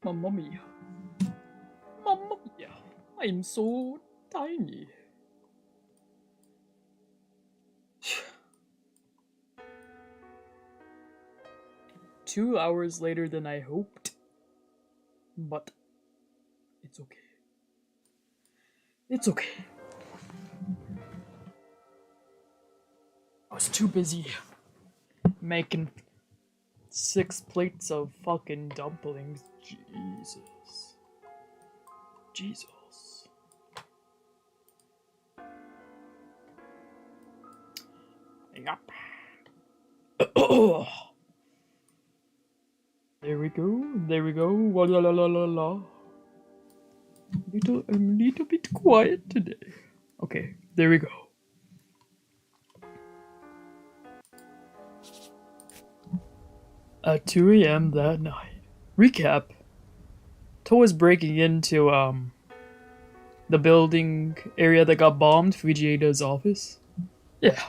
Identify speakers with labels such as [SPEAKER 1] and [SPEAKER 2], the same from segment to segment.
[SPEAKER 1] Mamma mia. Mamma mia. I'm so tiny. 2 hours later than I hoped. But it's okay. It's okay. I was too busy making 6 plates of fucking dumplings. Jesus. Jesus. Yup. There we go. There we go. La la la la la. I'm a little bit quiet today. Okay, there we go. At 2 a.m. that night. Recap. TOWA's breaking into the building area that got bombed, Fujieda's office. Yeah.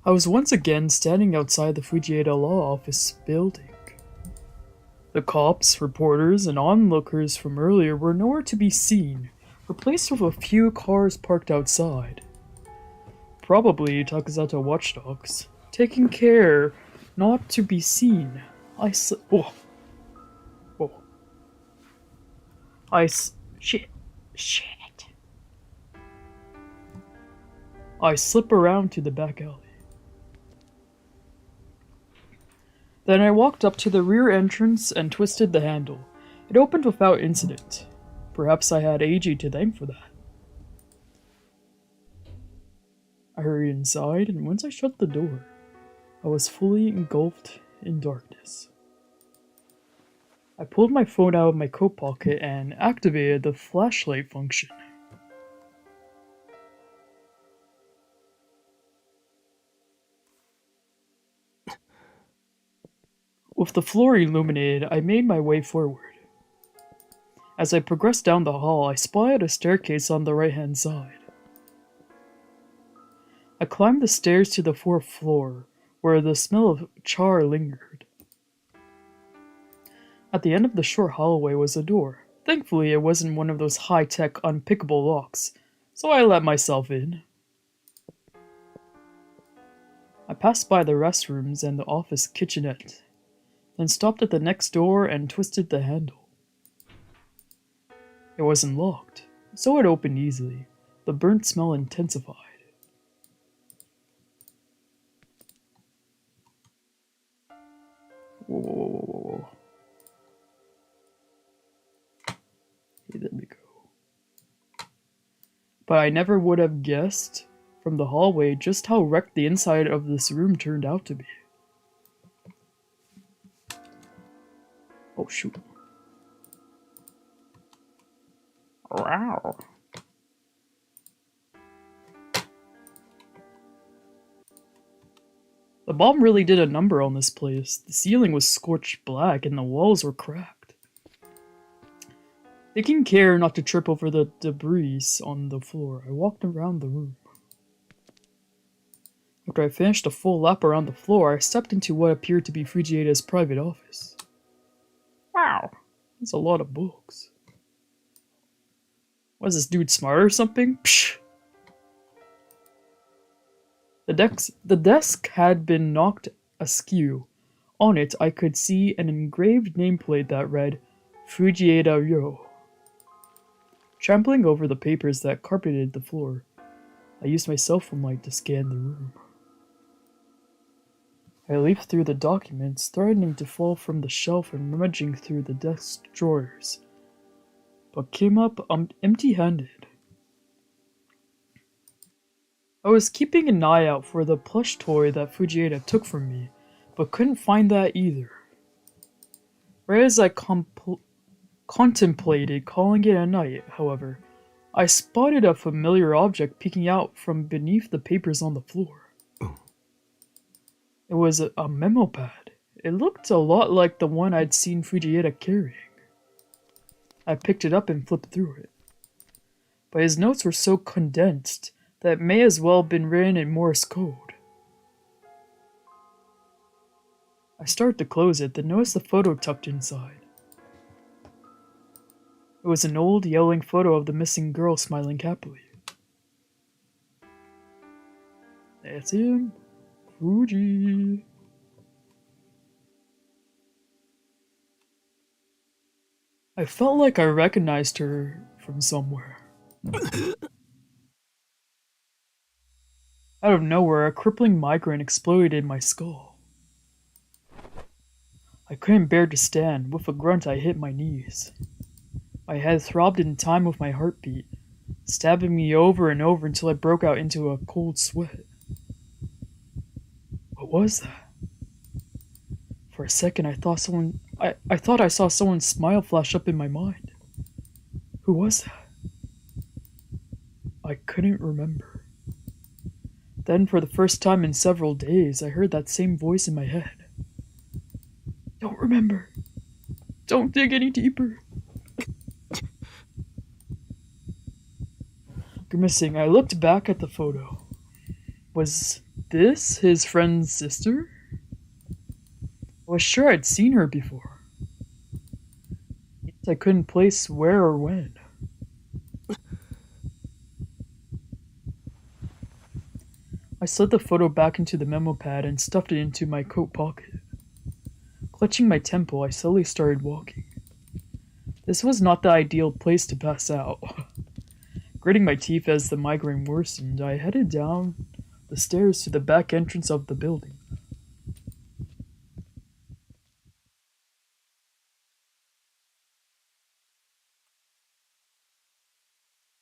[SPEAKER 1] I was once again standing outside the Fujieda law office building. The cops, reporters, and onlookers from earlier were nowhere to be seen, replaced with a few cars parked outside. Probably Takasato watchdogs, taking care not to be seen. Whoa. Shit. I slip around to the back alley. Then I walked up to the rear entrance and twisted the handle. It opened without incident. Perhaps I had AG to thank for that. I hurried inside, and once I shut the door, I was fully engulfed in darkness. I pulled my phone out of my coat pocket and activated the flashlight function. With the floor illuminated, I made my way forward. As I progressed down the hall, I spotted a staircase on the right-hand side. I climbed the stairs to the 4th floor, where the smell of char lingered. At the end of the short hallway was a door. Thankfully, it wasn't one of those high-tech, unpickable locks, so I let myself in. I passed by the restrooms and the office kitchenette, then stopped at the next door and twisted the handle. It wasn't locked, so it opened easily. The burnt smell intensified. Whoa. Okay, there we go. But I never would have guessed from the hallway just how wrecked the inside of this room turned out to be. Oh shoot. Wow. The bomb really did a number on this place. The ceiling was scorched black and the walls were cracked. Taking care not to trip over the debris on the floor, I walked around the room. After I finished a full lap around the floor, I stepped into what appeared to be Fujieda's private office. Wow, that's a lot of books. Was this dude smart or something? Psh! The desk had been knocked askew. On it, I could see an engraved nameplate that read, Fujieda Ryo. Trampling over the papers that carpeted the floor, I used my cell phone light to scan the room. I leafed through the documents, threatening to fall from the shelf and rummaging through the desk drawers, but came up empty-handed. I was keeping an eye out for the plush toy that Fujieda took from me, but couldn't find that either. Right as I contemplated calling it a night, however, I spotted a familiar object peeking out from beneath the papers on the floor. It was a memo pad. It looked a lot like the one I'd seen Fujieda carrying. I picked it up and flipped through it. But his notes were so condensed that it may as well have been written in Morse code. I started to close it, then noticed the photo tucked inside. It was an old, yelling photo of the missing girl smiling happily. That's him. Fuji. I felt like I recognized her from somewhere. Out of nowhere, a crippling migraine exploded in my skull. I couldn't bear to stand. With a grunt, I hit my knees. My head throbbed in time with my heartbeat, stabbing me over and over until I broke out into a cold sweat. What was that? For a second, I thought I saw someone's smile flash up in my mind. Who was that? I couldn't remember. Then, for the first time in several days, I heard that same voice in my head. Don't remember. Don't dig any deeper. Grimacing, I looked back at the photo. Was this his friend's sister? I was sure I'd seen her before. Yet I couldn't place where or when. I slid the photo back into the memo pad and stuffed it into my coat pocket. Clutching my temple, I slowly started walking. This was not the ideal place to pass out. Gritting my teeth as the migraine worsened, I headed down the stairs to the back entrance of the building.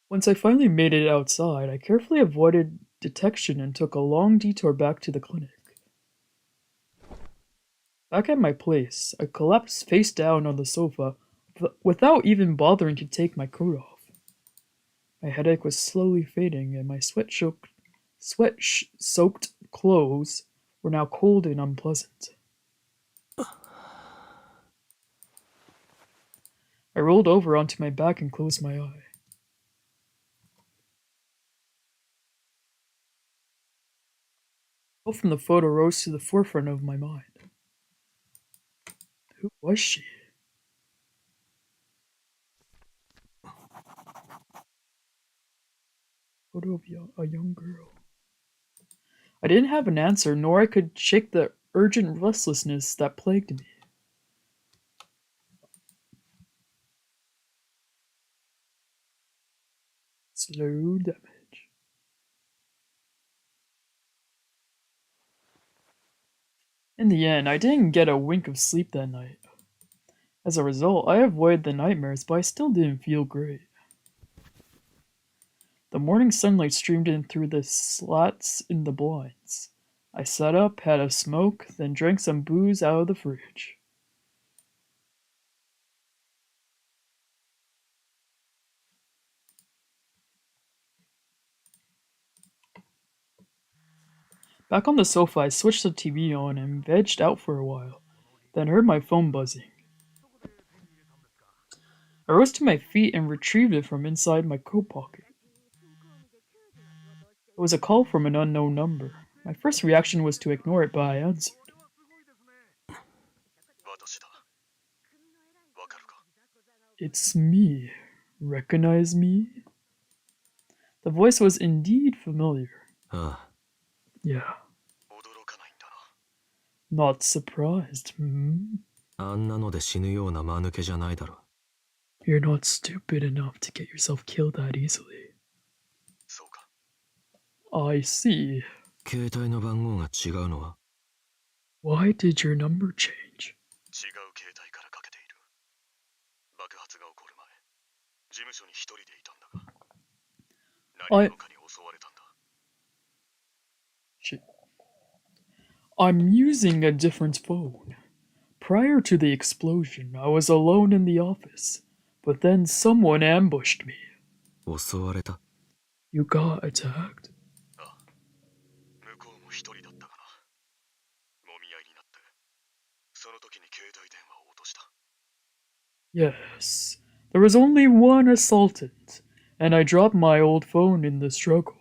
[SPEAKER 1] Once I finally made it outside, I carefully avoided detection and took a long detour back to the clinic. Back at my place, I collapsed face down on the sofa without even bothering to take my coat off. My headache was slowly fading, and my sweat-soaked clothes were now cold and unpleasant. I rolled over onto my back and closed my eye. The girl from the photo rose to the forefront of my mind. Who was she? Photo of a young girl. I didn't have an answer, nor I could shake the urgent restlessness that plagued me. Slow damage. In the end, I didn't get a wink of sleep that night. As a result, I avoided the nightmares, but I still didn't feel great. The morning sunlight streamed in through the slats in the blinds. I sat up, had a smoke, then drank some booze out of the fridge. Back on the sofa, I switched the TV on and vegged out for a while, then heard my phone buzzing. I rose to my feet and retrieved it from inside my coat pocket. It was a call from an unknown number. My first reaction was to ignore it, but I answered. It's me. Recognize me? The voice was indeed familiar. Yeah. Not surprised, hmm? You're not stupid enough to get yourself killed that easily. I see. Why did your number change? I'm using a different phone. Prior to the explosion, I was alone in the office, but then someone ambushed me. You got attacked? Yes, there was only one assaultant, and I dropped my old phone in the struggle.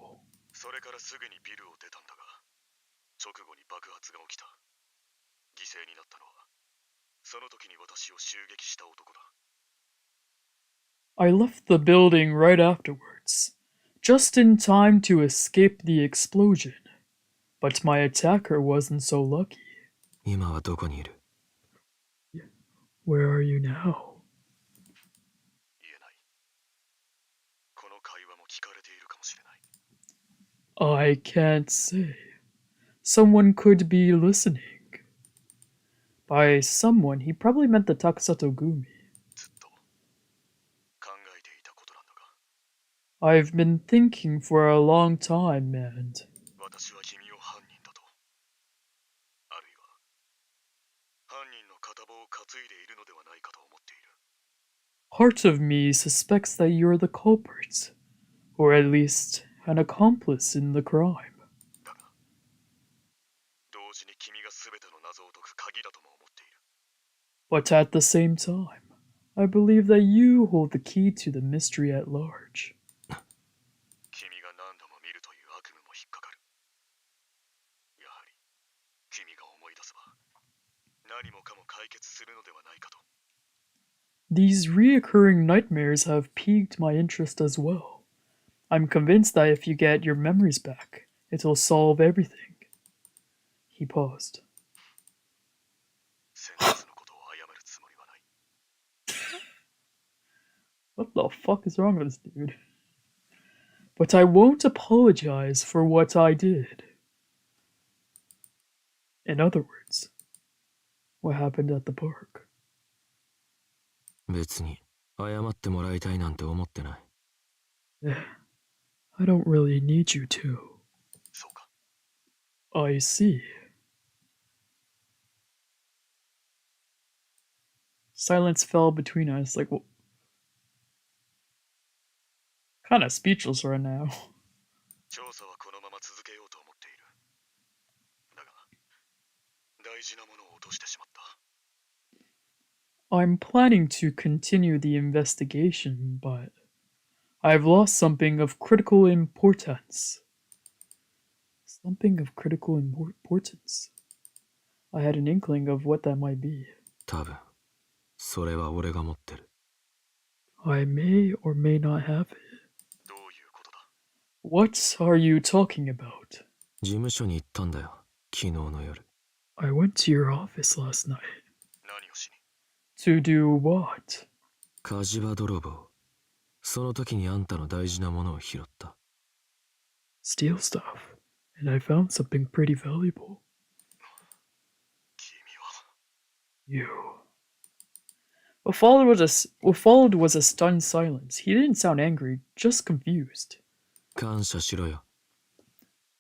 [SPEAKER 1] I left the building right afterwards, just in time to escape the explosion. But my attacker wasn't so lucky.
[SPEAKER 2] 今はどこにいる?
[SPEAKER 1] Where are you now?
[SPEAKER 2] 言えない。この会話も聞かれているかもしれない。
[SPEAKER 1] I can't say. Someone could be listening. By someone, he probably meant the Takasato Gumi.
[SPEAKER 2] ずっと考えていたことなんだが。
[SPEAKER 1] I've been thinking for a long time, and
[SPEAKER 2] 私は君を犯人だと。あるいは犯人の片棒を担いでいるのではないかと思っている。
[SPEAKER 1] part of me suspects that you're the culprit, or at least an accomplice in the crime.
[SPEAKER 2] だが、同時に君が全ての謎を解く鍵だとも思っている。
[SPEAKER 1] But at the same time, I believe that you hold the key to the mystery at large.
[SPEAKER 2] 君が何度も見るという悪夢も引っかかる。やはり、君が思い出せば、何もかも解決するのではないかと。
[SPEAKER 1] These reoccurring nightmares have piqued my interest as well. I'm convinced that if you get your memories back, it'll solve everything. He paused.
[SPEAKER 2] 先日のことを謝るつもりはない。
[SPEAKER 1] What the fuck is wrong with this dude? But I won't apologize for what I did. In other words, what happened at the park.
[SPEAKER 2] 別に謝ってもらいたいなんて思ってない。
[SPEAKER 1] Yeah, I don't really need you to.
[SPEAKER 2] そうか。
[SPEAKER 1] I see. Silence fell between us, like, well, kind of speechless right now.
[SPEAKER 2] 調査はこのまま続けようと思っている。だが、大事なものを落としてしまった。
[SPEAKER 1] I'm planning to continue the investigation, but I've lost something of critical importance. Something of critical importance. I had an inkling of what that might be.
[SPEAKER 2] 多分、それは俺が持ってる。
[SPEAKER 1] I may or may not have it.
[SPEAKER 2] どういうことだ?
[SPEAKER 1] What are you talking about?
[SPEAKER 2] 事務所に行ったんだよ、昨日の夜。
[SPEAKER 1] I went to your office last night.
[SPEAKER 2] 何をしに?
[SPEAKER 1] To do what?
[SPEAKER 2] 火事場泥棒。その時にあんたの大事なものを拾った。
[SPEAKER 1] Steal stuff. And I found something pretty valuable.
[SPEAKER 2] 君は。
[SPEAKER 1] You. What followed was a stunned silence. He didn't sound angry, just confused.
[SPEAKER 2] 感謝しろよ。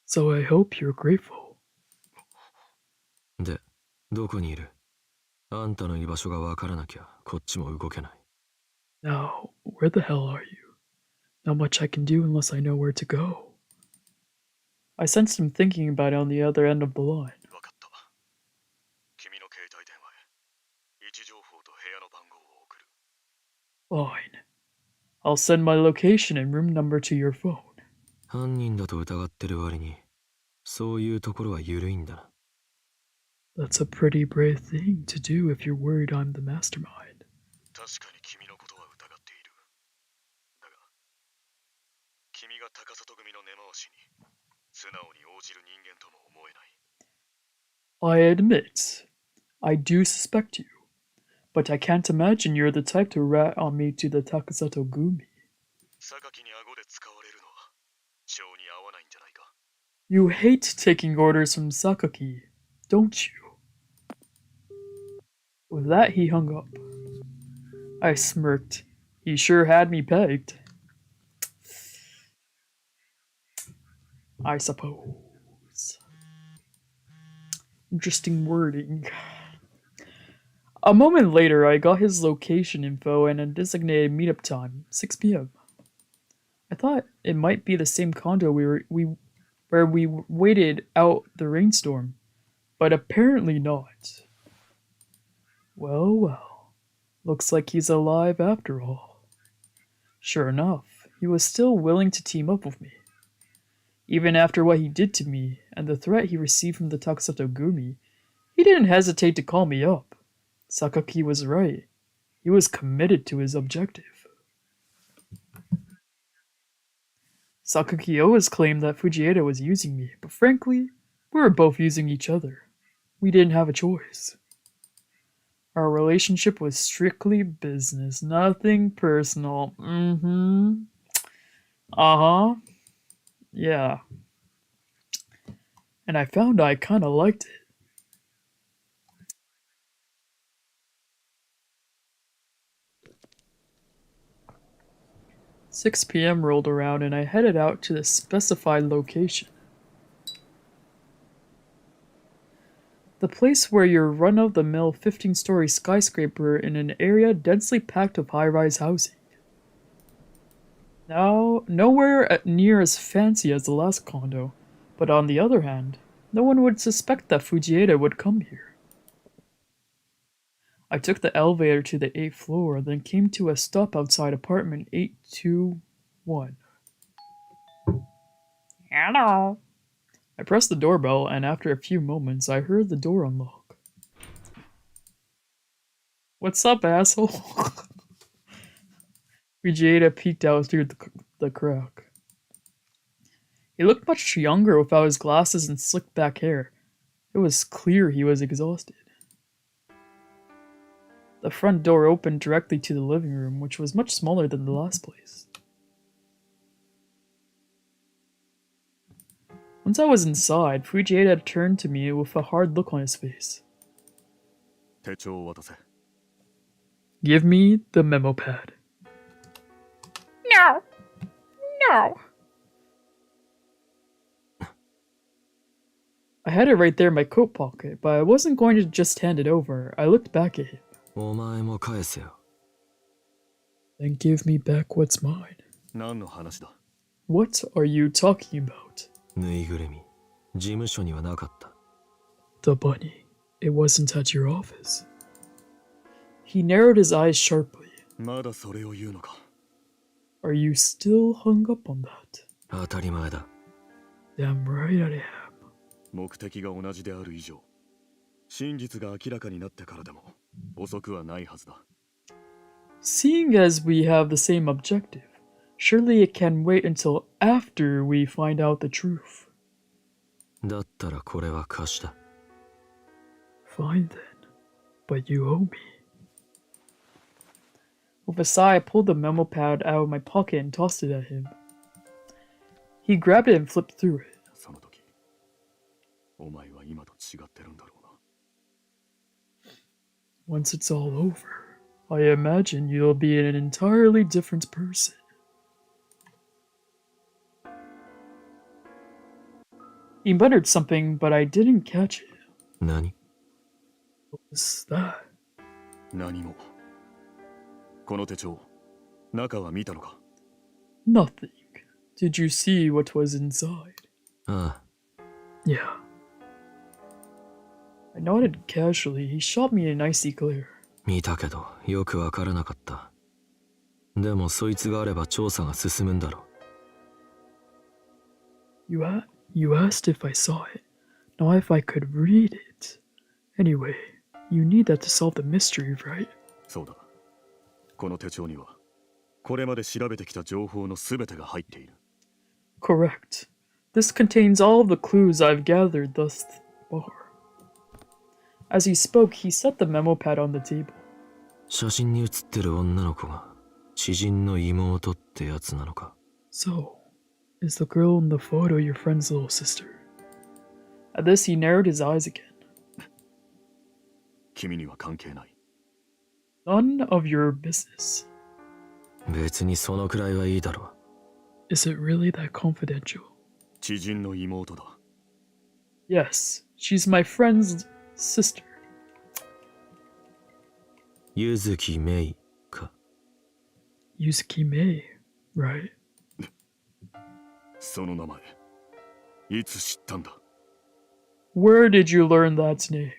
[SPEAKER 1] So I hope you're grateful.
[SPEAKER 2] で、どこにいる? あんたの居場所がわからなきゃ、こっちも動けない。
[SPEAKER 1] Now, where the hell are you? Not much I can do unless I know where to go. I sensed him thinking about it on the other end of the line.
[SPEAKER 2] わかった。君の携帯電話へ、位置情報と部屋の番号を送る。
[SPEAKER 1] Fine. I'll send my location and room number to your phone.
[SPEAKER 2] 犯人だと疑ってる割に、そういうところは緩いんだな。
[SPEAKER 1] That's a pretty brave thing to do if you're worried I'm the mastermind.
[SPEAKER 2] 確かに君のことは疑っている。だが、君が高里組の根回しに素直に応じる人間とも思えない。
[SPEAKER 1] I admit, I do suspect you, but I can't imagine you're the type to rat on me to the Takasato Gumi.
[SPEAKER 2] 榊に顎で使われるのは性に合わないんじゃないか。
[SPEAKER 1] You hate taking orders from Sakaki, don't you? With that, he hung up. I smirked. He sure had me pegged. I suppose. Interesting wording. A moment later, I got his location info and a designated meetup time, 6 p.m. I thought it might be the same condo where we waited out the rainstorm, but apparently not. Well, well. Looks like he's alive after all. Sure enough, he was still willing to team up with me. Even after what he did to me and the threat he received from the Takasato Gumi, he didn't hesitate to call me up. Sakaki was right. He was committed to his objective. Sakaki always claimed that Fujieda was using me, but frankly, we were both using each other. We didn't have a choice. Our relationship was strictly business, nothing personal. Uh-huh. Yeah. And I found I kinda liked it. "6 p.m. rolled around and I headed out to the specified location. The place where your run-of-the-mill 15-story skyscraper in an area densely packed with high-rise housing. Now, nowhere near as fancy as the last condo, but on the other hand, no one would suspect that Fujieda would come here. I took the elevator to the 8th floor, then came to a stop outside apartment 821. Hello. I pressed the doorbell, and after a few moments, I heard the door unlock. What's up, asshole? Fujieda peeked out through the crack. He looked much younger without his glasses and slicked back hair. It was clear he was exhausted. The front door opened directly to the living room, which was much smaller than the last place. Once I was inside, Fujieda turned to me with a hard look on his face. Give me the memo pad. No. No. I had it right there in my coat pocket, but I wasn't going to just hand it over. I looked back at him. Then give me back what's mine. What are you talking about? The bunny. It wasn't at your office. He narrowed his eyes sharply. Are you still hung up on that? Damn right I am. Seeing as we have the same objective, surely it can wait until after we find out the truth. Fine then, but you owe me. With a sigh, I pulled the memo pad out of my pocket and tossed it at him. He grabbed it and flipped through it. Once it's all over, I imagine you'll be an entirely different person. He muttered something, but I didn't catch it. What was that? Nothing. Did you see what was inside? Yeah. I nodded casually. He shot me an icy glare. You asked if I saw it, not if I could read it. Anyway, you need that to solve the mystery, right? Correct. This contains all of the clues I've gathered thus far. As he spoke, he set the memo pad on the table. So, is the girl in the photo your friend's little sister? At this, he narrowed his eyes again. None of your business. Is it really that confidential? Yes, she's my friend's sister. Yuzuki Mei, right? Where did you learn that name?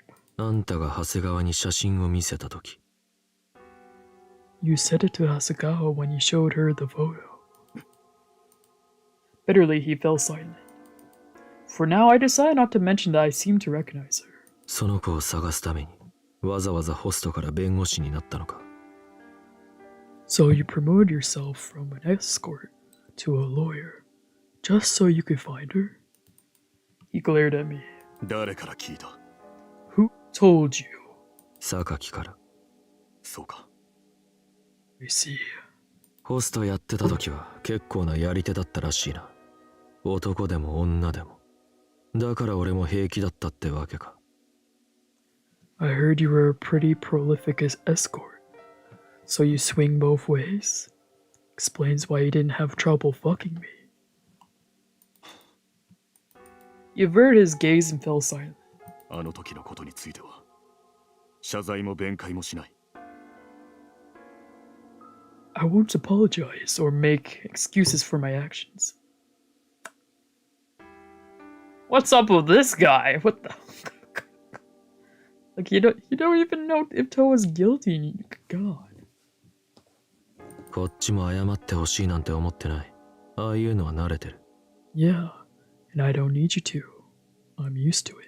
[SPEAKER 1] You said it to Hasegawa when you showed her the photo. Bitterly, he fell silent. For now, I decided not to mention that I seemed to recognize her. So you promoted yourself from an escort to a lawyer, just so you could find her? He glared at me.
[SPEAKER 2] 誰から聞いた？
[SPEAKER 1] Who told you?
[SPEAKER 3] 榊から。
[SPEAKER 2] そうか。
[SPEAKER 1] I see.
[SPEAKER 3] ホストやってた時は結構なやり手だったらしいな。男でも女でも。だから俺も平気だったってわけか。
[SPEAKER 1] I heard you were a pretty prolific escort. So you swing both ways? Explains why you didn't have trouble fucking me. He averted his gaze and fell silent.
[SPEAKER 2] あの時のことについては謝罪も弁解もしない。
[SPEAKER 1] I won't apologize or make excuses for my actions. What's up with this guy? What the? Like you don't even know if TOWA's guilty. God.
[SPEAKER 3] こっちも謝ってほしいなんて思ってない。ああいうのは慣れてる。
[SPEAKER 1] Yeah, and I don't need you to. I'm used to it.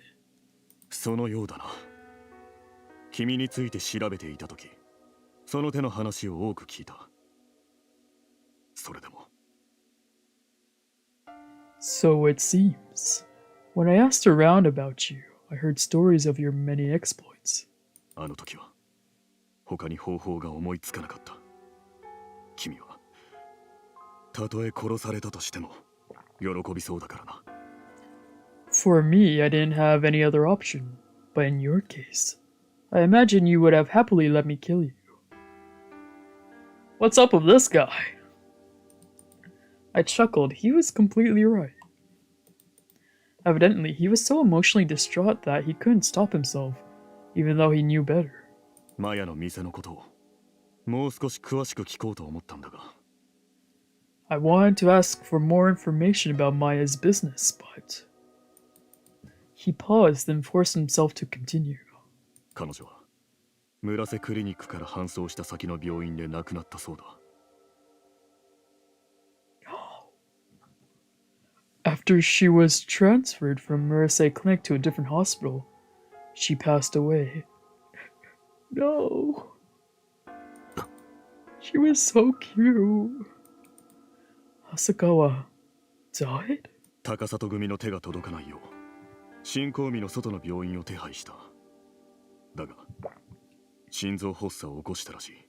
[SPEAKER 2] そのようだな。君について調べていた時、その手の話を多く聞いた。それでも。
[SPEAKER 1] So it seems. When I asked around about you, I heard stories of your many exploits.
[SPEAKER 2] あの時は他に方法が思いつかなかった。君はたとえ殺されたとしても喜びそうだからな。
[SPEAKER 1] For me, I didn't have any other option. But in your case, I imagine you would have happily let me kill you. What's up with this guy? I chuckled. He was completely right. Evidently, he was so emotionally distraught that he couldn't stop himself, even though he knew better.
[SPEAKER 2] マヤの店のことをもう少し詳しく聞こうと思ったんだが。
[SPEAKER 1] I wanted to ask for more information about Maya's business, but... He paused and forced himself to continue.
[SPEAKER 2] 彼女は村瀬クリニックから搬送した先の病院で亡くなったそうだ。
[SPEAKER 1] After she was transferred from Murasei Clinic to a different hospital, she passed away. No. She was so cute. Hasakawa died?
[SPEAKER 2] 高里組の手が届かないよう新興美の外の病院を手配した。だが心臓発作を起こしたらしい。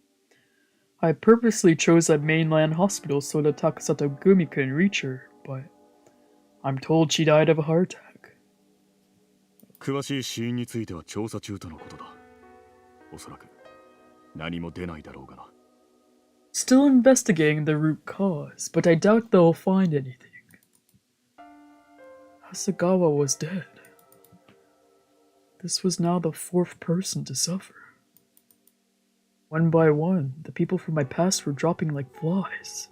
[SPEAKER 1] I purposely chose a mainland hospital so that Takasato Gumi couldn't reach her, but I'm told she died of a heart attack.
[SPEAKER 2] 詳しい死因については調査中とのことだ。おそらく何も出ないだろうがな。
[SPEAKER 1] Still investigating the root cause, but I doubt they'll find anything. Hasagawa was dead. This was now the fourth person to suffer. One by one, the people from my past were dropping like flies.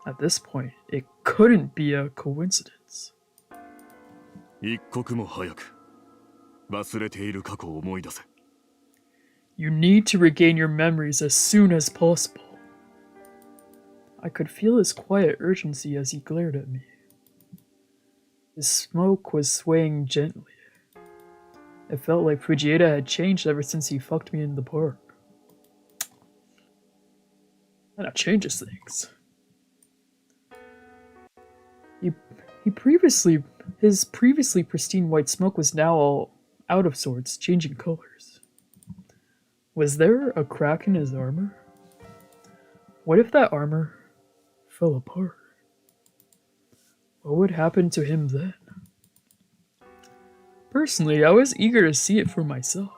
[SPEAKER 1] At this point, it couldn't be a coincidence.
[SPEAKER 2] 一刻も早く忘れている過去を思い出せ。
[SPEAKER 1] You need to regain your memories as soon as possible. I could feel his quiet urgency as he glared at me. His smoke was swaying gently. It felt like Fujieda had changed ever since he fucked me in the park. And that changes things. His previously pristine white smoke was now all out of sorts, changing colors. Was there a crack in his armor? What if that armor fell apart? What would happen to him then? Personally, I was eager to see it for myself.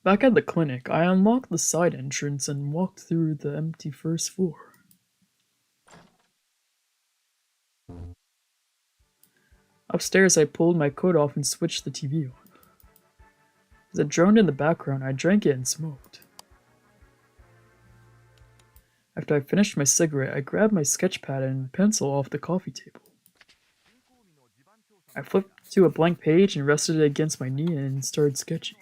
[SPEAKER 1] Back at the clinic, I unlocked the side entrance and walked through the empty first floor. Upstairs, I pulled my coat off and switched the TV on. As it droned in the background, I drank it and smoked. After I finished my cigarette, I grabbed my sketch pad and pencil off the coffee table. I flipped to a blank page and rested it against my knee and started sketching.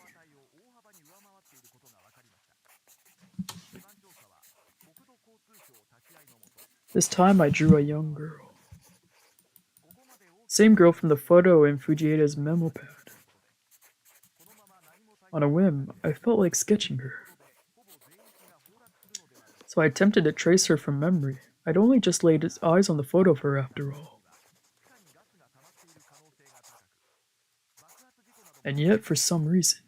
[SPEAKER 1] This time I drew a young girl. Same girl from the photo in Fujieda's memo pad. On a whim, I felt like sketching her. So I attempted to trace her from memory. I'd only just laid eyes on the photo of her after all. And yet, for some reason,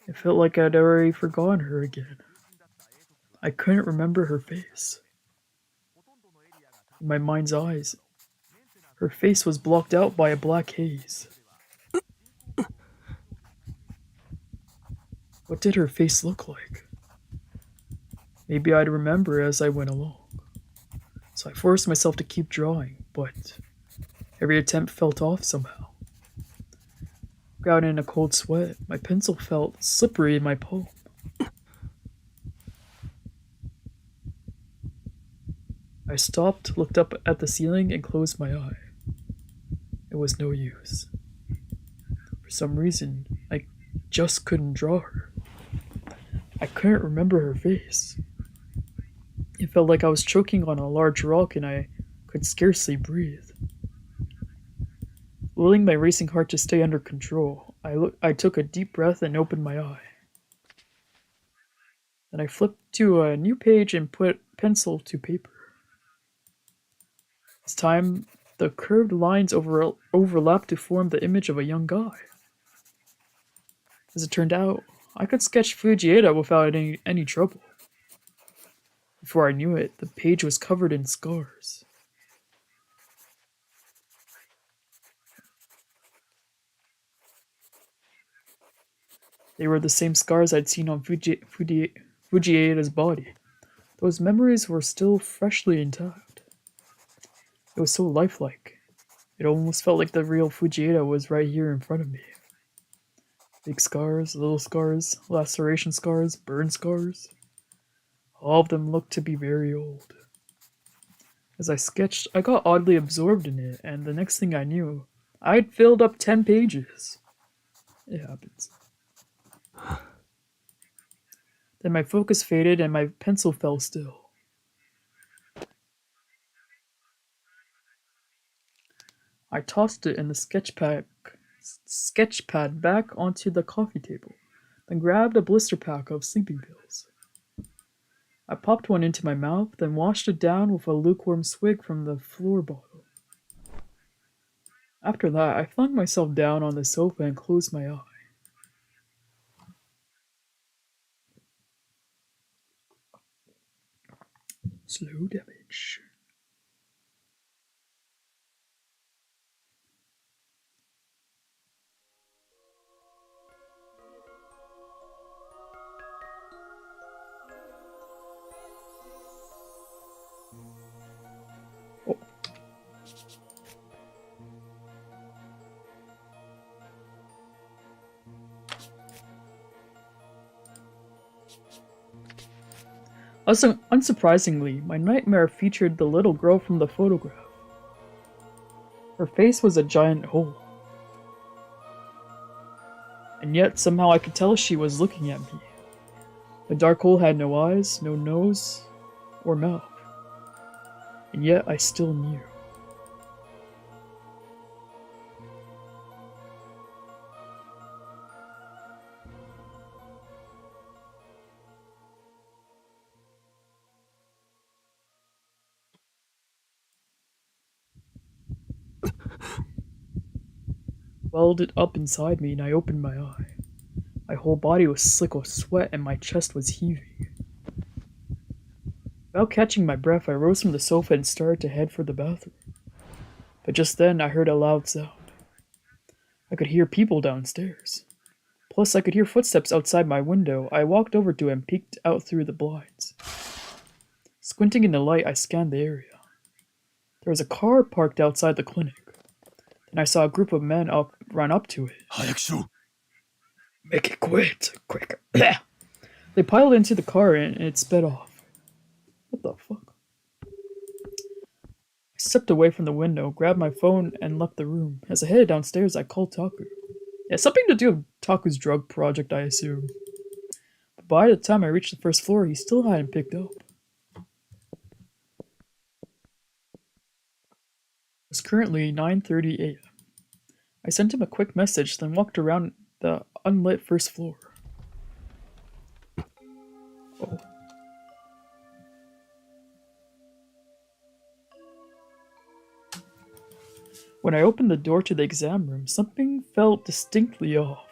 [SPEAKER 1] it felt like I'd already forgotten her again. I couldn't remember her face. In my mind's eyes, her face was blocked out by a black haze. What did her face look like? Maybe I'd remember as I went along. So I forced myself to keep drawing, but every attempt felt off somehow. Got in a cold sweat. My pencil felt slippery in my palm. I stopped, looked up at the ceiling, and closed my eye. It was no use. For some reason, I just couldn't draw her. I couldn't remember her face. It felt like I was choking on a large rock and I could scarcely breathe. Willing my racing heart to stay under control, I took a deep breath and opened my eye. Then I flipped to a new page and put pencil to paper. This time, the curved lines overlapped to form the image of a young guy. As it turned out, I could sketch Fujieda without any trouble. Before I knew it, the page was covered in scars. They were the same scars I'd seen on Fujieda's body. Those memories were still freshly intact. It was so lifelike. It almost felt like the real Fujieda was right here in front of me. Big scars, little scars, laceration scars, burn scars. All of them looked to be very old. As I sketched, I got oddly absorbed in it, and the next thing I knew, I'd filled up 10 pages. It happens. Then my focus faded and my pencil fell still. I tossed it in the sketchpad back onto the coffee table, then grabbed a blister pack of sleeping pills. I popped one into my mouth, then washed it down with a lukewarm swig from the floor bottle. After that, I flung myself down on the sofa and closed my eye. Slow damage. Oh. Unsurprisingly, my nightmare featured the little girl from the photograph. Her face was a giant hole. And yet, somehow I could tell she was looking at me. The dark hole had no eyes, no nose, or mouth. And yet, I still knew. Welled it up inside me and I opened my eye. My whole body was slick with sweat and my chest was heaving. Without catching my breath, I rose from the sofa and started to head for the bathroom. But just then, I heard a loud sound. I could hear people downstairs. Plus, I could hear footsteps outside my window. I walked over to it and peeked out through the blinds. Squinting in the light, I scanned the area. There was a car parked outside the clinic. Then I saw a group of men run up to it. Make it quick. They piled into the car and it sped off. What the fuck? I stepped away from the window, grabbed my phone, and left the room. As I headed downstairs, I called Taku. Yeah, something to do with Taku's drug project, I assume. But by the time I reached the first floor, he still hadn't picked up. It's currently 9:30 a.m. I sent him a quick message, then walked around the unlit first floor. Oh. When I opened the door to the exam room, something felt distinctly off.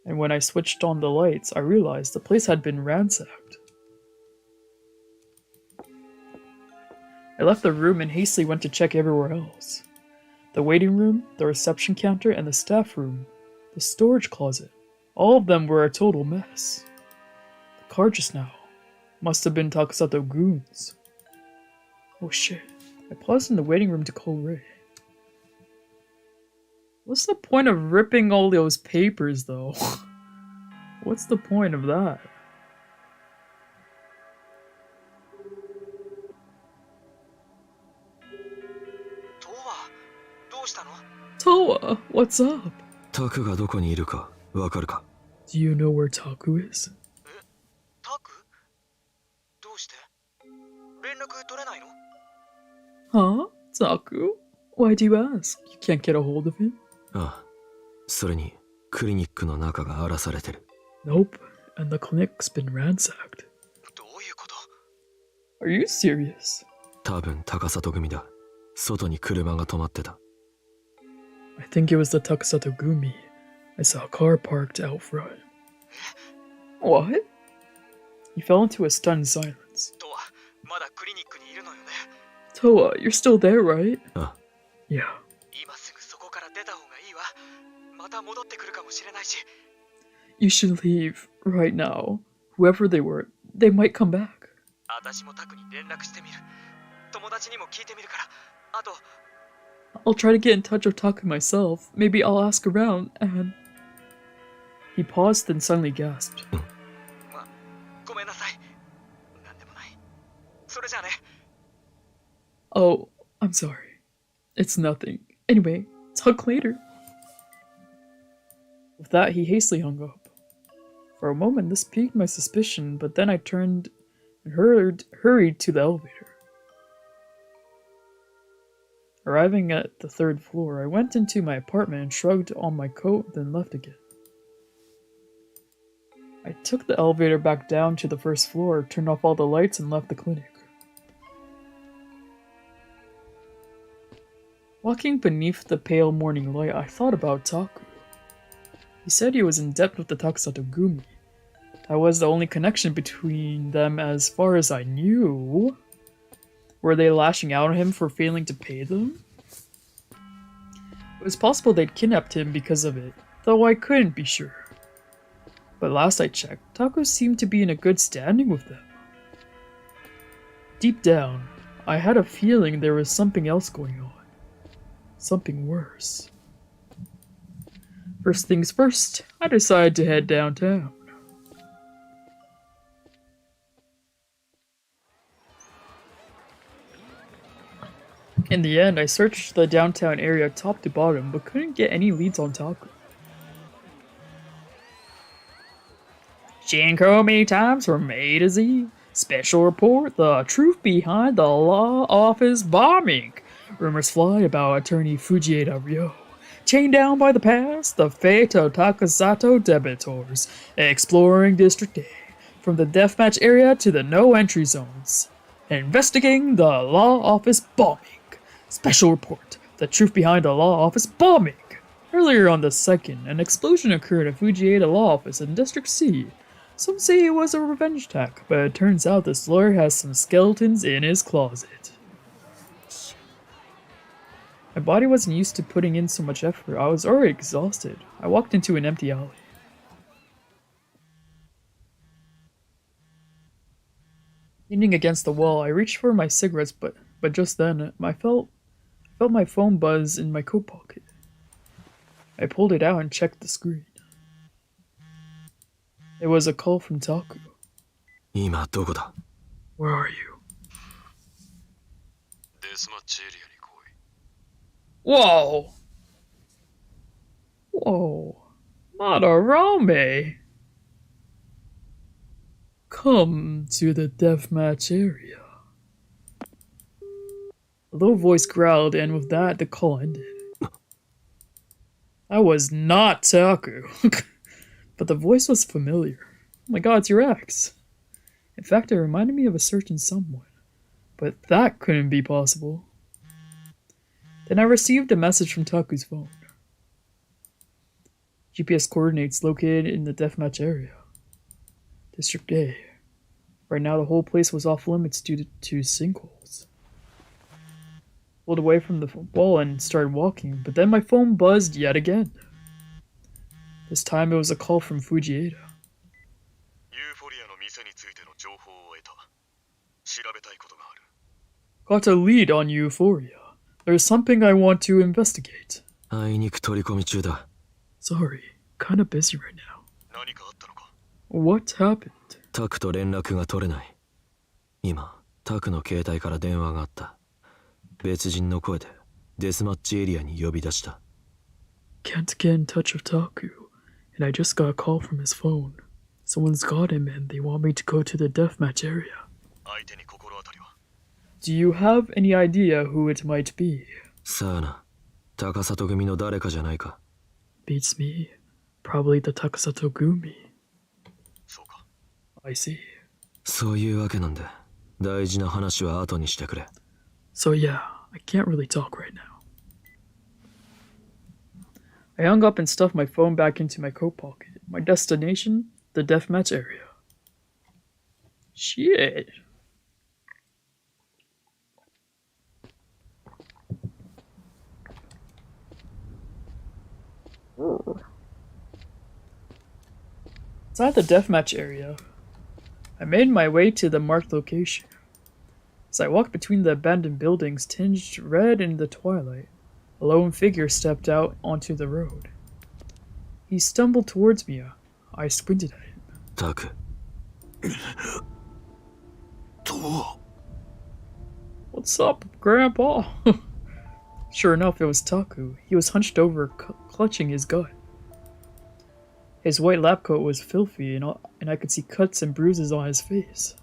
[SPEAKER 1] And when I switched on the lights, I realized the place had been ransacked. I left the room and hastily went to check everywhere else. The waiting room, the reception counter, and the staff room, the storage closet. All of them were a total mess. The car just now must have been Takasato goons. Oh shit. I paused in the waiting room to call Ray. What's the point of ripping all those papers, though? What's the point of that? TOWA, what's up?
[SPEAKER 3] タクがどこにいるかわかるか?
[SPEAKER 1] Do you know where Taku is?
[SPEAKER 2] タク？どうして？連絡取れないの？
[SPEAKER 1] Huh? Taku? Why do you ask? You can't get a hold of him?
[SPEAKER 3] ああ、それにクリニックの中が荒らされてる。
[SPEAKER 1] Nope, and the clinic's been ransacked.
[SPEAKER 2] どういうこと？
[SPEAKER 1] Are you serious?
[SPEAKER 3] 多分高里組だ。外に車が止まってた。
[SPEAKER 1] I think it was the Takasato Gumi. I saw a car parked out front. What? He fell into a stunned silence.
[SPEAKER 2] トワ、まだクリニックにいるのよね。
[SPEAKER 1] Towa, you're still there, right?
[SPEAKER 3] あ、
[SPEAKER 1] Yeah.
[SPEAKER 2] 今すぐそこから出た方がいいわ。また戻ってくるかもしれないし。
[SPEAKER 1] You should leave right now. Whoever they were, they might come back.
[SPEAKER 2] 私もタクに連絡してみる。友達にも聞いてみるから。あと、
[SPEAKER 1] I'll try to get in touch with Taku myself. Maybe I'll ask around and... He paused then suddenly gasped.
[SPEAKER 2] ごめんなさい。なんでもない。それじゃあね。
[SPEAKER 1] Oh, I'm sorry. It's nothing. Anyway, talk later. With that, he hastily hung up. For a moment, this piqued my suspicion, but then I turned and hurried to the elevator. Arriving at the third floor, I went into my apartment and shrugged on my coat, then left again. I took the elevator back down to the first floor, turned off all the lights, and left the clinic. Walking beneath the pale morning light, I thought about Taku. He said he was in debt with the Takasato Gumi. That was the only connection between them as far as I knew. Were they lashing out at him for failing to pay them? It was possible they'd kidnapped him because of it, though I couldn't be sure. But last I checked, Taku seemed to be in a good standing with them. Deep down, I had a feeling there was something else going on. Something worse. First things first, I decided to head downtown. In the end, I searched the downtown area top to bottom, but couldn't get any leads on Taku. Shinkomi Times from A to Z. Special report, the truth behind the law office bombing. Rumors fly about attorney Fujieda Ryo. Chained down by the past, the fate of Takasato debitors. Exploring District A. From the deathmatch area to the no-entry zones. Investigating the law office bombing. Special report, the truth behind the law office bombing. Earlier on the 2nd, an explosion occurred at Fujieda Law Office in District C. Some say it was a revenge attack, but it turns out this lawyer has some skeletons in his closet. My body wasn't used to putting in so much effort. I was already exhausted. I walked into an empty alley. Leaning against the wall, I reached for my cigarettes, but just then, I felt my phone buzz in my coat pocket. I pulled it out and checked the screen. It was a call from Taku.
[SPEAKER 3] 今どこだ?
[SPEAKER 1] Where are you?
[SPEAKER 2] デスマッチエリアに来い。
[SPEAKER 1] Whoa! Whoa. Madarame! Come to the deathmatch area. A low voice growled, and with that, the call ended. That was not Taku. But the voice was familiar. Oh my god, it's your ex. In fact, it reminded me of a certain someone. But that couldn't be possible. Then I received a message from Taku's phone. GPS coordinates located in the deathmatch area. District A. Right now, the whole place was off limits due to sinkholes. Pulled away from the wall and started walking, but then my phone buzzed yet again. This time it was a call from Fujieda. Got a lead on Euphoria. There's something I want to investigate.
[SPEAKER 3] あいにく取り込み中だ。
[SPEAKER 1] Sorry, kinda busy right now. What happened?
[SPEAKER 3] タクと連絡が取れない。今、タクの携帯から電話があった。別人の声でデスマッチエリアに呼び出した。
[SPEAKER 1] Can't get in touch with Taku, and I just got a call from his phone. Someone's got him and they want me to go to the deathmatch area. Do you have any idea who it might be?
[SPEAKER 3] さあな、高里組の誰かじゃないか。
[SPEAKER 1] Beats me. Probably the Takasato Gumi. I see.
[SPEAKER 3] そういうわけなんで、大事な話は後にしてくれ。
[SPEAKER 1] So yeah, I can't really talk right now. I hung up and stuffed my phone back into my coat pocket. My destination? The deathmatch area. Shit. Inside the deathmatch area, I made my way to the marked location. As I walked between the abandoned buildings tinged red in the twilight, a lone figure stepped out onto the road. He stumbled towards me. I squinted at him.
[SPEAKER 3] Taku.
[SPEAKER 2] TOWA.
[SPEAKER 1] What's up, Grandpa? Sure enough, it was Taku. He was hunched over, clutching his gun. His white lab coat was filthy, and I could see cuts and bruises on his face.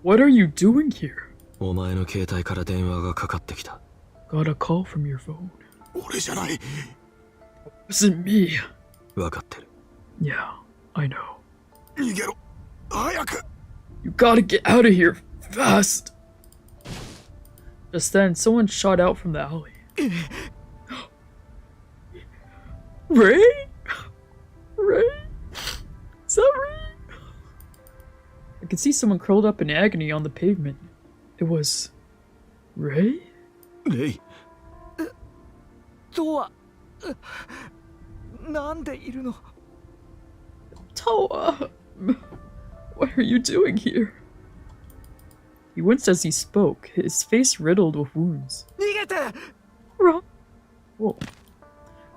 [SPEAKER 1] What are you doing here?
[SPEAKER 3] お前の携帯から電話がかかってきた。
[SPEAKER 1] Got a call from your phone.
[SPEAKER 2] 俺じゃない。
[SPEAKER 1] Wasn't me.
[SPEAKER 3] わかってる。
[SPEAKER 1] Yeah, I know.
[SPEAKER 2] 逃げろ。早く。
[SPEAKER 1] You gotta get out of here, fast! Just then, someone shot out from the alley. Ray? Ray? Is that Ray? I could see someone curled up in agony on the pavement. It was... Ray?
[SPEAKER 2] レイ。
[SPEAKER 4] TOWA。なんでいるの？
[SPEAKER 1] TOWA! What are you doing here? He winced as he spoke, his face riddled with wounds.
[SPEAKER 4] 逃げて！
[SPEAKER 1] Wrong. Whoa.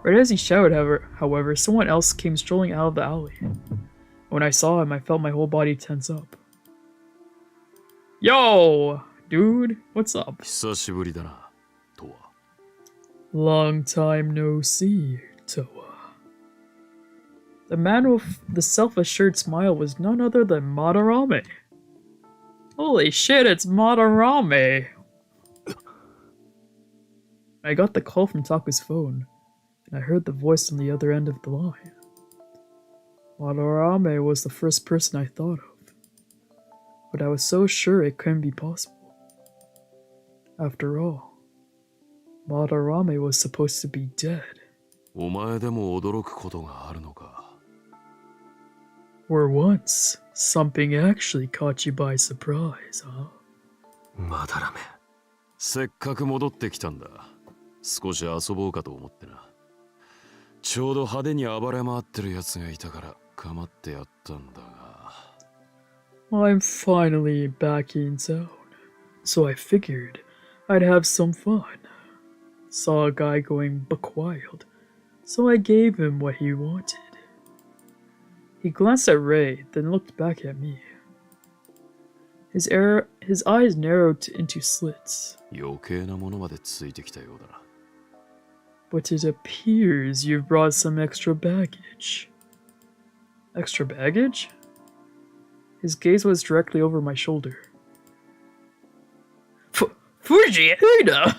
[SPEAKER 1] Right as he shouted, however, someone else came strolling out of the alley. When I saw him, I felt my whole body tense up. Yo! Dude, what's up?
[SPEAKER 2] 久しぶりだな、TOWA。
[SPEAKER 1] Long time no see, TOWA. The man with the self-assured smile was none other than Madarame. Holy shit, it's Madarame! I got the call from Taku's phone, and I heard the voice on the other end of the line. Madarame was the first person I thought of, but I was so sure it couldn't be possible. After all, Madarame was supposed to be dead.
[SPEAKER 2] お前でも驚くことがあるのか。
[SPEAKER 1] For once, something actually caught you by surprise, huh?
[SPEAKER 3] まだらめ。
[SPEAKER 2] せっかく戻ってきたんだ。少し遊ぼうかと思ってな。ちょうど派手に暴れ回ってるやつがいたから構ってやったんだが。
[SPEAKER 1] I'm finally back in town, so I figured I'd have some fun. Saw a guy going buck wild, so I gave him what he wanted. He glanced at Ray, then looked back at me. His eyes narrowed into slits.
[SPEAKER 2] 余計なものまでついてきたようだな。
[SPEAKER 1] But it appears you've brought some extra baggage. Extra baggage? His gaze was directly over my shoulder. Fujieda!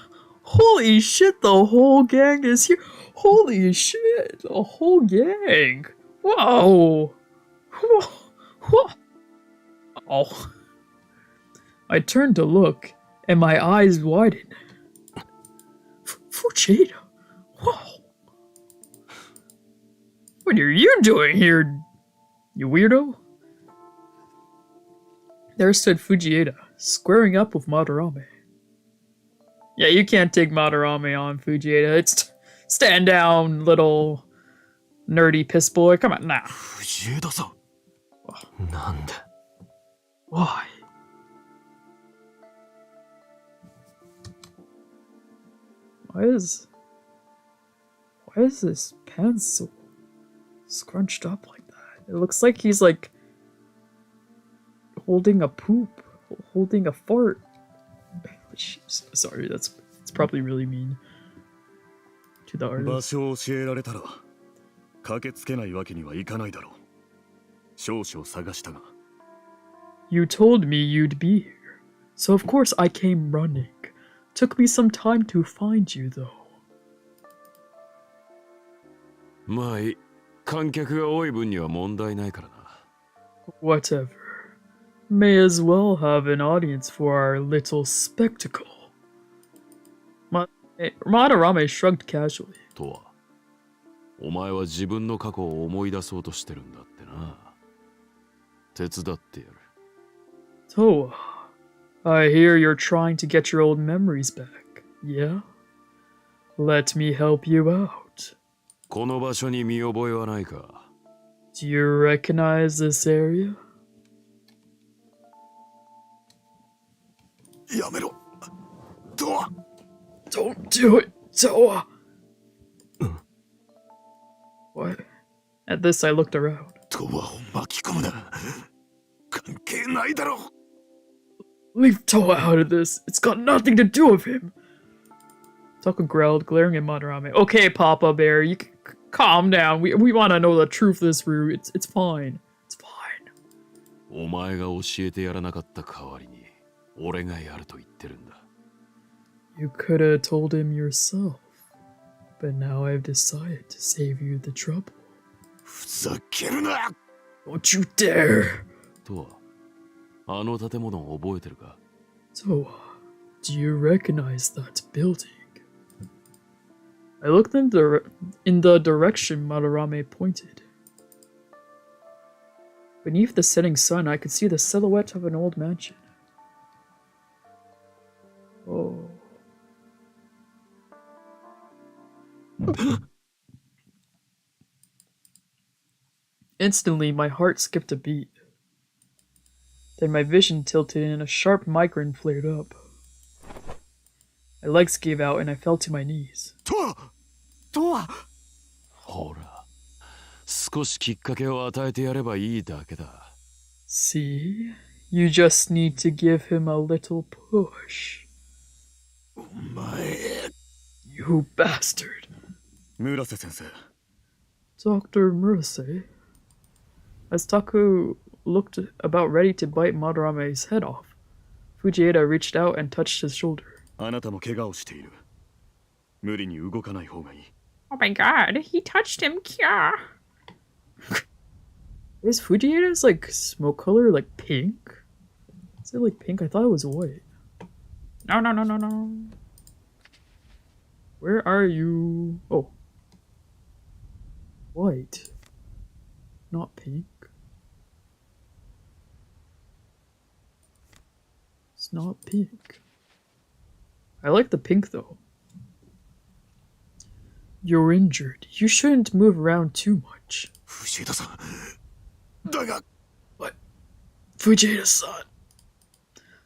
[SPEAKER 1] Holy shit, the whole gang is here. Holy shit, the whole gang. Whoa. Whoa. Whoa. Oh. I turned to look, and my eyes widened. Fujieda. Whoa. What are you doing here, you weirdo? There stood Fujieda, squaring up with Madarame. Yeah, you can't take Madarame on, Fujieda. It's stand down, little nerdy piss boy. Come on, nah.
[SPEAKER 3] Fujieda-san. Nande?
[SPEAKER 1] Why? Why is this pants so scrunched up like that? It looks like he's like holding a poop, holding a fart. Sorry, it's probably really mean to the artist.
[SPEAKER 2] 場所を教えられたら駆けつけないわけにはいかないだろう。少々探したが。
[SPEAKER 1] You told me you'd be here, so of course I came running. Took me some time to find you, though.
[SPEAKER 3] まあいい。観客が多い分には問題ないからな。
[SPEAKER 1] Whatever. May as well have an audience for our little spectacle. Madarame shrugged casually.
[SPEAKER 3] とは、お前は自分の過去を思い出そうとしてるんだってな。手伝ってやる。
[SPEAKER 1] TOWA, I hear you're trying to get your old memories back, yeah? Let me help you out.
[SPEAKER 3] この場所に見覚えはないか？
[SPEAKER 1] Do you recognize this area?
[SPEAKER 2] やめろ。トア。
[SPEAKER 1] Don't do it, TOWA! What? At this, I looked around.
[SPEAKER 2] トアを巻き込むな。関係ないだろう。
[SPEAKER 1] Leave TOWA out of this. It's got nothing to do with him. Taka growled, glaring at Madarame. Okay, Papa Bear, you can calm down. We want to know the truth of this route. It's fine. It's fine.
[SPEAKER 3] お前が教えてやらなかった代わりに、俺がやると言ってるんだ。
[SPEAKER 1] You could have told him yourself. But now I've decided to save you the trouble.
[SPEAKER 2] ふざけるな。
[SPEAKER 1] Don't you dare!
[SPEAKER 3] とは、あの建物を覚えてるか？
[SPEAKER 1] TOWA, do you recognize that building? I looked in the direction Madarame pointed. Beneath the setting sun, I could see the silhouette of an old mansion. Oh. Instantly, my heart skipped a beat. Then my vision tilted and a sharp migraine flared up. My legs gave out and I fell to my knees.
[SPEAKER 2] トア。
[SPEAKER 3] ほら、少しきっかけを与えてやればいいだけだ。
[SPEAKER 1] See? You just need to give him a little push.
[SPEAKER 2] お前。
[SPEAKER 1] You bastard.
[SPEAKER 2] 村瀬先生。
[SPEAKER 1] Dr. Murase. As Taku looked about ready to bite Madarame's head off, Fujieda reached out and touched his shoulder.
[SPEAKER 2] あなたも怪我をしている。無理に動かない方がいい。
[SPEAKER 1] Oh my god, he touched him, Kya. Is Fujieda's like smoke color like pink? Is it like pink? I thought it was white. No. Where are you? Oh. White. Not pink. It's not pink. I like the pink though. You're injured. You shouldn't move around too much.
[SPEAKER 2] 藤枝さん。だが。
[SPEAKER 1] What? Fujieda-san.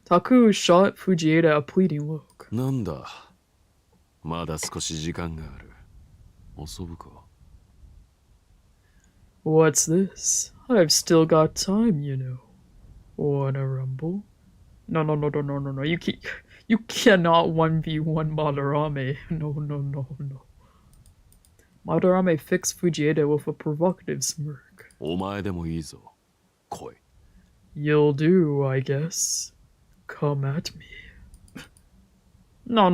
[SPEAKER 1] Taku shot Fujieda a pleading look.
[SPEAKER 3] なんだ。まだ少し時間がある。遊ぶか。
[SPEAKER 1] What's this? I've still got time, you know. Wanna rumble? No. You cannot 1v1 Madarame. No. Madarame fixed Fujieda with a provocative smirk.
[SPEAKER 3] お前でもいいぞ。来い。
[SPEAKER 1] You'll do, I guess. Come at me. No.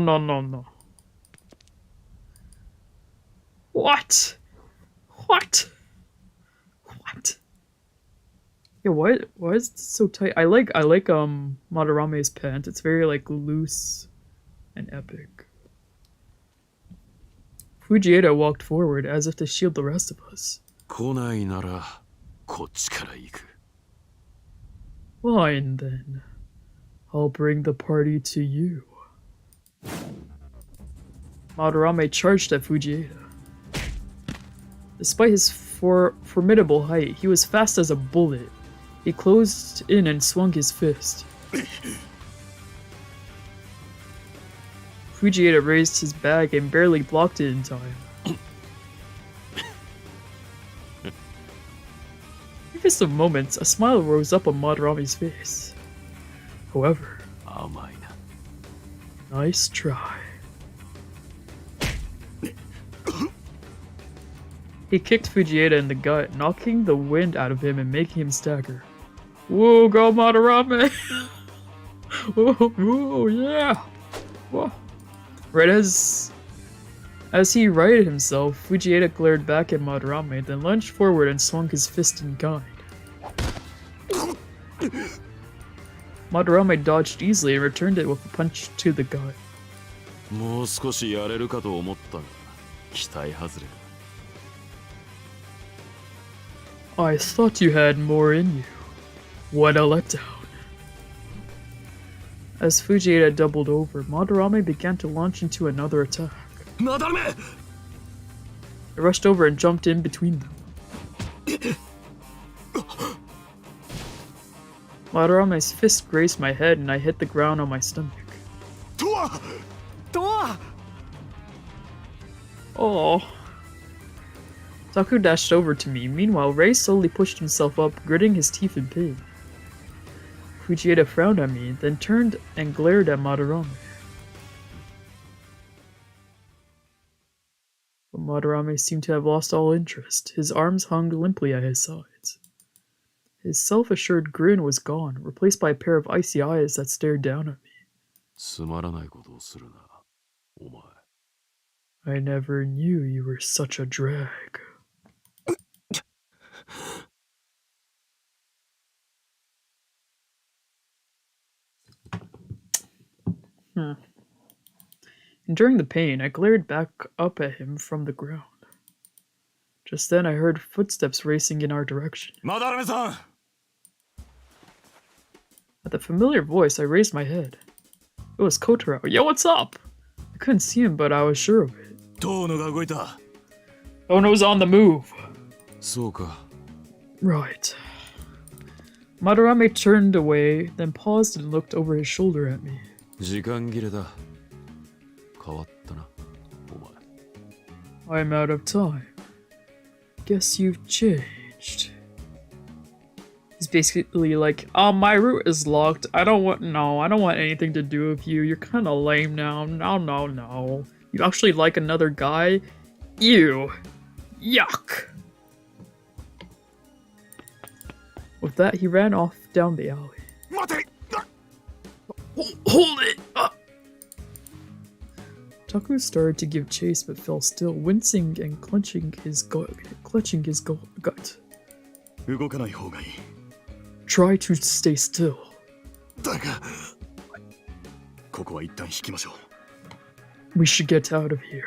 [SPEAKER 1] What? What? What? Yeah, why is it so tight? I like Madarame's pants. It's very like loose and epic. Fujieda walked forward as if to shield the rest of us.
[SPEAKER 3] 来ないならこっちから行く。
[SPEAKER 1] Fine then. I'll bring the party to you. Madarame charged at Fujieda. Despite his formidable height, he was fast as a bullet. He closed in and swung his fist. Fujieda raised his bag and barely blocked it in time. In just a moment, a smile rose up on Madarame's face. However, nice try. He kicked Fujieda in the gut, knocking the wind out of him and making him stagger. Whoa, go Madarame! Whoa, yeah! Whoa. Right as he righted himself, Fujieda glared back at Madarame, then lunged forward and swung his fist in kind. Madarame dodged easily and returned it with a punch to the gut.
[SPEAKER 3] もう少しやれるかと思ったが期待外れ。
[SPEAKER 1] I thought you had more in you. What a letdown. As Fujieda doubled over, Madarame began to launch into another attack.
[SPEAKER 3] Madarame!
[SPEAKER 1] I rushed over and jumped in between them. Madarame's fist grazed my head and I hit the ground on my stomach.
[SPEAKER 3] TOWA! TOWA!
[SPEAKER 1] Oh. Taku dashed over to me. Meanwhile, Ray slowly pushed himself up, gritting his teeth in pain. Fujieda frowned at me, then turned and glared at Madarame. But Madarame seemed to have lost all interest. His arms hung limply at his sides. His self-assured grin was gone, replaced by a pair of icy eyes that stared down at me.
[SPEAKER 3] つまらないことをするな、お前。
[SPEAKER 1] I never knew you were such a drag. Enduring the pain, I glared back up at him from the ground. Just then I heard footsteps racing in our direction.
[SPEAKER 3] Madarame-san!
[SPEAKER 1] At the familiar voice, I raised my head. It was Kotaro. Yo, what's up? I couldn't see him, but I was sure of it.
[SPEAKER 3] 遠野が動いた。
[SPEAKER 1] Ono's on the move.
[SPEAKER 3] そうか。
[SPEAKER 1] Right. Madarame turned away, then paused and looked over his shoulder at me.
[SPEAKER 3] 時間切れだ。変わったな、お前。
[SPEAKER 1] I'm out of time. Guess you've changed. He's basically like, my route is locked. I don't want anything to do with you. You're kinda lame now. No. You actually like another guy? Ew. Yuck. With that, he ran off down the alley. Hold it up! Taku started to give chase but fell still, wincing and clutching his gut.
[SPEAKER 2] 動かない方がいい。
[SPEAKER 1] Try to stay still.
[SPEAKER 2] だが、ここは一旦引きましょう。
[SPEAKER 1] We should get out of here.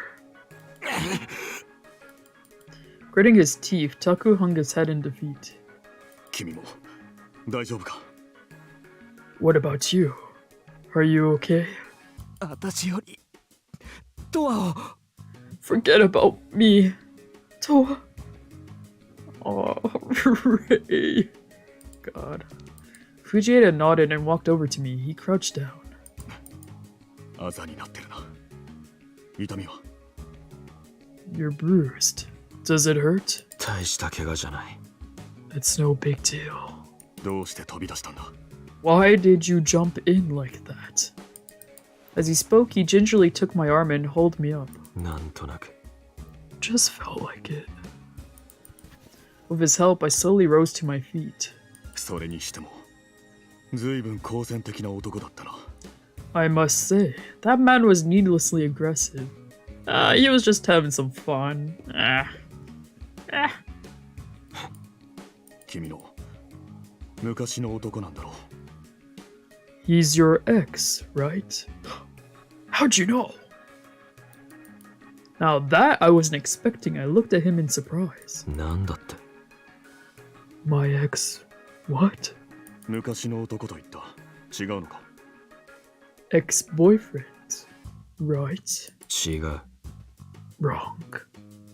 [SPEAKER 1] Gritting his teeth, Taku hung his head in defeat.
[SPEAKER 2] 君も大丈夫か？
[SPEAKER 1] What about you? Are you okay?
[SPEAKER 3] 私よりTOWAを
[SPEAKER 1] Forget about me. TOWA. Oh, Ray. God. Fujieda nodded and walked over to me. He crouched down.
[SPEAKER 2] あざになってるな。痛みは？
[SPEAKER 1] You're bruised. Does it hurt?
[SPEAKER 3] 大した怪我じゃない。
[SPEAKER 1] It's no big deal.
[SPEAKER 2] どうして飛び出したんだ？
[SPEAKER 1] Why did you jump in like that? As he spoke, he gingerly took my arm and held me up.
[SPEAKER 3] なんとなく。
[SPEAKER 1] Just felt like it. With his help, I slowly rose to my feet.
[SPEAKER 2] それにしても、ずいぶん好戦的な男だったな。
[SPEAKER 1] I must say, that man was needlessly aggressive. He was just having some fun. Ah.
[SPEAKER 2] 君の昔の男なんだろう。
[SPEAKER 1] He's your ex, right? How'd you know? Now that I wasn't expecting. I looked at him in surprise.
[SPEAKER 3] なんだって。
[SPEAKER 1] My ex... what?
[SPEAKER 2] 昔の男と言った。違うのか。
[SPEAKER 1] Ex-boyfriend, right?
[SPEAKER 3] 違う。
[SPEAKER 1] Wrong.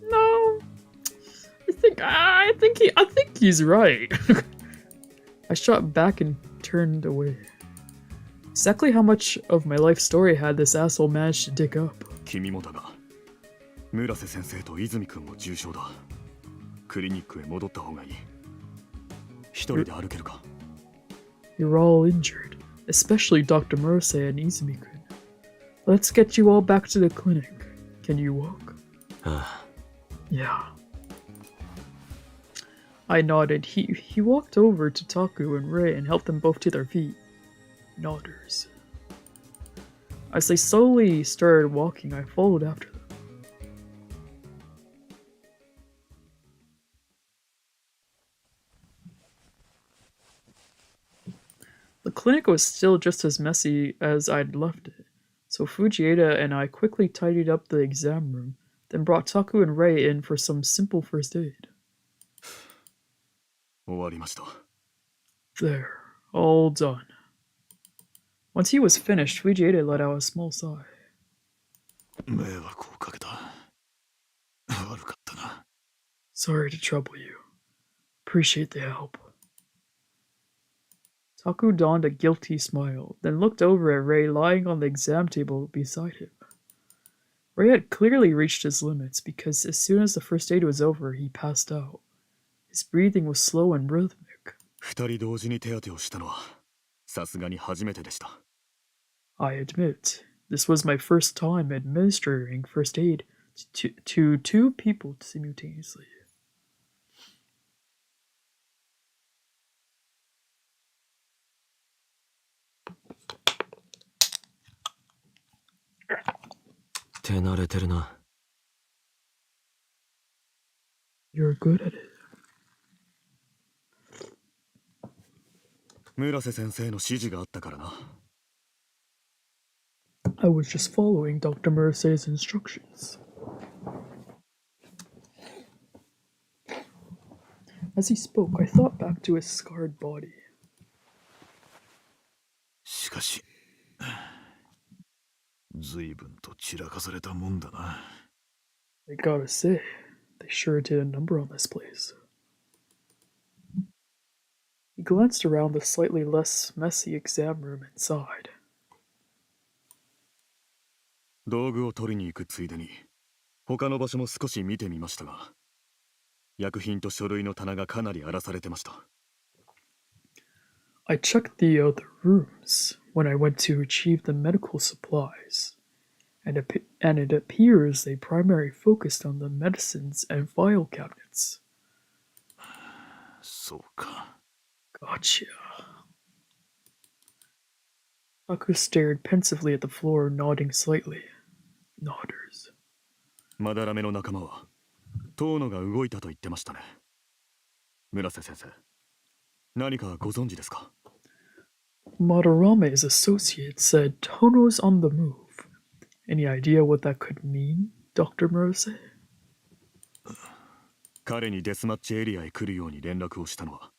[SPEAKER 1] No. I think he's right. I shot back and turned away. Exactly how much of my life story had this asshole managed to dig up?
[SPEAKER 2] 君もだが、村瀬先生と泉君も重傷だ。クリニックへ戻った方がいい。一人で歩けるか。
[SPEAKER 1] You're all injured, especially Dr. Murase and Izumi-kun. Let's get you all back to the clinic. Can you walk? Yeah. I nodded. He walked over to Taku and Rei and helped them both to their feet. Nodders. As they slowly started walking, I followed after them. The clinic was still just as messy as I'd left it, so Fujieda and I quickly tidied up the exam room, then brought Taku and Rei in for some simple first aid.
[SPEAKER 2] 終わりました。
[SPEAKER 1] There, all done. Once he was finished, Fujieda let out a small sigh.
[SPEAKER 2] 迷惑をかけた。悪かったな。
[SPEAKER 1] Sorry to trouble you. Appreciate the help. Taku donned a guilty smile, then looked over at Rei lying on the exam table beside him. Rei had clearly reached his limits because as soon as the first aid was over, he passed out. His breathing was slow and rhythmic.
[SPEAKER 2] 二人同時に手当てをしたのはさすがに初めてでした。
[SPEAKER 1] I admit, this was my first time administering first aid to two people simultaneously. You're good at it.
[SPEAKER 2] 村瀬先生の指示があったからな。
[SPEAKER 1] I was just following Dr. Murase's instructions. As he spoke, I thought back to his scarred body.
[SPEAKER 2] しかし、随分と散らかされたもんだな。
[SPEAKER 1] I gotta say, they sure did a number on this place. He glanced around the slightly less messy exam room inside.
[SPEAKER 2] 道具を取りに行くついでに他の場所も少し見てみましたが、薬品と書類の棚がかなり荒らされてました。
[SPEAKER 1] I checked the other rooms when I went to retrieve the medical supplies, and it appears they primarily focused on the medicines and file cabinets.
[SPEAKER 2] そうか。
[SPEAKER 1] Gotcha. Taku stared pensively at the floor, nodding slightly. Nodders.
[SPEAKER 2] まだらめの仲間は遠野が動いたと言ってましたね。村瀬先生、何かご存知ですか？
[SPEAKER 1] Madarame's associate said Tono's on the move. Any idea what that could mean, Dr. Murase?
[SPEAKER 2] 彼にデスマッチエリアへ来るように連絡をしたのは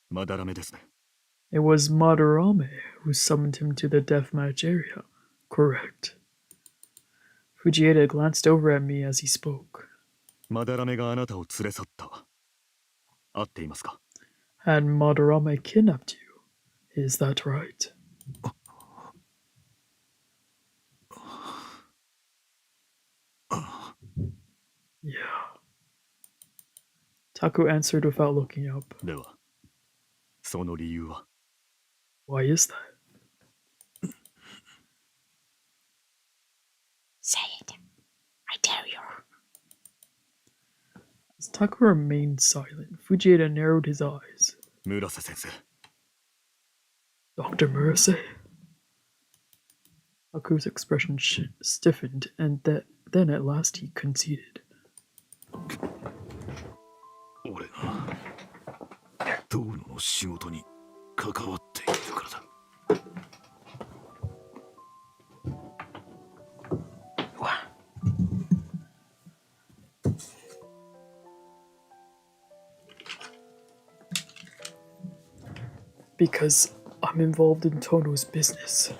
[SPEAKER 2] まだらめですね。
[SPEAKER 1] It was Madarame who summoned him to the deathmatch area. Correct. Fujieda glanced over at me as he spoke.
[SPEAKER 2] まだらめがあなたを連れ去った。合っていますか？
[SPEAKER 1] Had Madarame kidnapped you? Is that right? Yeah. Taku answered without looking up.
[SPEAKER 2] では、その理由は？
[SPEAKER 1] Why is that?
[SPEAKER 4] Say it. I dare you.
[SPEAKER 1] As Taku remained silent, Fujieda narrowed his eyes.
[SPEAKER 2] 村瀬先生。
[SPEAKER 1] Dr. Murase? Taku's expression stiffened, and Then at last he conceded.
[SPEAKER 2] 俺が遠野の仕事に関わっているからだ。
[SPEAKER 1] Because I'm involved in Tono's business.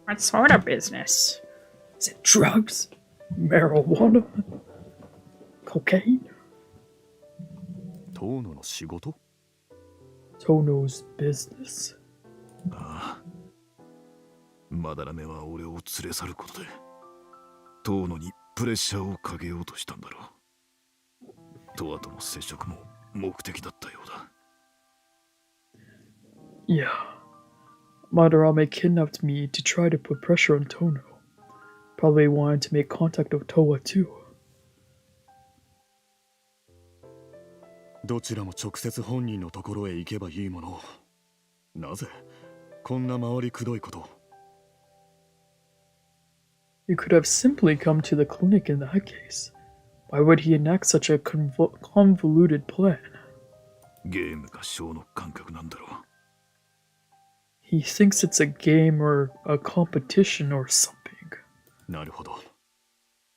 [SPEAKER 4] What sort of business?
[SPEAKER 1] Is it drugs? Marijuana? Cocaine?
[SPEAKER 2] 遠野の仕事？
[SPEAKER 1] Tono's business.
[SPEAKER 2] ああ。まだらめは俺を連れ去ることで、遠野にプレッシャーをかけようとしたんだろう。トワとの接触も目的だったようだ。
[SPEAKER 1] Yeah. Madarame kidnapped me to try to put pressure on Tono. Probably wanted to make contact with TOWA too.
[SPEAKER 2] どちらも直接本人のところへ行けばいいもの。なぜこんな回りくどいこと。
[SPEAKER 1] You could have simply come to the clinic in that case. Why would he enact such a convoluted plan?
[SPEAKER 2] ゲームがショーの感覚なんだろう。
[SPEAKER 1] He thinks it's a game or a competition or something.
[SPEAKER 2] なるほど。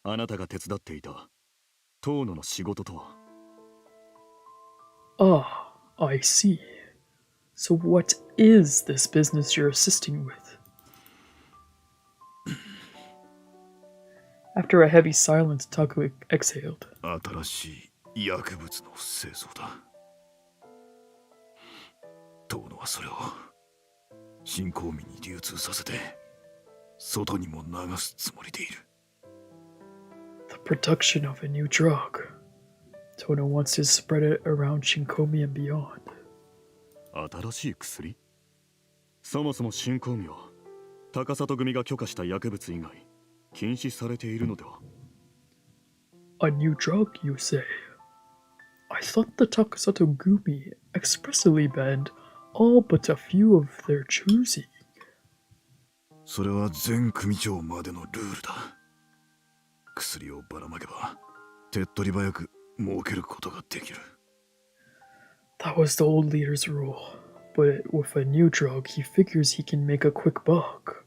[SPEAKER 2] あなたが手伝っていた遠野の仕事とは。
[SPEAKER 1] Ah, I see. So what is this business you're assisting with? After a heavy silence, Taku exhaled.
[SPEAKER 2] 新しい薬物の製造だ。遠野はそれを新興民に流通させて外にも流すつもりでいる。
[SPEAKER 1] The production of a new drug. Tono wants to spread it around Shinkomi and beyond.
[SPEAKER 2] 新しい薬？そもそも新興民は高里組が許可した薬物以外禁止されているのでは？
[SPEAKER 1] A new drug, you say? I thought the Takasato Gumi expressly banned all but a few of their choosing.
[SPEAKER 2] それは全組長までのルールだ。薬をばらまけば手っ取り早く儲けることができる。
[SPEAKER 1] That was the old leader's rule. But with a new drug, he figures he can make a quick buck.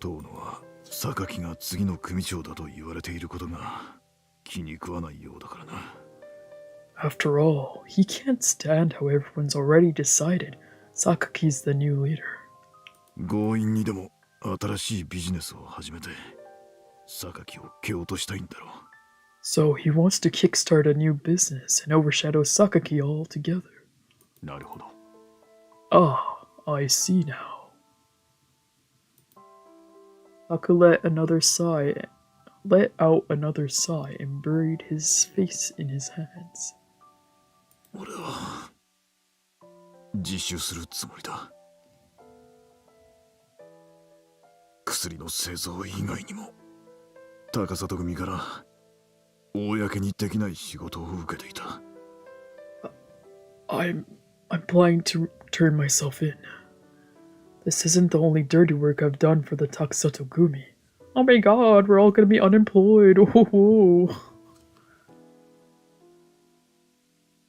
[SPEAKER 2] 遠野は榊が次の組長だと言われていることが気に食わないようだからな。
[SPEAKER 1] After all, he can't stand how everyone's already decided Sakaki's the new leader.
[SPEAKER 2] 強引にでも新しいビジネスを始めて榊を蹴落としたいんだろう。
[SPEAKER 1] So he wants to kickstart a new business and overshadow Sakaki altogether.
[SPEAKER 2] なるほど。
[SPEAKER 1] Ah, I see now. Taku let out another sigh and buried his face in his hands.
[SPEAKER 2] 俺は自首するつもりだ。薬の製造以外にも高里組から公にできない仕事を受けていた。
[SPEAKER 1] I'm planning to turn myself in. This isn't the only dirty work I've done for the Takasato Gumi. Oh my god, we're all gonna be unemployed. Oh.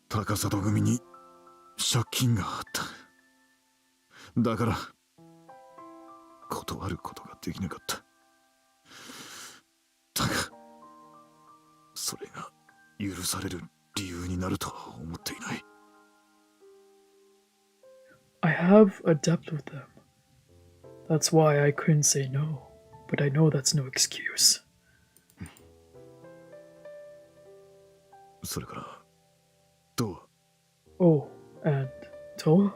[SPEAKER 2] 高里組に借金があった。だから断ることができなかった。だがそれが許される理由になるとは思っていない。
[SPEAKER 1] I have a debt with them. That's why I couldn't say no. But I know that's no excuse.
[SPEAKER 2] それからどう？
[SPEAKER 1] Oh, and Toa?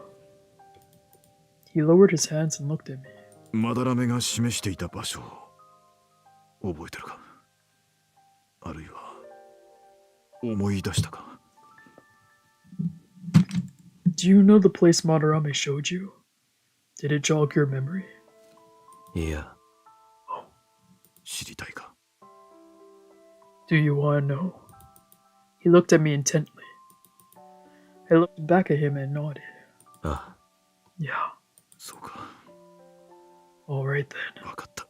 [SPEAKER 1] He lowered his hands and looked at me.
[SPEAKER 2] まだらめが示していた場所を覚えてるか？あるいは思い出したか？
[SPEAKER 1] Do you know the place Madarame showed you? Did it jog your memory?
[SPEAKER 3] いや、
[SPEAKER 2] 知りたいか？
[SPEAKER 1] Do you want to know? He looked at me intently. I looked back at him and nodded.
[SPEAKER 3] あ、
[SPEAKER 1] Yeah.
[SPEAKER 2] そうか。
[SPEAKER 1] All right then.
[SPEAKER 2] わかった。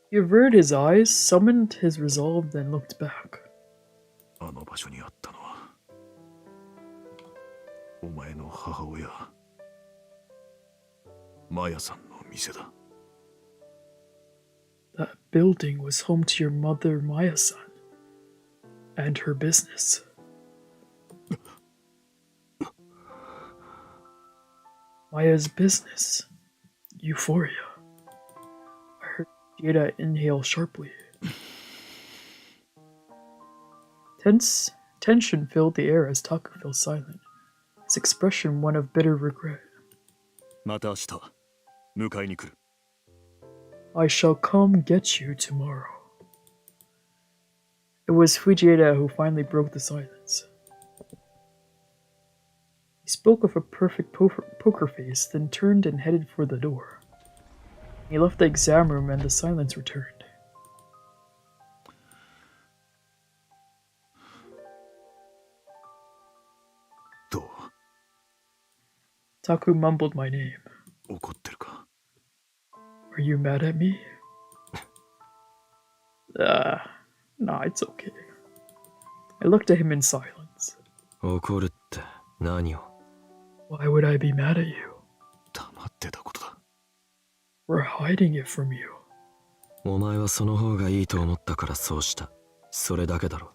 [SPEAKER 1] He averted his eyes, summoned his resolve, then looked back.
[SPEAKER 2] あの場所にあったのはお前の母親マヤさんの店だ。
[SPEAKER 1] That building was home to your mother, Maya-san, and her business. Maya's business. Euphoria. I heard Fujieda inhale sharply. Tension filled the air as Taku fell silent, his expression one of bitter regret.
[SPEAKER 2] また明日迎えに来る。
[SPEAKER 1] I shall come get you tomorrow. It was Fujieda who finally broke the silence. He spoke with a perfect poker face, then turned and headed for the door. He left the exam room and the silence returned.
[SPEAKER 2] どう
[SPEAKER 1] Taku mumbled my name.
[SPEAKER 2] 怒ってるか？
[SPEAKER 1] Are you mad at me? Nah, it's okay. I looked at him in silence.
[SPEAKER 3] 怒るって何を？
[SPEAKER 1] Why would I be mad at you?
[SPEAKER 2] 黙ってたことだ。
[SPEAKER 1] We're hiding it from you.
[SPEAKER 3] お前はその方がいいと思ったからそうした。それだけだろ。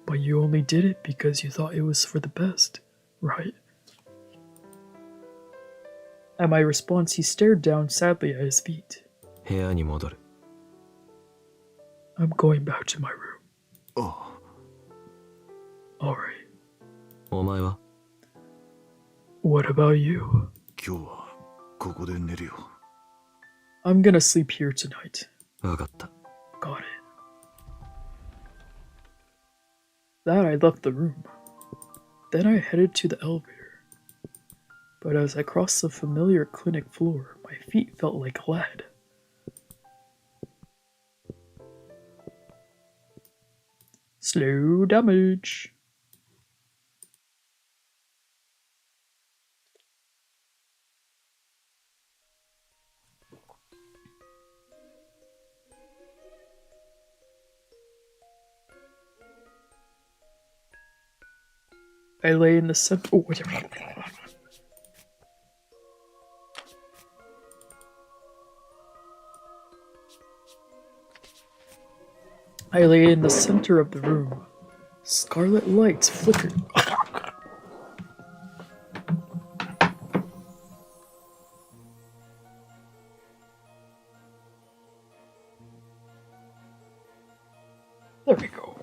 [SPEAKER 1] But you only did it because you thought it was for the best, right? At my response, he stared down sadly at his feet.
[SPEAKER 3] 部屋に戻る。
[SPEAKER 1] I'm going back to my room.
[SPEAKER 2] ああ、
[SPEAKER 1] Alright.
[SPEAKER 3] お前は？
[SPEAKER 1] What about you?
[SPEAKER 2] 今日はここで寝るよ。
[SPEAKER 1] I'm gonna sleep here tonight.
[SPEAKER 3] わかった。
[SPEAKER 1] Got it. That I left the room. Then I headed to the elevator. But as I crossed the familiar clinic floor, my feet felt like lead. Slow damage. I lay in the center. Oh, wait. I lay in the center of the room. Scarlet lights flickered. There we go.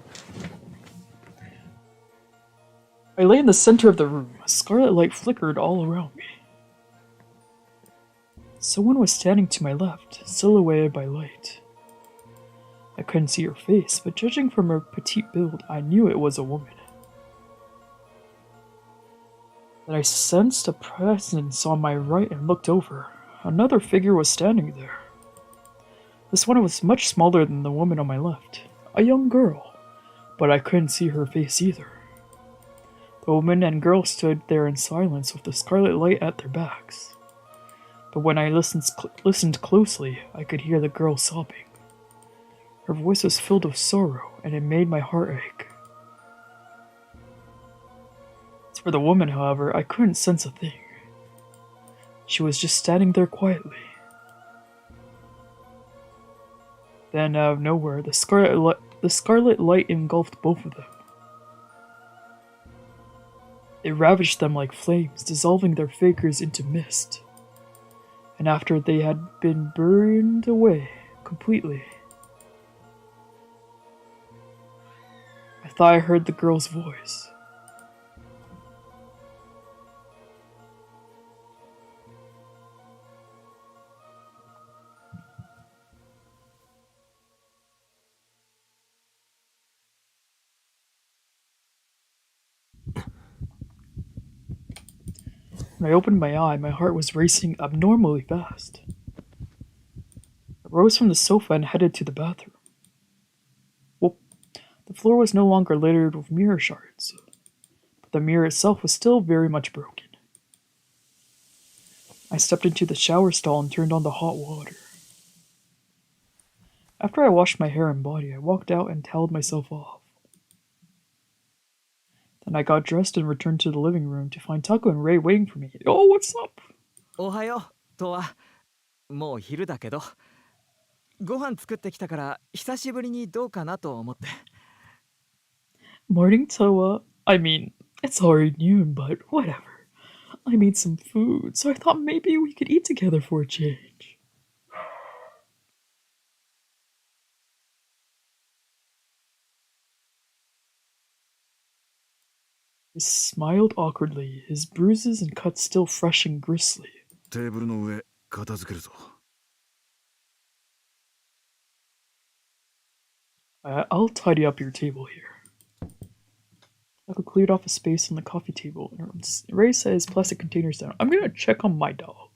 [SPEAKER 1] I lay in the center of the room. A scarlet light flickered all around me. Someone was standing to my left, silhouetted by light. I couldn't see her face, but judging from her petite build, I knew it was a woman. Then I sensed a presence on my right and looked over. Another figure was standing there. This one was much smaller than the woman on my left, a young girl, but I couldn't see her face either. The woman and girl stood there in silence with the scarlet light at their backs. But when I listened closely, I could hear the girl sobbing. Her voice was filled with sorrow, and it made my heart ache. As for the woman, however, I couldn't sense a thing. She was just standing there quietly. Then, out of nowhere, the scarlet light engulfed both of them. It ravaged them like flames, dissolving their figures into mist. And after they had been burned away completely, I thought I heard the girl's voice. When I opened my eye, my heart was racing abnormally fast. I rose from the sofa and headed to the bathroom. Well, the floor was no longer littered with mirror shards, but the mirror itself was still very much broken. I stepped into the shower stall and turned on the hot water. After I washed my hair and body, I walked out and toweled myself off. Then I got dressed and returned to the living room to find Taco and Ray waiting for me. Oh, what's up?
[SPEAKER 5] おはよう、とわ。もう昼だけど。ご飯作ってきたから久しぶりにどうかなと思って。
[SPEAKER 1] Morning, Towa. I mean, it's already noon, but whatever. I made some food, so I thought maybe we could eat together for a change. He smiled awkwardly, his bruises and cuts still fresh and gristly.
[SPEAKER 2] テーブルの上片付けるぞ。
[SPEAKER 1] I'll tidy up your table here. Taco cleared off a space on the coffee table, and Ray set his plastic containers down. I'm gonna check on my dog.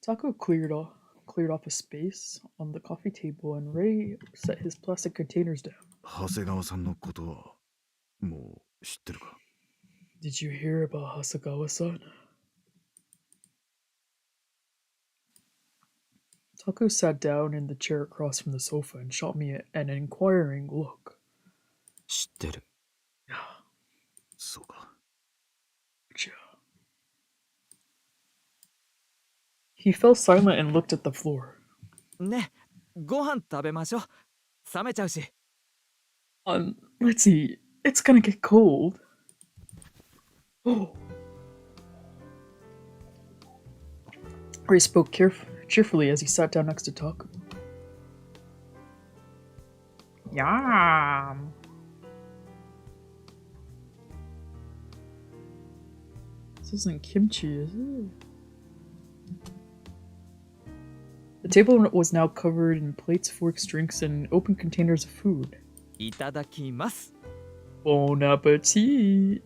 [SPEAKER 1] Taco cleared off a space on the coffee table, and Ray set his plastic containers down.
[SPEAKER 2] 長谷川さんのことはもう知ってるか？
[SPEAKER 1] Did you hear about Hasegawa-san? Taco sat down in the chair across from the sofa and shot me an inquiring look.
[SPEAKER 3] 知ってる。
[SPEAKER 2] そうか。
[SPEAKER 1] He fell silent and looked at the floor.
[SPEAKER 5] ね、ご飯食べましょう。冷めちゃうし。
[SPEAKER 1] Let's eat. It's gonna get cold. Oh. Ray spoke cheerfully as he sat down next to Taco.
[SPEAKER 4] Yum.
[SPEAKER 1] This isn't kimchi, is it? The table was now covered in plates, forks, drinks, and open containers of food.
[SPEAKER 5] いただきます。
[SPEAKER 1] Bon appetit!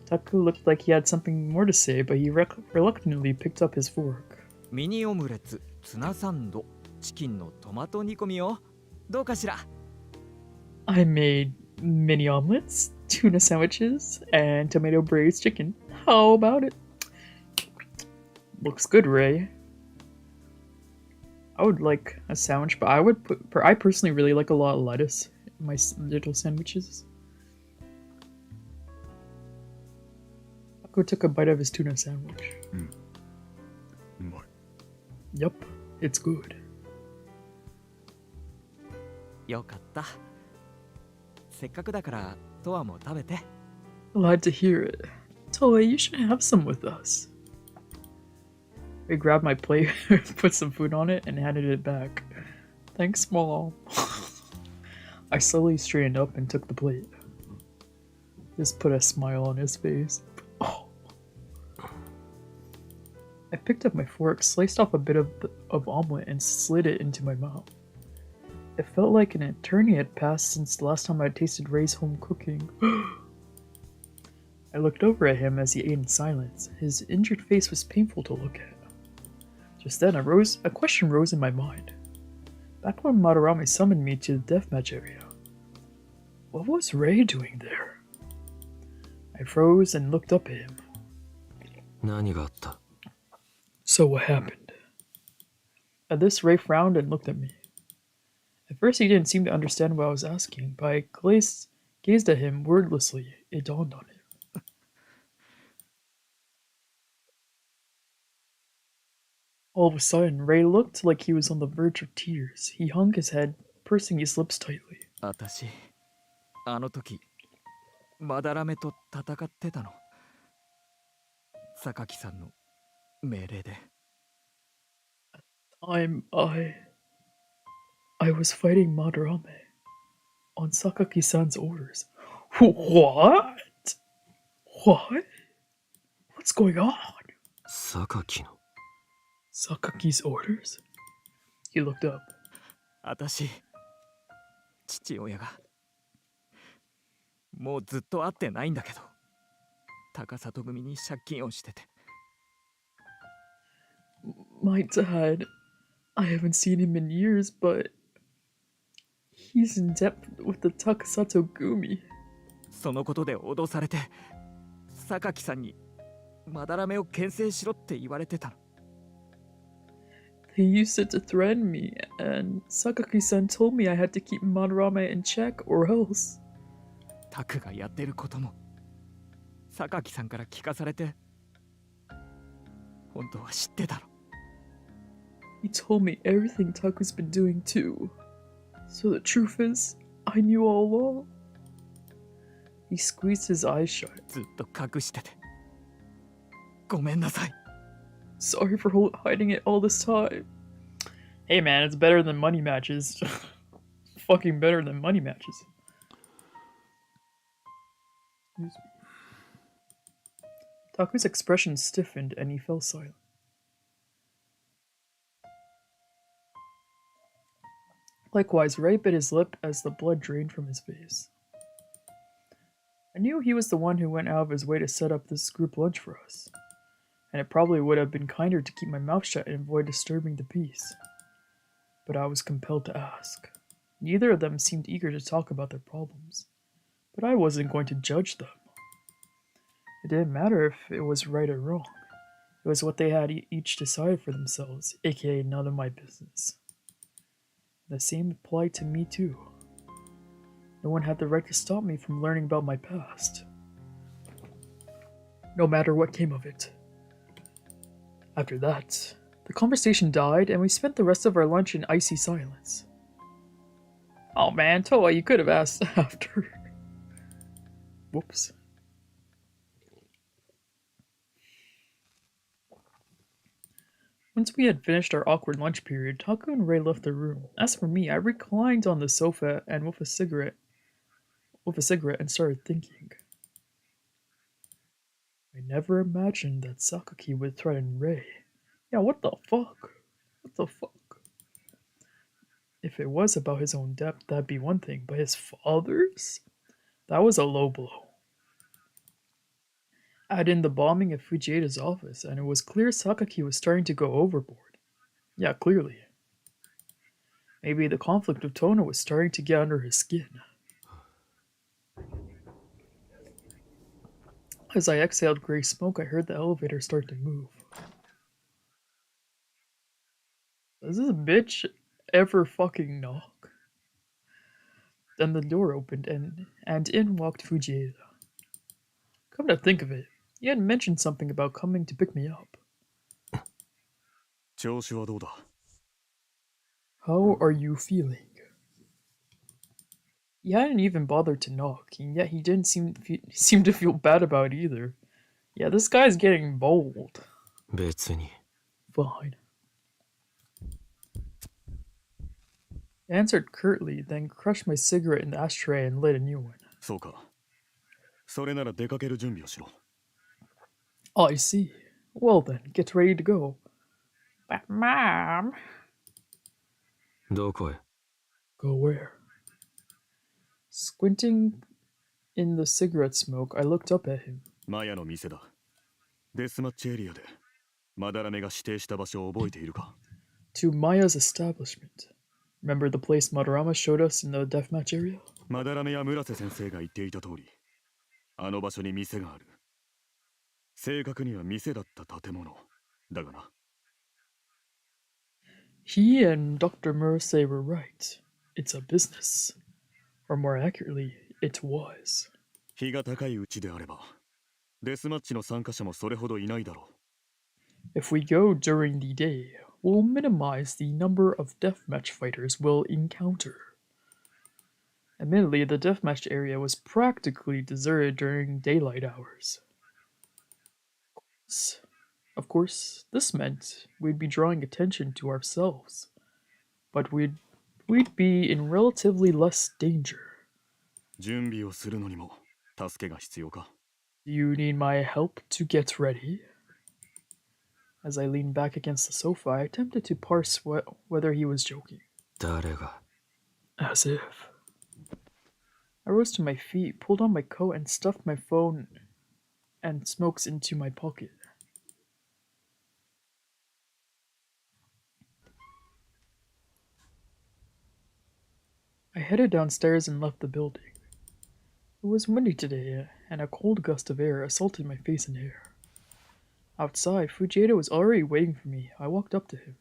[SPEAKER 1] Taku looked like he had something more to say, but he reluctantly picked up his fork.
[SPEAKER 5] ミニオムレツ、ツナサンド、チキンのトマト煮込みをどうかしら。
[SPEAKER 1] I made mini omelets, tuna sandwiches, and tomato braised chicken. How about it? Looks good, Ray. I would like a sandwich, but I personally really like a lot of lettuce in my little sandwiches. Taco took a bite of his tuna sandwich. Yup, it's good.
[SPEAKER 5] よかった。せっかくだからトワも食べて。
[SPEAKER 1] Glad to hear it. Towa, you should have some with us. I grabbed my plate, put some food on it, and handed it back. Thanks, Mom. I slowly straightened up and took the plate. This put a smile on his face. Oh. I picked up my fork, sliced off a bit of omelet, and slid it into my mouth. It felt like an eternity had passed since the last time I tasted Ray's home cooking. I looked over at him as he ate in silence. His injured face was painful to look at. Just then, a question rose in my mind. Back when Madarame summoned me to the deathmatch area, what was Ray doing there? I froze and looked up at him.
[SPEAKER 3] 何があった？
[SPEAKER 1] So what happened? At this, Ray frowned and looked at me. At first, he didn't seem to understand what I was asking, but I gazed at him wordlessly. It dawned on him. All of a sudden, Ray looked like he was on the verge of tears. He hung his head, pursing his lips tightly.
[SPEAKER 5] 私、あの時、まだらめと戦ってたの。榊さんの命令で。
[SPEAKER 1] I was fighting Madarame on Sakaki-san's orders. What? What? What's going on?
[SPEAKER 3] 榊の。
[SPEAKER 1] Sakaki's orders? He looked up.
[SPEAKER 5] 私、父親が。もうずっと会ってないんだけど。高里組に借金をしてて。
[SPEAKER 1] My dad, I haven't seen him in years, but he's in debt with the Takasato Gumi.
[SPEAKER 5] そのことで脅されて、榊さんにまだらめを牽制しろって言われてたの。
[SPEAKER 1] He used it to threaten me, and Sakaki-san told me I had to keep Madarame in check or else.
[SPEAKER 5] タクがやってることも、榊さんから聞かされて、本当は知ってたの。
[SPEAKER 1] He told me everything Taku's been doing too. So the truth is, I knew all along. He squeezed his eyes shut.
[SPEAKER 5] ずっと隠してて。ごめんなさい。
[SPEAKER 1] Sorry for hiding it all this time. Hey man, it's better than money matches. Fucking better than money matches. Excuse me. Taku's expression stiffened and he fell silent. Likewise, Ray bit his lip as the blood drained from his face. I knew he was the one who went out of his way to set up this group lunch for us, and it probably would have been kinder to keep my mouth shut and avoid disturbing the peace. But I was compelled to ask. Neither of them seemed eager to talk about their problems, but I wasn't going to judge them. It didn't matter if it was right or wrong. It was what they had each decided for themselves, aka none of my business. The same applied to me too. No one had the right to stop me from learning about my past, no matter what came of it. After that, the conversation died and we spent the rest of our lunch in icy silence. Oh man, Toa, you could have asked after. Whoops. Once we had finished our awkward lunch period, Taku and Ray left the room. As for me, I reclined on the sofa and with a cigarette and started thinking. I never imagined that Sakaki would threaten Ray. Yeah, what the fuck? What the fuck? If it was about his own death, that'd be one thing, but his father's? That was a low blow. Add in the bombing of Fujieda's office, and it was clear Sakaki was starting to go overboard. Yeah, clearly. Maybe the conflict with Tona was starting to get under his skin. As I exhaled gray smoke, I heard the elevator start to move. Does this bitch ever fucking knock? Then the door opened and in walked Fujieda. Come to think of it, he had mentioned something about coming to pick me up.
[SPEAKER 2] 調子はどうだ
[SPEAKER 1] How are you feeling? He hadn't even bothered to knock, and yet he didn't seem to feel bad about it either. Yeah, this guy's getting bold.
[SPEAKER 3] 別に
[SPEAKER 1] Fine. I answered curtly, then crushed my cigarette in the ashtray and lit a new one.
[SPEAKER 2] そうかそれなら出かける準備をしろ
[SPEAKER 1] I see. Well then, get ready to go.
[SPEAKER 4] But Mom,
[SPEAKER 3] どこへ
[SPEAKER 1] Go where? Squinting in the cigarette smoke, I looked up at him.
[SPEAKER 2] マヤの店だデスマッチエリアでマダラメが指定した場所を覚えているか
[SPEAKER 1] To Maya's establishment. Remember the place Madarama showed us in the deathmatch area?
[SPEAKER 2] マダラメや村瀬先生が言っていた通りあの場所に店がある正確には店だった建物だがな
[SPEAKER 1] He and Dr. Murase were right. It's a business. Or more accurately, it was.
[SPEAKER 2] 日が高いうちであればデスマッチの参加者もそれほどいないだろう
[SPEAKER 1] If we go during the day, we'll minimize the number of deathmatch fighters we'll encounter. Admittedly, the deathmatch area was practically deserted during daylight hours. Of course, this meant we'd be drawing attention to ourselves, but we'd be in relatively less danger.
[SPEAKER 2] 準備をするのにも助けが必要か
[SPEAKER 1] Do you need my help to get ready? As I leaned back against the sofa, I attempted to parse whether he was joking.
[SPEAKER 3] 誰が
[SPEAKER 1] As if. I rose to my feet, pulled on my coat, and stuffed my phone and smokes into my pocket. I headed downstairs and left the building. It was windy today, and a cold gust of air assaulted my face and hair. Outside, Fujieda was already waiting for me. I walked up to him.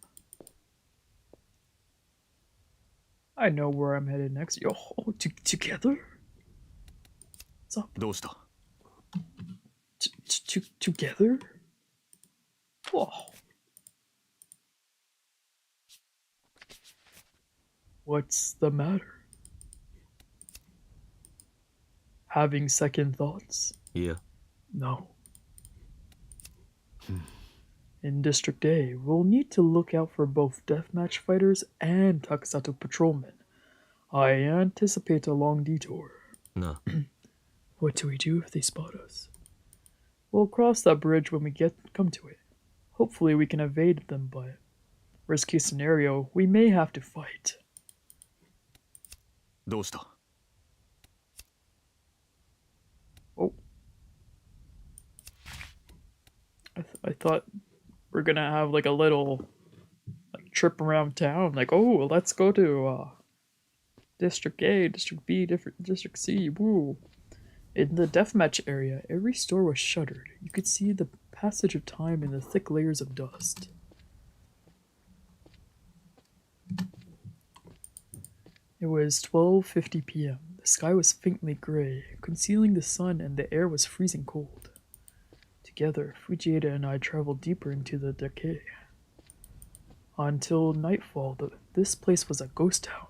[SPEAKER 1] I know where I'm headed next. Yo, together? What's up?
[SPEAKER 2] どうした
[SPEAKER 1] Together? Whoa. What's the matter? Having second thoughts?
[SPEAKER 3] いや
[SPEAKER 1] No. In District A, we'll need to look out for both deathmatch fighters and Takasato patrolmen. I anticipate a long detour.
[SPEAKER 3] な
[SPEAKER 1] What do we do if they spot us? We'll cross that bridge when we come to it. Hopefully we can evade them, but worst case scenario, we may have to fight.
[SPEAKER 2] どうした
[SPEAKER 1] I thought we're gonna have like a little like trip around town. Like, oh, let's go to District A, District B, different District C. Woo! In the deathmatch area, every store was shuttered. You could see the passage of time in the thick layers of dust. It was 12:50 p.m. The sky was faintly gray, concealing the sun, and the air was freezing cold. Together, Fujieda and I traveled deeper into the decay. Until nightfall, this place was a ghost town.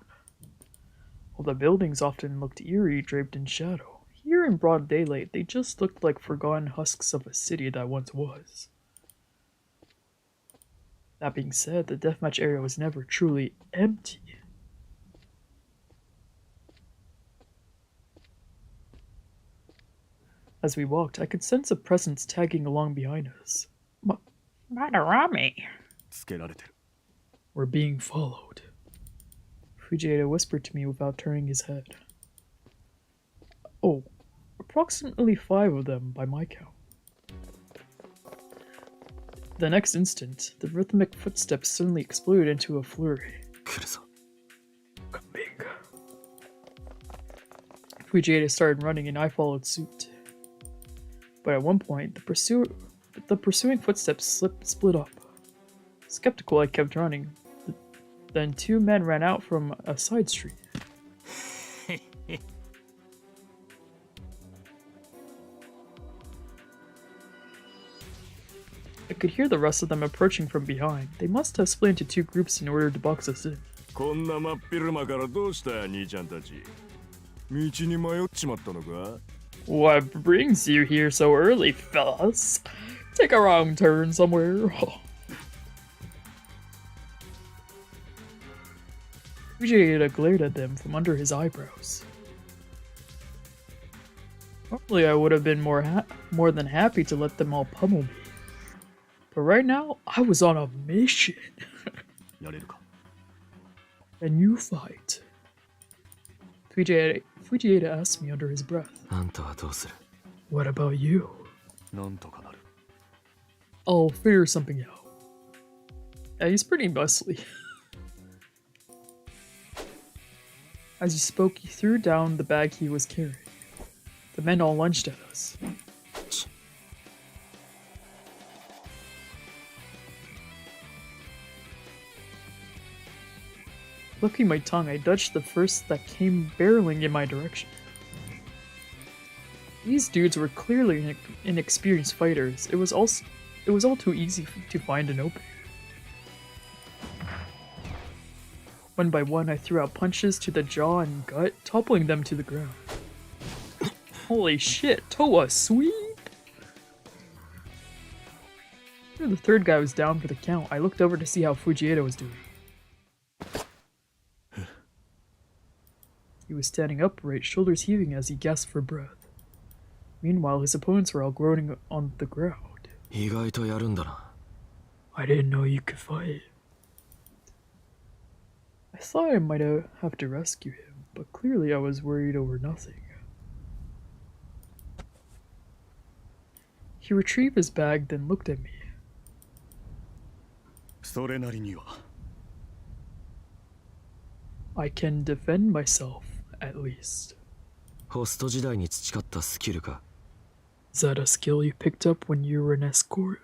[SPEAKER 1] While the buildings often looked eerie, draped in shadow, here in broad daylight they just looked like forgotten husks of a city that once was. That being said, the deathmatch area was never truly empty. As we walked, I could sense a presence tagging along behind us.
[SPEAKER 4] Madarami.
[SPEAKER 1] We're being followed. Fujieda whispered to me without turning his head. Oh, approximately 5 of them by my count. The next instant, the rhythmic footsteps suddenly exploded into a flurry. Coming. Fujieda started running and I followed suit. But at one point, the pursuing footsteps split up. Skeptical, I kept running. Then 2 men ran out from a side street. I could hear the rest of them approaching from behind. They must have split into 2 groups in order to box us in.
[SPEAKER 6] こんな真っ昼間からどうした兄ちゃんたち。道に迷っちまったのか
[SPEAKER 1] What brings you here so early, fellas? Take a wrong turn somewhere. Fujieda glared at them from under his eyebrows. Normally I would have been more than happy to let them all pummel me. But right now, I was on a mission.
[SPEAKER 6] やれるか
[SPEAKER 1] And you fight. Fujieda asked me under his breath.
[SPEAKER 3] あんたはどうする
[SPEAKER 1] What about you?
[SPEAKER 6] なんとかなる
[SPEAKER 1] I'll figure something out. Yeah, he's pretty muscly. As he spoke, he threw down the bag he was carrying. The men all lunged at us. Looking my tongue, I dodged the first that came barreling in my direction. These dudes were clearly inexperienced fighters. It was all too easy to find an opening. One by one, I threw out punches to the jaw and gut, toppling them to the ground. Holy shit, TOWA, sweet! After the 3rd guy was down for the count, I looked over to see how Fujieda was doing. He was standing upright, shoulders heaving as he gasped for breath. Meanwhile, his opponents were all groaning on the ground.
[SPEAKER 3] 意外とやるんだな
[SPEAKER 1] I didn't know you could fight. I thought I might have to rescue him, but clearly I was worried over nothing. He retrieved his bag, then looked at me.
[SPEAKER 6] それなりには
[SPEAKER 1] I can defend myself, at least.
[SPEAKER 3] ホスト時代に培ったスキルか
[SPEAKER 1] Is that a skill you picked up when you were an escort?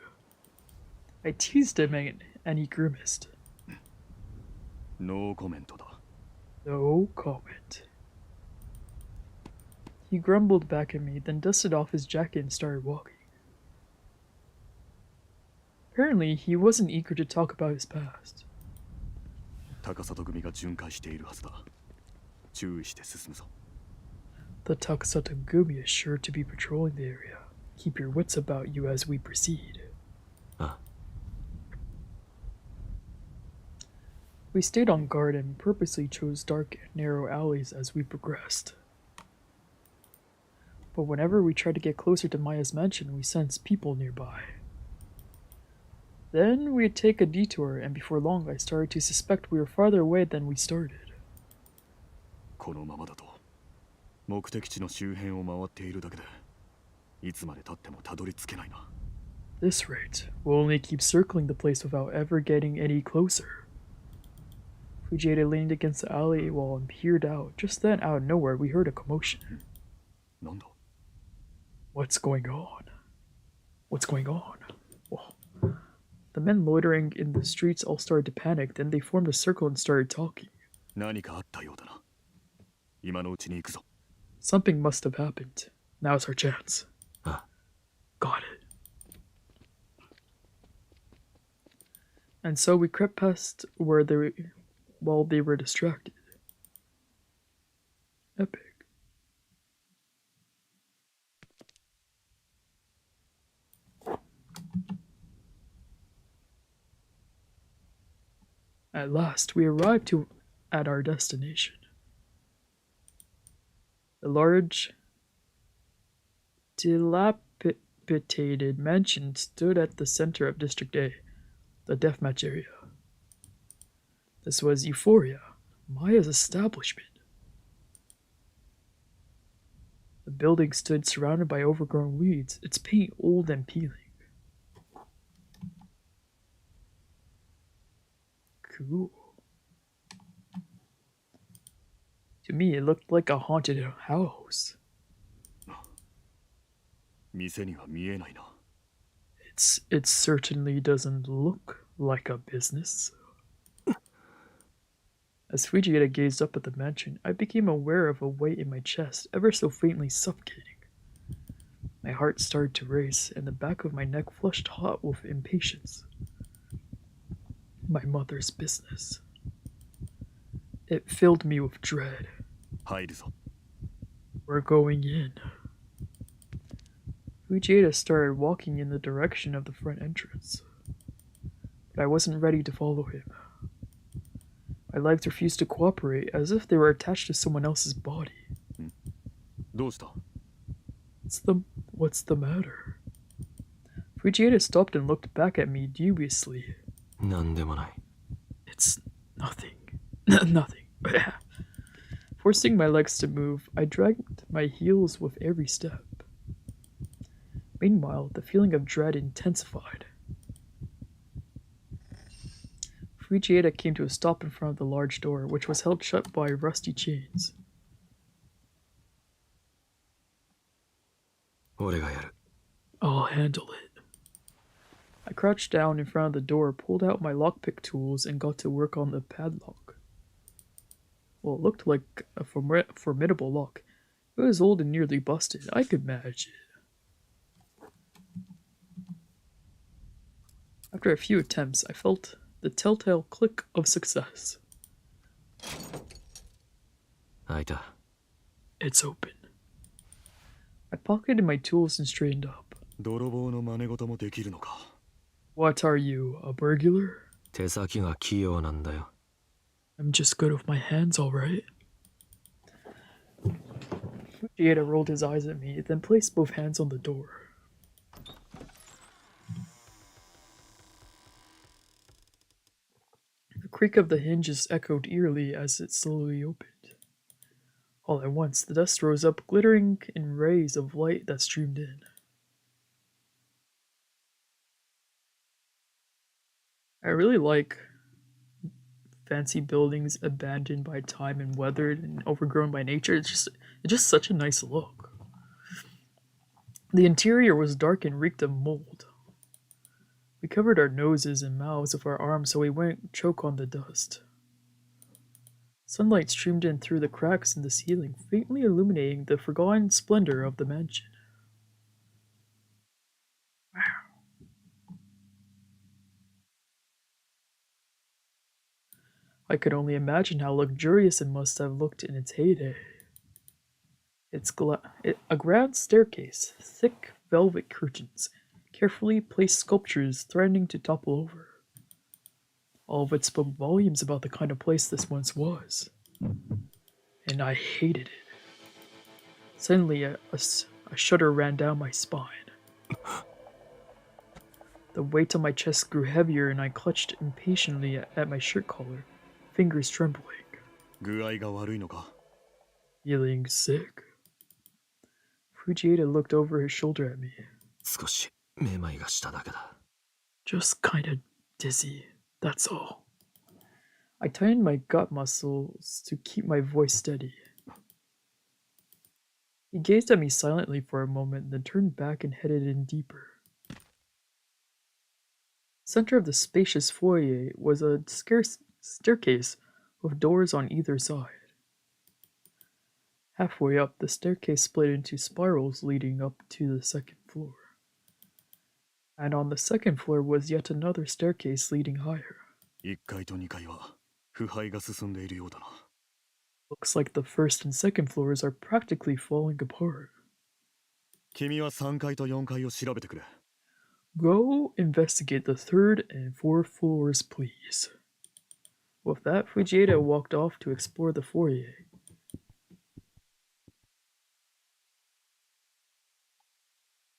[SPEAKER 1] I teased him and he grimaced.
[SPEAKER 6] ノーコメントだ
[SPEAKER 1] No comment. He grumbled back at me, then dusted off his jacket and started walking. Apparently, he wasn't eager to talk about his past.
[SPEAKER 6] 高里組が巡回しているはずだ注意して進むぞ
[SPEAKER 1] The Takasato Gumi is sure to be patrolling the area. Keep your wits about you as we proceed.
[SPEAKER 3] Ah.
[SPEAKER 1] We stayed on guard and purposely chose dark and narrow alleys as we progressed. But whenever we tried to get closer to Maya's mansion, we sensed people nearby. Then we'd take a detour, and before long I started to suspect we were farther away than we started.
[SPEAKER 6] このままだと目的地の周辺を回っているだけでいつまで経ってもたどり着けないな
[SPEAKER 1] This rate, we'll only keep circling the place without ever getting any closer. Fujieda leaned against the alley wall and peered out. Just then, out of nowhere, we heard a commotion.
[SPEAKER 6] なんだ
[SPEAKER 1] What's going on? What's going on? Whoa. The men loitering in the streets all started to panic, then they formed a circle and started talking.
[SPEAKER 6] 何かあったようだな。今のうちに行くぞ。
[SPEAKER 1] Something must have happened. Now's our chance.
[SPEAKER 3] Ah.
[SPEAKER 1] Got it. And so we crept past while they were distracted. Epic. At last, we arrived at our destination. The large, dilapidated mansion stood at the center of District A, the deathmatch area. This was Euphoria, Maya's establishment. The building stood surrounded by overgrown weeds, its paint old and peeling. Cool. To me, it looked like a haunted house.
[SPEAKER 6] 店には見えないな。
[SPEAKER 1] It certainly doesn't look like a business. As Fujieda gazed up at the mansion, I became aware of a weight in my chest, ever so faintly suffocating. My heart started to race, and the back of my neck flushed hot with impatience. My mother's business. It filled me with dread.
[SPEAKER 6] 入るぞ。
[SPEAKER 1] We're going in. Fujieda started walking in the direction of the front entrance, but I wasn't ready to follow him. My legs refused to cooperate, as if they were attached to someone else's body.
[SPEAKER 6] どうした
[SPEAKER 1] What's the matter? Fujieda stopped and looked back at me dubiously.
[SPEAKER 3] なんでもない。
[SPEAKER 1] It's nothing. Nothing. Forcing my legs to move, I dragged my heels with every step. Meanwhile, the feeling of dread intensified. Fujieda came to a stop in front of the large door, which was held shut by rusty chains.
[SPEAKER 3] 俺がやる。
[SPEAKER 1] I'll handle it. I crouched down in front of the door, pulled out my lockpick tools, and got to work on the padlock. Well, it looked like a formidable lock. It was old and nearly busted. I could manage it. After a few attempts, I felt the telltale click of success.
[SPEAKER 3] 開いた。
[SPEAKER 1] It's open. I pocketed my tools and straightened up.
[SPEAKER 6] 泥棒の真似事もできるのか。
[SPEAKER 1] What are you, a burglar?
[SPEAKER 3] 手先が器用なんだよ。
[SPEAKER 1] I'm just good with my hands, alright. Fujieda rolled his eyes at me, then placed both hands on the door. The creak of the hinges echoed eerily as it slowly opened. All at once, the dust rose up, glittering in rays of light that streamed in. I really like fancy buildings abandoned by time and weathered and overgrown by nature. It's just such a nice look. The interior was dark and reeked of mold. We covered our noses and mouths with our arms so we wouldn't choke on the dust. Sunlight streamed in through the cracks in the ceiling, faintly illuminating the forgotten splendor of the mansion. I could only imagine how luxurious it must have looked in its heyday. A grand staircase, thick velvet curtains, carefully placed sculptures threatening to topple over. All of it spoke volumes about the kind of place this once was. And I hated it. Suddenly, a shudder ran down my spine. The weight on my chest grew heavier and I clutched impatiently at my shirt collar, fingers trembling.
[SPEAKER 6] 具合が悪いのか
[SPEAKER 1] Feeling sick? Fujieda looked over his shoulder at me.
[SPEAKER 3] 少し。めまいがしただけだ。
[SPEAKER 1] Just kinda dizzy, that's all. I tightened my gut muscles to keep my voice steady. He gazed at me silently for a moment, then turned back and headed in deeper. Center of the spacious foyer was a staircase with doors on either side. Halfway up, the staircase split into spirals leading up to the second floor. And on the second floor was yet another staircase leading higher.
[SPEAKER 2] 1階と2階は腐敗が進んでいるようだな。
[SPEAKER 1] Looks like the first and second floors are practically falling apart.
[SPEAKER 2] 君は3階と4階を調べてくれ。
[SPEAKER 1] Go investigate the third and fourth floors, please. With that, Fujieda walked off to explore the foyer.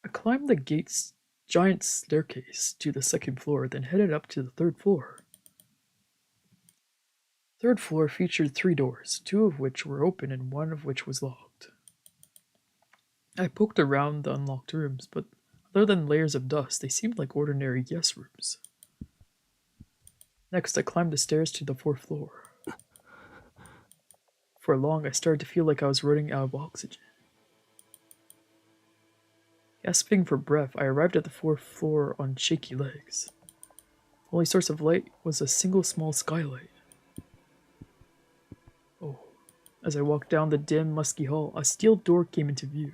[SPEAKER 1] I climbed the gate's giant staircase to the second floor, then headed up to the third floor. Third floor featured 3 doors, 2 of which were open and 1 of which was locked. I poked around the unlocked rooms, but other than layers of dust, they seemed like ordinary guest rooms. Next, I climbed the stairs to the 4th floor. For long, I started to feel like I was running out of oxygen. Gasping for breath, I arrived at the 4th floor on shaky legs. The only source of light was a single small skylight. Oh, as I walked down the dim, musky hall, a steel door came into view.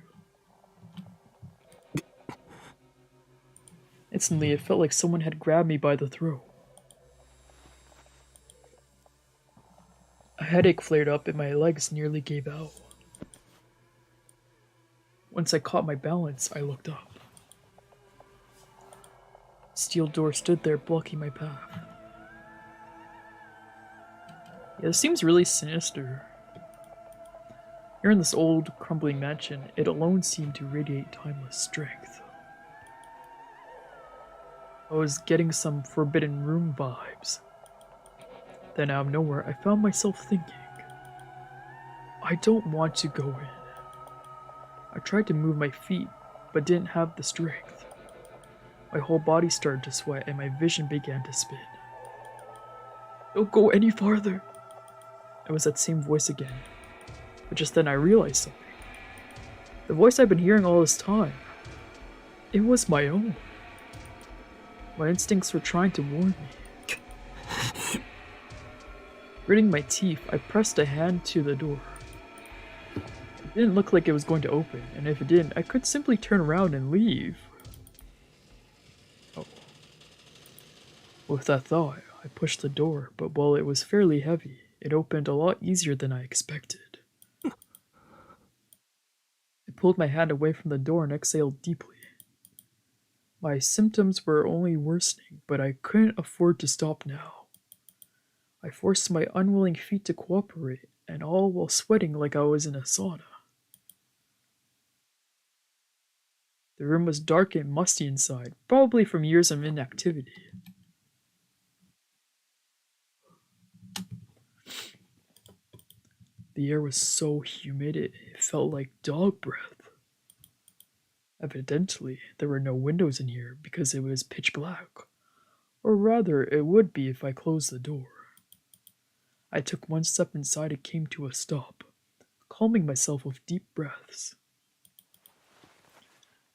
[SPEAKER 1] Instantly, it felt like someone had grabbed me by the throat. A headache flared up and my legs nearly gave out. Once I caught my balance, I looked up. The steel door stood there blocking my path. Yeah, this seems really sinister. Here in this old, crumbling mansion, it alone seemed to radiate timeless strength. I was getting some Forbidden Room vibes. Then out of nowhere, I found myself thinking, I don't want to go in. I tried to move my feet, but didn't have the strength. My whole body started to sweat and my vision began to spin. Don't go any farther. It was that same voice again. But just then I realized something. The voice I've been hearing all this time. It was my own. My instincts were trying to warn me. Gritting my teeth, I pressed a hand to the door. It didn't look like it was going to open, and if it didn't, I could simply turn around and leave. Oh. With that thought, I pushed the door, but while it was fairly heavy, it opened a lot easier than I expected. I pulled my hand away from the door and exhaled deeply. My symptoms were only worsening, but I couldn't afford to stop now. I forced my unwilling feet to cooperate, and all while sweating like I was in a sauna. The room was dark and musty inside, probably from years of inactivity. The air was so humid it felt like dog breath. Evidently, there were no windows in here because it was pitch black. Or rather, it would be if I closed the door. I took one step inside and came to a stop, calming myself with deep breaths.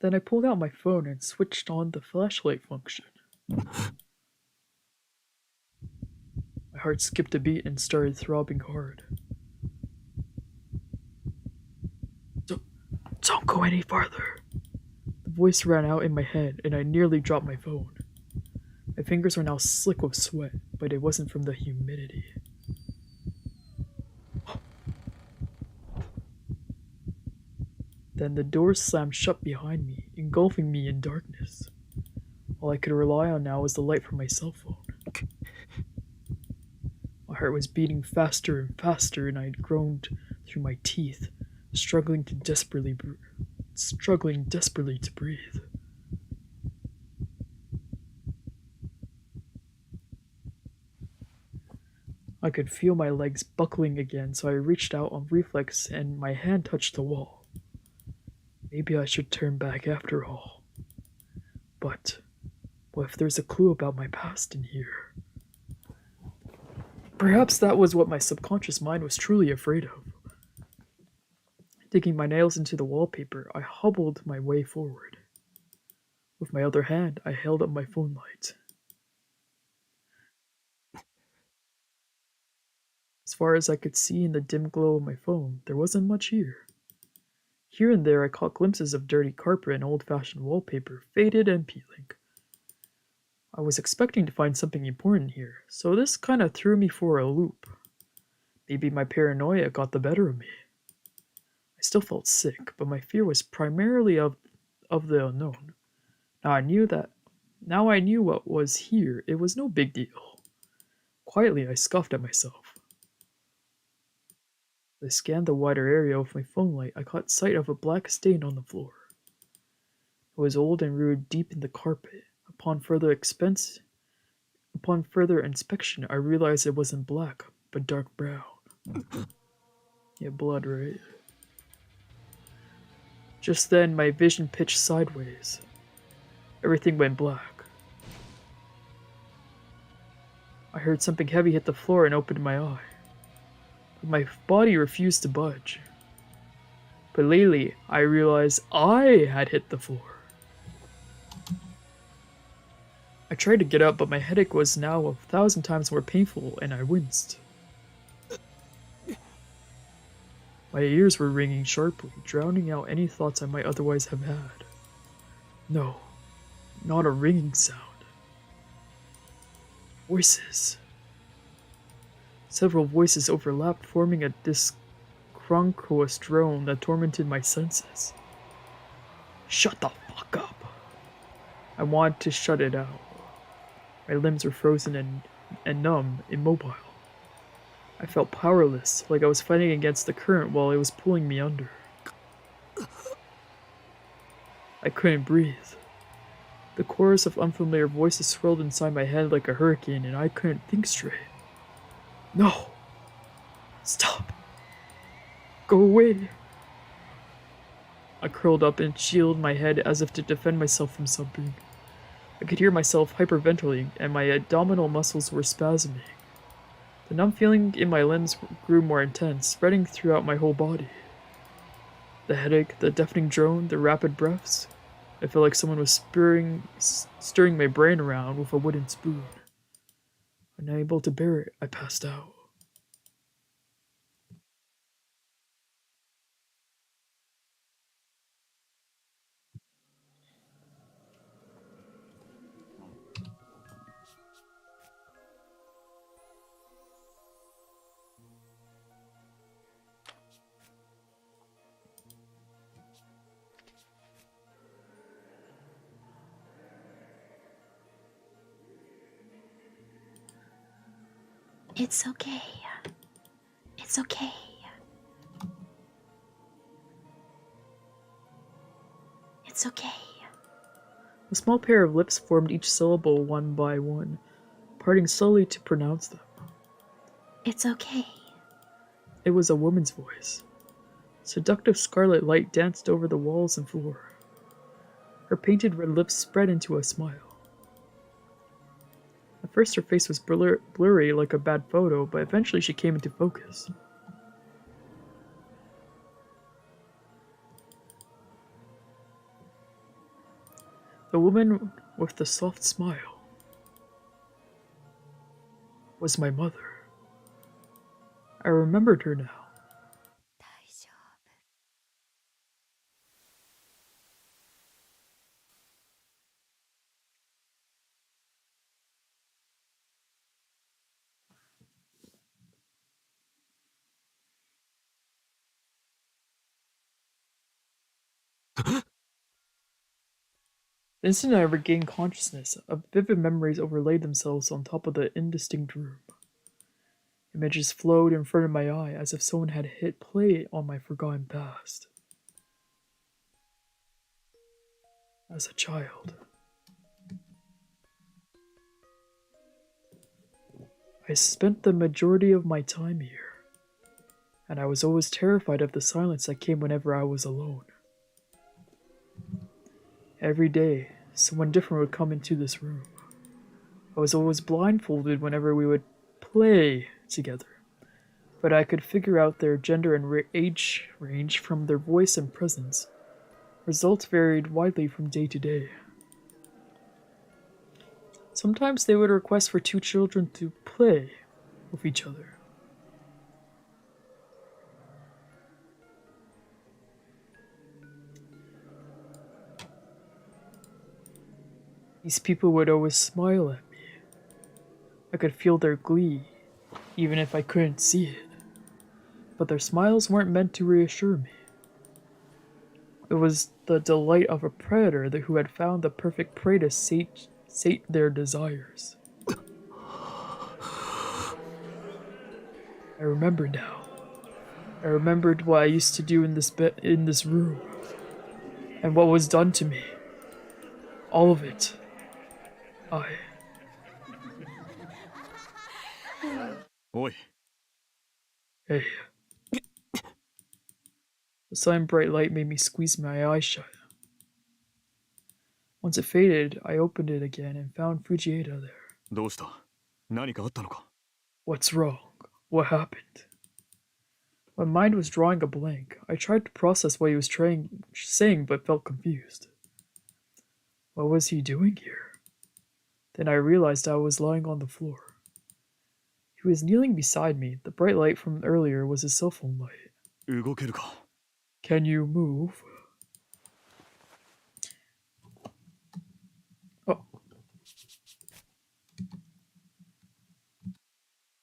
[SPEAKER 1] Then I pulled out my phone and switched on the flashlight function. My heart skipped a beat and started throbbing hard. Don't go any farther. The voice ran out in my head and I nearly dropped my phone. My fingers were now slick with sweat, but it wasn't from the humidity. Then the door slammed shut behind me, engulfing me in darkness. All I could rely on now was the light from my cell phone. My heart was beating faster and faster, and I groaned through my teeth, struggling desperately to breathe. I could feel my legs buckling again, so I reached out on reflex and my hand touched the wall. Maybe I should turn back after all. But what if there's a clue about my past in here? Perhaps that was what my subconscious mind was truly afraid of. Digging my nails into the wallpaper, I hobbled my way forward. With my other hand, I held up my phone light. As far as I could see in the dim glow of my phone, there wasn't much here. Here and there I caught glimpses of dirty carpet and old-fashioned wallpaper, faded and peeling. I was expecting to find something important here, so this kind of threw me for a loop. Maybe my paranoia got the better of me. I still felt sick, but my fear was primarily of the unknown. Now I knew what was here. It was no big deal. Quietly, I scoffed at myself. As I scanned the wider area with my phone light, I caught sight of a black stain on the floor. It was old and rooted deep in the carpet. Upon further inspection, I realized it wasn't black, but dark brown. Yeah, blood, right? Just then, my vision pitched sideways. Everything went black. I heard something heavy hit the floor and opened my eye. But my body refused to budge. But lately, I realized I had hit the floor. I tried to get up, but my headache was now 1,000 times more painful, and I winced. My ears were ringing sharply, drowning out any thoughts I might otherwise have had. No, not a ringing sound. Voices. Several voices overlapped, forming a discroncuous drone that tormented my senses. Shut the fuck up. I wanted to shut it out. My limbs were frozen and numb, immobile. I felt powerless, like I was fighting against the current while it was pulling me under. I couldn't breathe. The chorus of unfamiliar voices swirled inside my head like a hurricane, and I couldn't think straight. No! Stop! Go away! I curled up and shielded my head as if to defend myself from something. I could hear myself hyperventilating, and my abdominal muscles were spasming. The numb feeling in my limbs grew more intense, spreading throughout my whole body. The headache, the deafening drone, the rapid breaths. I felt like someone was stirring my brain around with a wooden spoon. Unable to bear it, I passed out.
[SPEAKER 7] It's okay. It's okay. It's okay.
[SPEAKER 1] A small pair of lips formed each syllable one by one, parting slowly to pronounce them.
[SPEAKER 7] It's okay.
[SPEAKER 1] It was a woman's voice. Seductive scarlet light danced over the walls and floor. Her painted red lips spread into a smile. At first her face was blurry like a bad photo, but eventually she came into focus. The woman with the soft smile was my mother. I remembered her now. The instant I regained consciousness, vivid memories overlaid themselves on top of the indistinct room. Images flowed in front of my eye as if someone had hit play on my forgotten past. As a child, I spent the majority of my time here, and I was always terrified of the silence that came whenever I was alone. Every day, someone different would come into this room. I was always blindfolded whenever we would play together, but I could figure out their gender and age range from their voice and presence. Results varied widely from day to day. Sometimes they would request for two children to play with each other. These people would always smile at me. I could feel their glee, even if I couldn't see it. But their smiles weren't meant to reassure me. It was the delight of a predator who had found the perfect prey to sate their desires. I remember now. I remembered what I used to do in this room, and what was done to me. All of it.
[SPEAKER 6] おい
[SPEAKER 1] Hey. The sudden bright light made me squeeze my eyes shut. Once it faded, I opened it again and found Fujieda there.
[SPEAKER 6] どうした？何かあったのか？
[SPEAKER 1] What's wrong? What happened? My mind was drawing a blank. I tried to process what he was saying but felt confused. What was he doing here? Then I realized I was lying on the floor. He was kneeling beside me. The bright light from earlier was his cell phone light.
[SPEAKER 6] 動けるか？
[SPEAKER 1] Can you move? Oh. He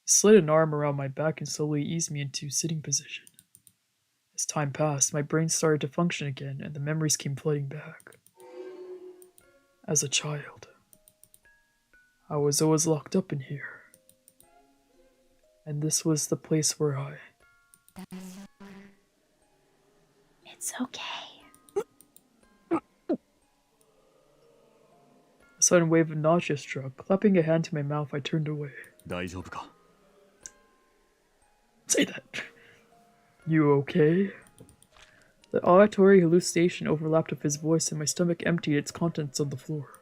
[SPEAKER 1] slid an arm around my back and slowly eased me into sitting position. As time passed, my brain started to function again and the memories came flooding back. As a child, I was always locked up in here. And this was the place where
[SPEAKER 7] It's okay.
[SPEAKER 1] A sudden wave of nausea struck. Clapping a hand to my mouth, I turned away.
[SPEAKER 6] 大丈夫か？
[SPEAKER 1] Say that. You okay? The auditory hallucination overlapped with his voice and my stomach emptied its contents on the floor.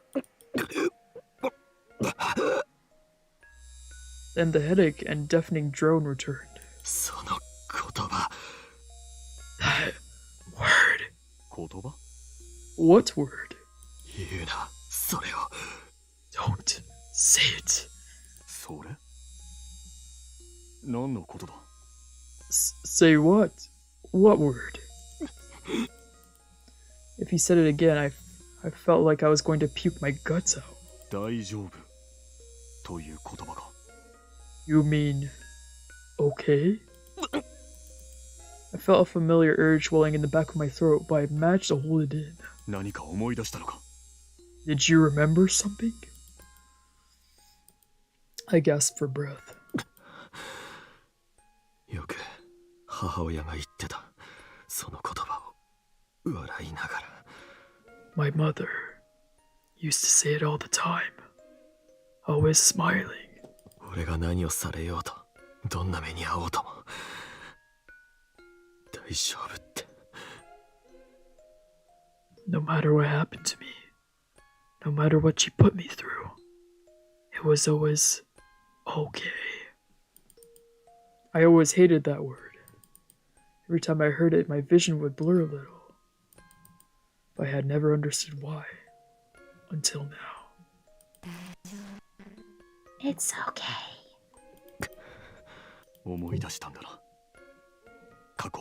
[SPEAKER 1] Then the headache and deafening drone returned.
[SPEAKER 3] その言葉
[SPEAKER 1] That word.
[SPEAKER 6] 言葉？
[SPEAKER 1] What word?
[SPEAKER 3] 言うなそれを
[SPEAKER 1] Don't say it.
[SPEAKER 6] それ？何のことだ？
[SPEAKER 1] Say what? What word? If he said it again, I felt like I was going to puke my guts out.
[SPEAKER 6] 大丈夫という言葉か？
[SPEAKER 1] You mean, okay? I felt a familiar urge welling in the back of my throat, but I managed to hold it in.
[SPEAKER 6] 何か思い出したのか？
[SPEAKER 1] Did you remember something? I gasped for breath.
[SPEAKER 3] よく母親が言ってたその言葉を笑いながら
[SPEAKER 1] My mother used to say it all the time, always smiling.
[SPEAKER 3] 俺が何をされようとどんな目に遭おうとも大丈夫って
[SPEAKER 1] No matter what happened to me, no matter what she put me through, it was always okay. I always hated that word. Every time I heard it, my vision would blur a little. But I had never understood why. Until now.
[SPEAKER 7] It's okay.
[SPEAKER 6] 思い出したんだな。過去。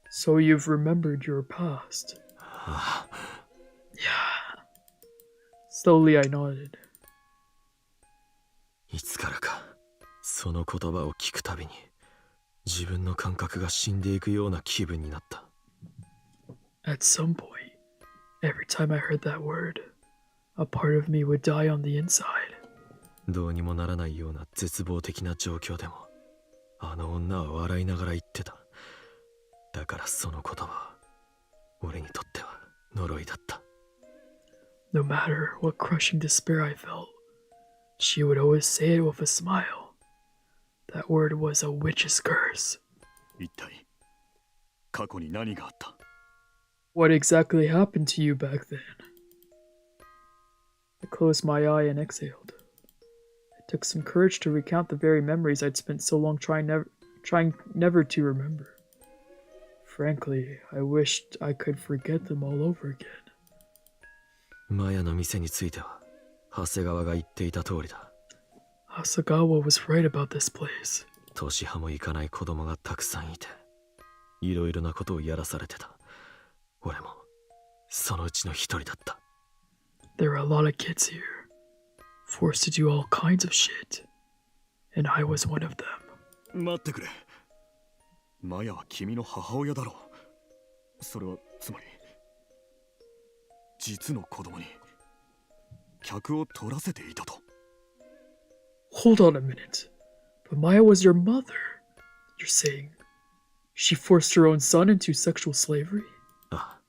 [SPEAKER 1] So you've remembered your past.
[SPEAKER 3] ああ
[SPEAKER 1] Yeah. Slowly I nodded.
[SPEAKER 3] いつからかその言葉を聞くたびに自分の感覚が死んでいくような気分になった。
[SPEAKER 1] At some point, every time I heard that word, a part of me would die on the inside.
[SPEAKER 3] どうにもならないような絶望的な状況でもあの女は笑いながら言ってた。だからその言葉は俺にとっては呪いだった。
[SPEAKER 1] No matter what crushing despair I felt, she would always say it with a smile. That word was a witch's curse.
[SPEAKER 6] 一体過去に何があった？
[SPEAKER 1] What exactly happened to you back then? I closed my eye and exhaled. It took some courage to recount the very memories I'd spent so long trying never to remember. Frankly, I wished I could forget them all over again.
[SPEAKER 3] マヤの店については長谷川が言っていた通りだ。
[SPEAKER 1] Asagawa was right about this place.
[SPEAKER 3] 年派も行かない子供がたくさんいて、いろいろなことをやらされてた。俺もそのうちの一人だった。
[SPEAKER 1] There are a lot of kids here, forced to do all kinds of shit, and I was one of them.
[SPEAKER 6] 待ってくれ。マヤは君の母親だろう。それはつまり実の子供に客を取らせていたと。
[SPEAKER 1] Hold on a minute. But Maya was your mother. You're saying she forced her own son into sexual slavery?
[SPEAKER 3] ああ。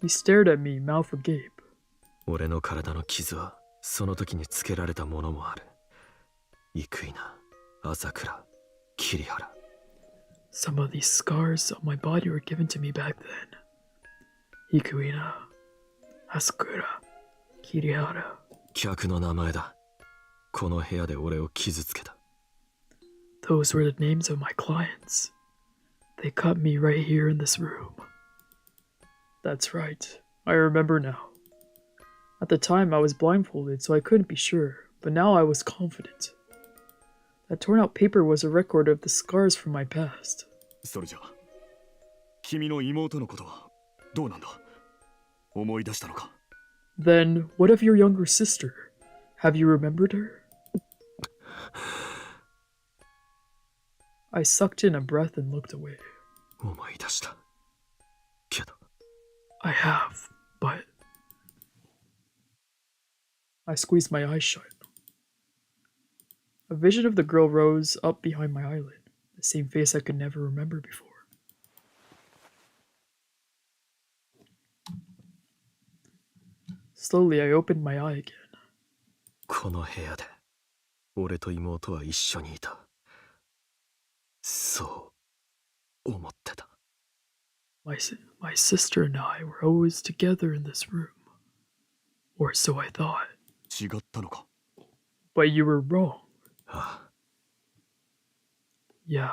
[SPEAKER 1] He stared at me, mouth agape.
[SPEAKER 3] 俺の体の傷はその時につけられたものもある。生稲、朝倉、桐原。
[SPEAKER 1] Some of these scars on my body were given to me back then. Ikuina, Asakura, Kirihara.
[SPEAKER 3] 客の名前だ。この部屋で俺を傷つけた。
[SPEAKER 1] Those were the names of my clients. They cut me right here in this room. That's right. I remember now. At the time, I was blindfolded, so I couldn't be sure, but now I was confident. That torn out paper was a record of the scars from my past.
[SPEAKER 6] それじゃあ君の妹のことはどうなんだ。思い出したのか。
[SPEAKER 1] Then, what of your younger sister? Have you remembered her? I sucked in a breath and looked away.
[SPEAKER 3] 思い出した。けど。
[SPEAKER 1] I have, but... I squeezed my eyes shut. A vision of the girl rose up behind my eyelid, the same face I could never remember before. Slowly, I opened my eye again.
[SPEAKER 3] この部屋で俺と妹は一緒にいた。そう思ってた。
[SPEAKER 1] My sister and I were always together in this room. Or so I thought.
[SPEAKER 6] 違ったのか。
[SPEAKER 1] But you were wrong.
[SPEAKER 3] ああ。
[SPEAKER 1] Yeah,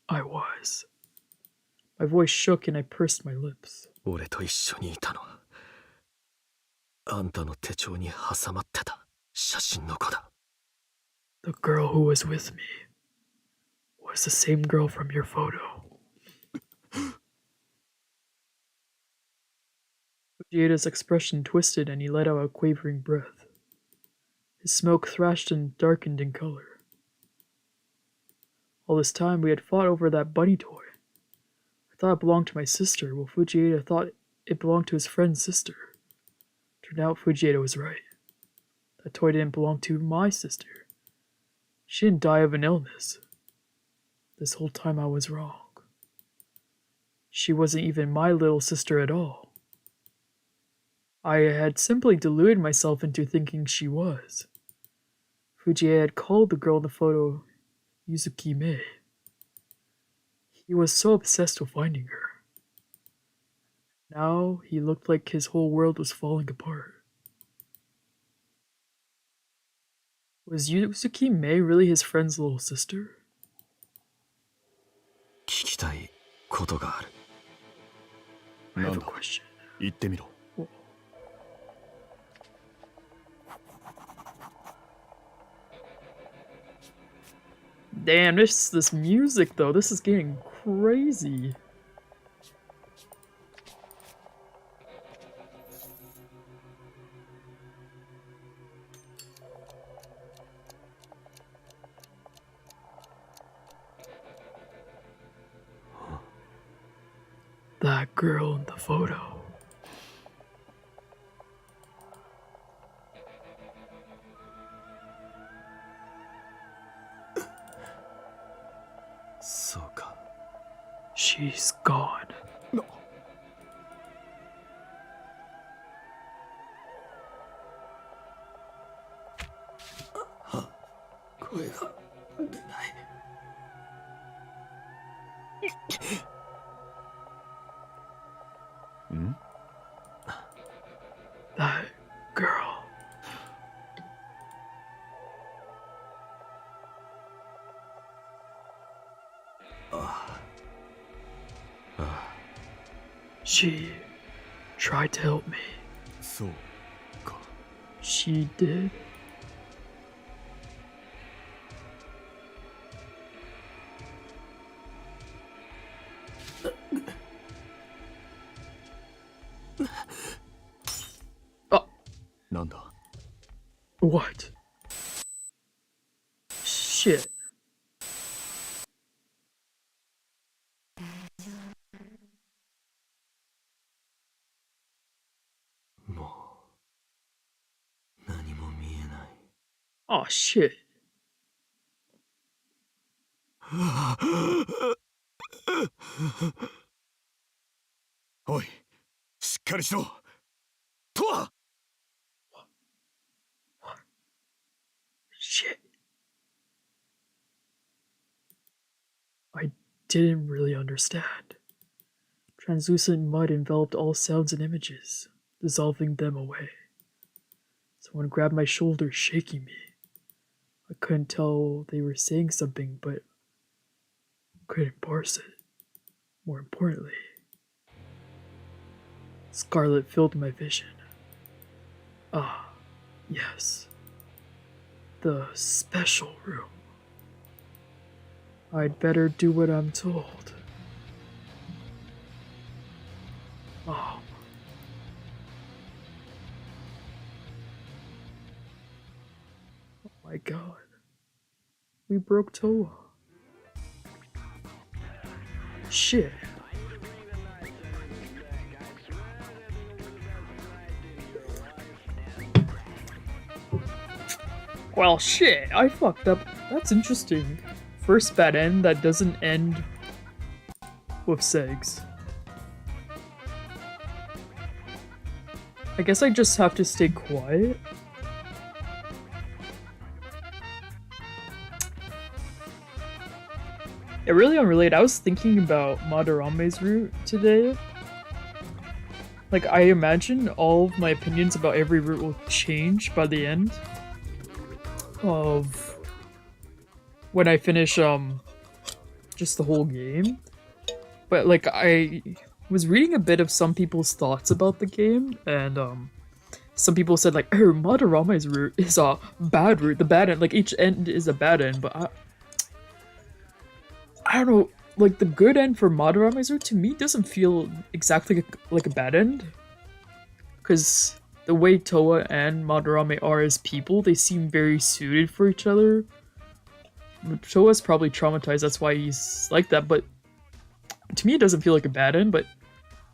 [SPEAKER 1] I was. My voice shook and I pursed my lips.
[SPEAKER 3] 俺と一緒にいたのはあんたの手帳に挟まってた写真の子だ。
[SPEAKER 1] The girl who was with me was the same girl from your photo. Fujieda's expression twisted and he let out a quavering breath. His smoke thrashed and darkened in color. All this time we had fought over that bunny toy. I thought it belonged to my sister, while Fujieda thought it belonged to his friend's sister. Turned out Fujieda was right. That toy didn't belong to my sister. She didn't die of an illness. This whole time I was wrong. She wasn't even my little sister at all. I had simply deluded myself into thinking she was. Fujieda had called the girl in the photo Yuzuki Mei. He was so obsessed with finding her. Now he looked like his whole world was falling apart. Was Yuzuki Mei really his friend's little sister?
[SPEAKER 3] 聞きたいことがある。
[SPEAKER 1] I
[SPEAKER 6] な
[SPEAKER 1] have
[SPEAKER 6] ん
[SPEAKER 1] a
[SPEAKER 6] だ。
[SPEAKER 1] question.
[SPEAKER 6] 言ってみろ。
[SPEAKER 1] Damn, this music though, this is getting crazy. That girl in the photo.
[SPEAKER 3] Soka.
[SPEAKER 1] She's gone.
[SPEAKER 6] No.
[SPEAKER 1] She tried to help me.
[SPEAKER 6] そうか。
[SPEAKER 1] She did. Oh,
[SPEAKER 6] なんだ
[SPEAKER 1] what? Shit. Oh shit.
[SPEAKER 6] おい、しっかりしろ。とわ
[SPEAKER 1] Shit. I didn't really understand. Translucent mud enveloped all sounds and images, dissolving them away. Someone grabbed my shoulder, shaking me. I couldn't tell they were saying something, but couldn't parse it. More importantly, scarlet filled my vision. Ah, yes. The special room. I'd better do what I'm told. Oh. Oh my god. We broke TOWA. Shit. Well, shit, I fucked up. That's interesting. First bad end that doesn't end with segs. I guess I just have to stay quiet. Yeah, really unrelated. I was thinking about Madarame's route today. Like, I imagine all of my opinions about every route will change by the end of when I finish just the whole game. But like, I was reading a bit of some people's thoughts about the game, and some people said like, oh, Madarame's route is a bad route, the bad end, like each end is a bad end, but I don't know, like the good end for Madarame's route to me doesn't feel exactly like a bad end, because the way TOWA and Madarame are as people, they seem very suited for each other. TOWA's probably traumatized, that's why he's like that, but to me it doesn't feel like a bad end. But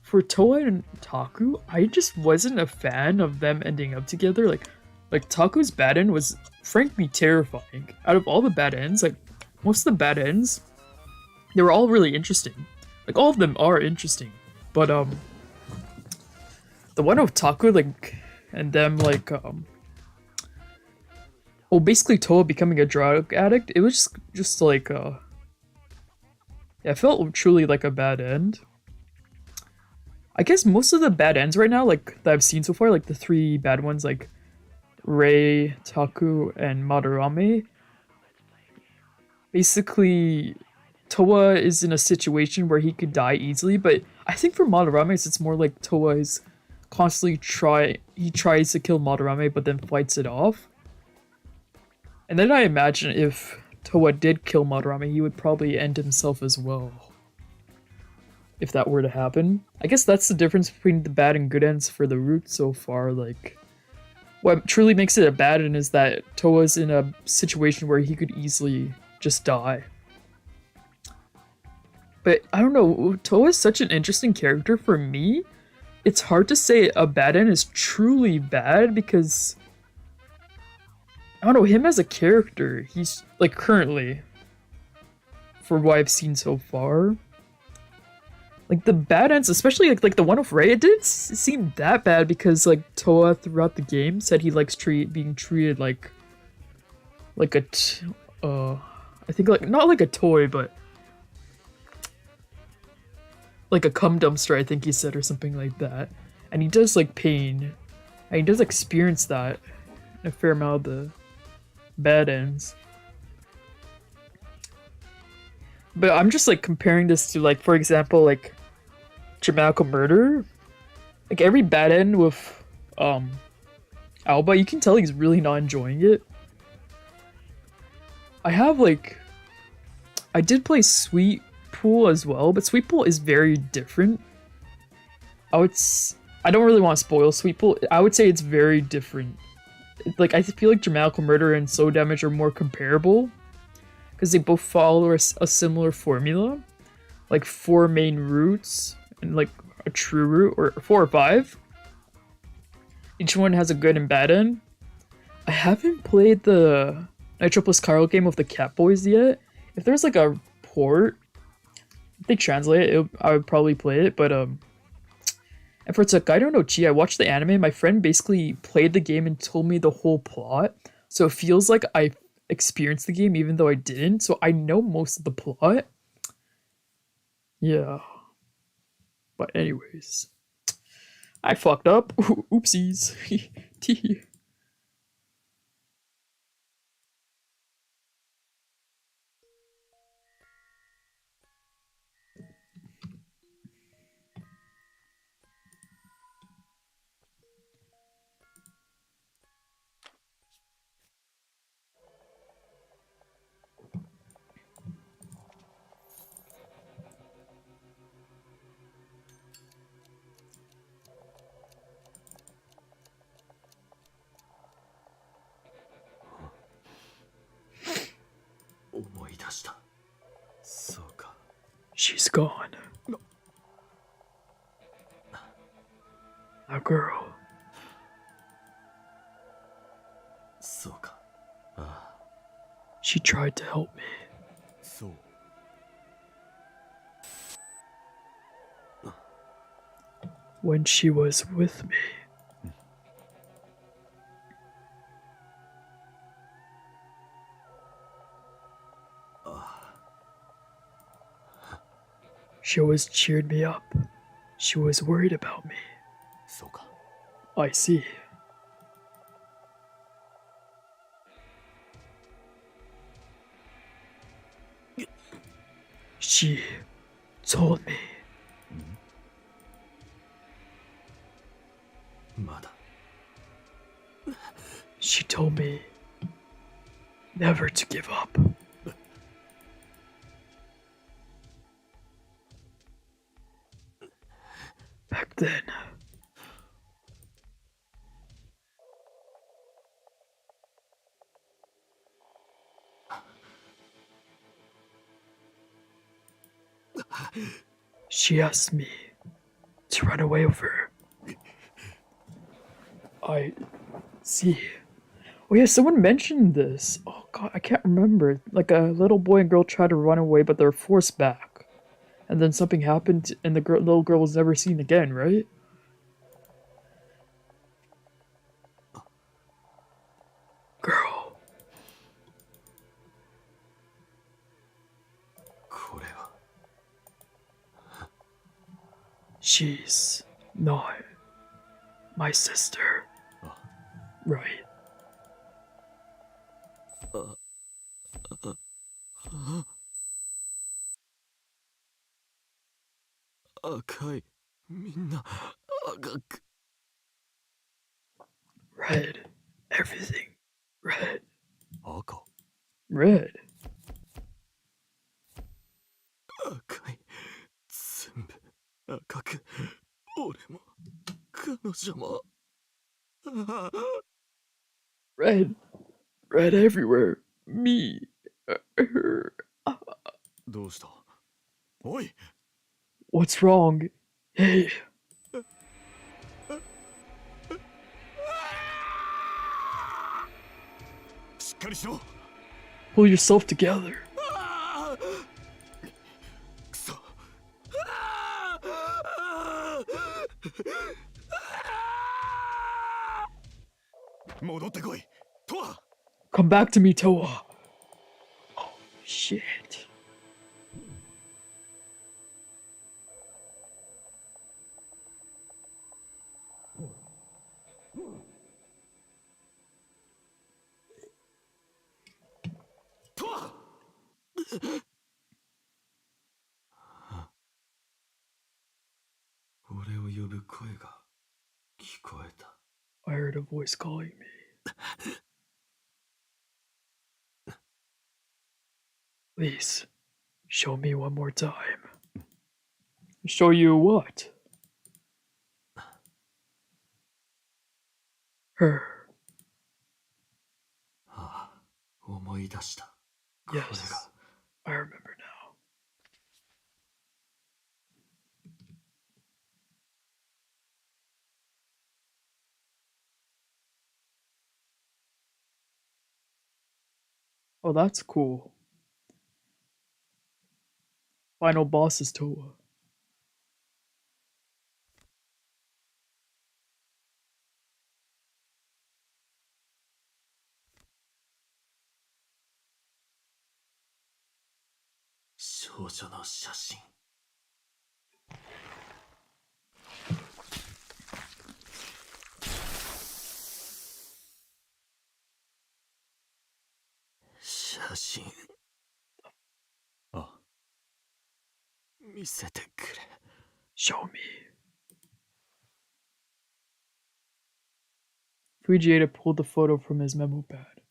[SPEAKER 1] for TOWA and Taku, I just wasn't a fan of them ending up together. Like Taku's bad end was frankly terrifying. Out of all the bad ends, like most of the bad ends, they were all really interesting. Like all of them are interesting, but the one of Taku, like, and them, like, well, basically TOWA becoming a drug addict, it was just like, yeah, it felt truly like a bad end. I guess most of the bad ends right now, like, that I've seen so far, like the three bad ones, like Rei, Taku, and Madarame, basically TOWA is in a situation where he could die easily, but I think for Madarame, it's more like TOWA is constantly tries to kill Madarame, but then fights it off. And then I imagine if TOWA did kill Madarame, he would probably end himself as well. If that were to happen. I guess that's the difference between the bad and good ends for the route so far. Like, what truly makes it a bad end is that TOWA's in a situation where he could easily just die. But I don't know, TOWA is such an interesting character for me. It's hard to say a bad end is truly bad because I don't know, him as a character, he's like currently, for what I've seen so far, like the bad ends, especially like the one of Rei, it didn't seem that bad because like TOWA throughout the game said he likes being treated like a I think like not like a toy, but like a cum dumpster, I think he said, or something like that. And he does like pain, and he does experience that in a fair amount of the bad ends. But I'm just like comparing this to like, for example, like Jamaica Murder. Like every bad end with Alba, you can tell he's really not enjoying it. I have like I did play Sweet Pool as well, but Sweet Pool is very different. I don't really want to spoil Sweet Pool. I would say it's very different. Like I feel like Jamaica Murder and Soul Damage are more comparable because they both follow a similar formula, like 4 main routes and like a true route, or 4 or 5. Each one has a good and bad end. I haven't played the Nitro Plus Carl game with the Catboys yet. If there's like a port, if they translate it, I would probably play it. But and for Takedo no Chi, I watched the anime. My friend basically played the game and told me the whole plot, so it feels like I experienced the game even though I didn't. So I know most of the plot. Yeah. But anyways, I fucked up. Oopsies. Tee. She's gone. That girl.
[SPEAKER 3] そうか。ああ。
[SPEAKER 1] She tried to help me.
[SPEAKER 6] そう。
[SPEAKER 1] When she was with me. She always cheered me up. She was worried about me.
[SPEAKER 6] そうか。
[SPEAKER 1] I see. She told me.
[SPEAKER 3] まだ。
[SPEAKER 1] She told me never to give up. Back then. She asked me to run away with her. I see. Oh yeah, someone mentioned this. Oh god, I can't remember. Like a little boy and girl tried to run away, but they're forced back. And then something happened, and the little girl was never seen again, right? Girl.
[SPEAKER 3] これは。
[SPEAKER 1] She's not my sister. Right.
[SPEAKER 3] 赤い。みんな赤く。
[SPEAKER 1] Red. Everything. Red.
[SPEAKER 6] 赤。
[SPEAKER 1] Red.
[SPEAKER 3] 赤い。全部赤く。俺も彼女も。ああ。
[SPEAKER 1] Red. Red everywhere. Me. Her.
[SPEAKER 6] どうした？おい！
[SPEAKER 1] What's wrong? Hey.
[SPEAKER 6] しっかりしろ！
[SPEAKER 1] Pull yourself together.
[SPEAKER 6] くそ！戻ってこい！トワ！
[SPEAKER 1] Come back to me, Towa. Oh, shit.
[SPEAKER 3] 声が聞こえた。
[SPEAKER 1] I heard a voice calling me. Please, show me one more time. Show you what? Her.
[SPEAKER 3] ああ、思い出した。これが。
[SPEAKER 1] Yes, I remember now. Oh, that's cool. Final boss is TOWA.
[SPEAKER 3] 少女の写真。写真。
[SPEAKER 6] ああ、
[SPEAKER 3] 見せてくれ。
[SPEAKER 1] Show me. Fujieda pulled the photo from his memo pad.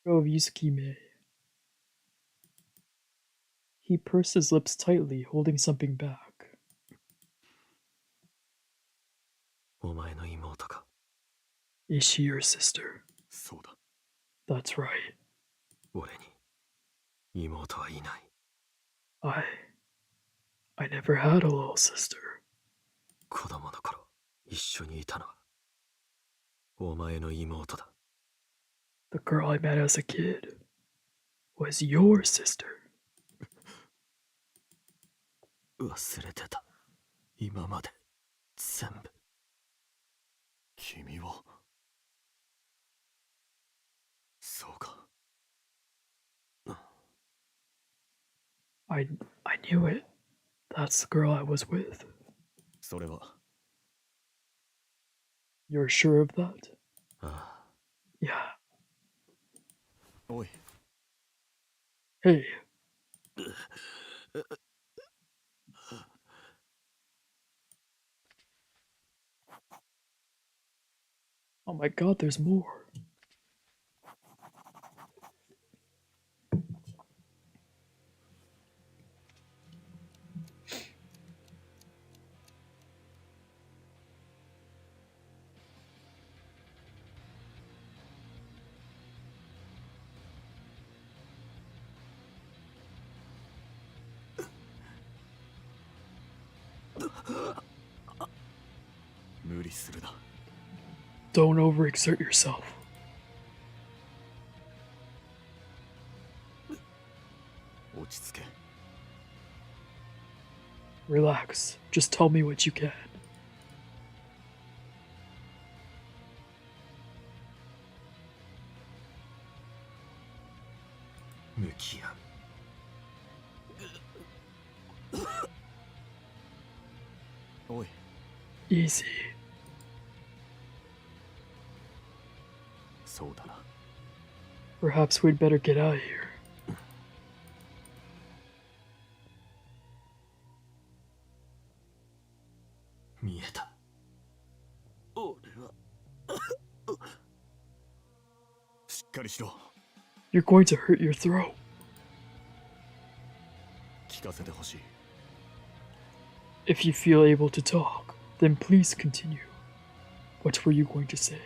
[SPEAKER 1] Photo of Yusuke Mei. He pursed his lips tightly, holding something back.
[SPEAKER 3] お前の妹か。
[SPEAKER 1] Is she your sister?
[SPEAKER 6] そうだ。
[SPEAKER 1] That's right.
[SPEAKER 3] 俺に妹はいない。
[SPEAKER 1] I never had a little sister.
[SPEAKER 3] 子供の頃一緒にいたのはお前の妹だ。
[SPEAKER 1] The girl I met as a kid was your sister.
[SPEAKER 3] 忘れてた。今まで全部。
[SPEAKER 6] 君は。そうか。
[SPEAKER 1] I knew it. That's the girl I was with.
[SPEAKER 6] それは。
[SPEAKER 1] You're sure of that?
[SPEAKER 3] ああ。
[SPEAKER 1] Yeah.
[SPEAKER 6] おい。
[SPEAKER 1] Hey. Oh my god, there's more. Don't overexert yourself. Relax. Just tell me what you can. Easy.
[SPEAKER 6] そうだな。
[SPEAKER 1] Perhaps we'd better get out of here.
[SPEAKER 3] 見えた。俺は。
[SPEAKER 6] しっかりしろ。
[SPEAKER 1] You're going to hurt your throat.
[SPEAKER 6] 聞かせてほしい。
[SPEAKER 1] If you feel able to talk, then please continue. What were you going to say?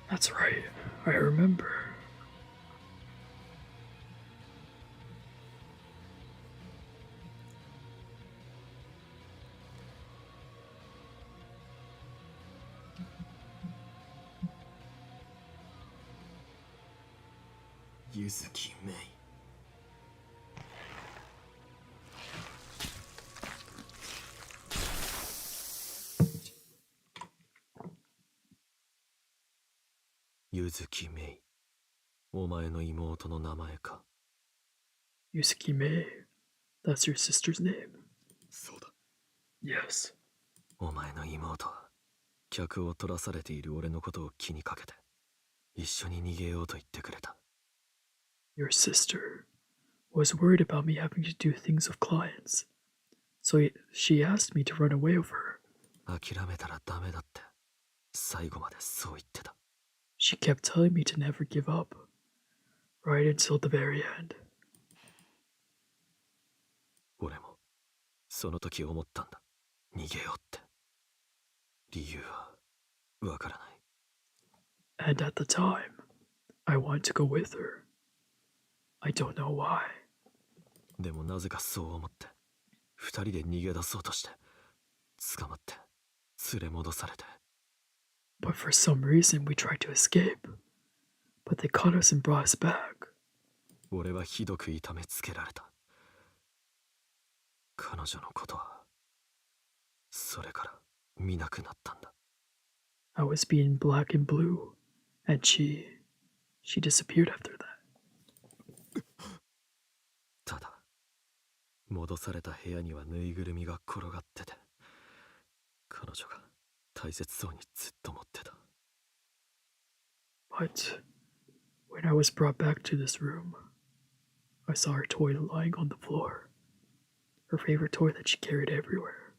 [SPEAKER 1] That's right, I remember.
[SPEAKER 3] Yusuke Mei. 月メイ。お前の妹の名前か。
[SPEAKER 1] Yusuki Mei. That's your sister's name?
[SPEAKER 6] そうだ。
[SPEAKER 1] Yes.
[SPEAKER 3] お前の妹は客を取らされている俺のことを気にかけて一緒に逃げようと言ってくれた。
[SPEAKER 1] Your sister was worried about me having to do things with clients. So she asked me to run away with her.
[SPEAKER 3] 諦めたらダメだって最後までそう言ってた。
[SPEAKER 1] She kept telling me to never give up. Right until the very end.
[SPEAKER 3] 俺もその時思ったんだ。逃げようって。理由はわからない。
[SPEAKER 1] And at the time, I wanted to go with her. I don't know why.
[SPEAKER 3] でもなぜかそう思って二人で逃げ出そうとして捕まって連れ戻されて。
[SPEAKER 1] But for some reason we tried to escape. But they caught us and brought us back.
[SPEAKER 3] 俺はひどく痛めつけられた。彼女のことはそれから見なくなったんだ。
[SPEAKER 1] I was being black and blue. And she disappeared after that.
[SPEAKER 3] ただ戻された部屋にはぬいぐるみが転がってて彼女が大切そうにずっと持ってた。
[SPEAKER 1] But when I was brought back to this room, I saw her toy lying on the floor. Her favorite toy that she carried everywhere.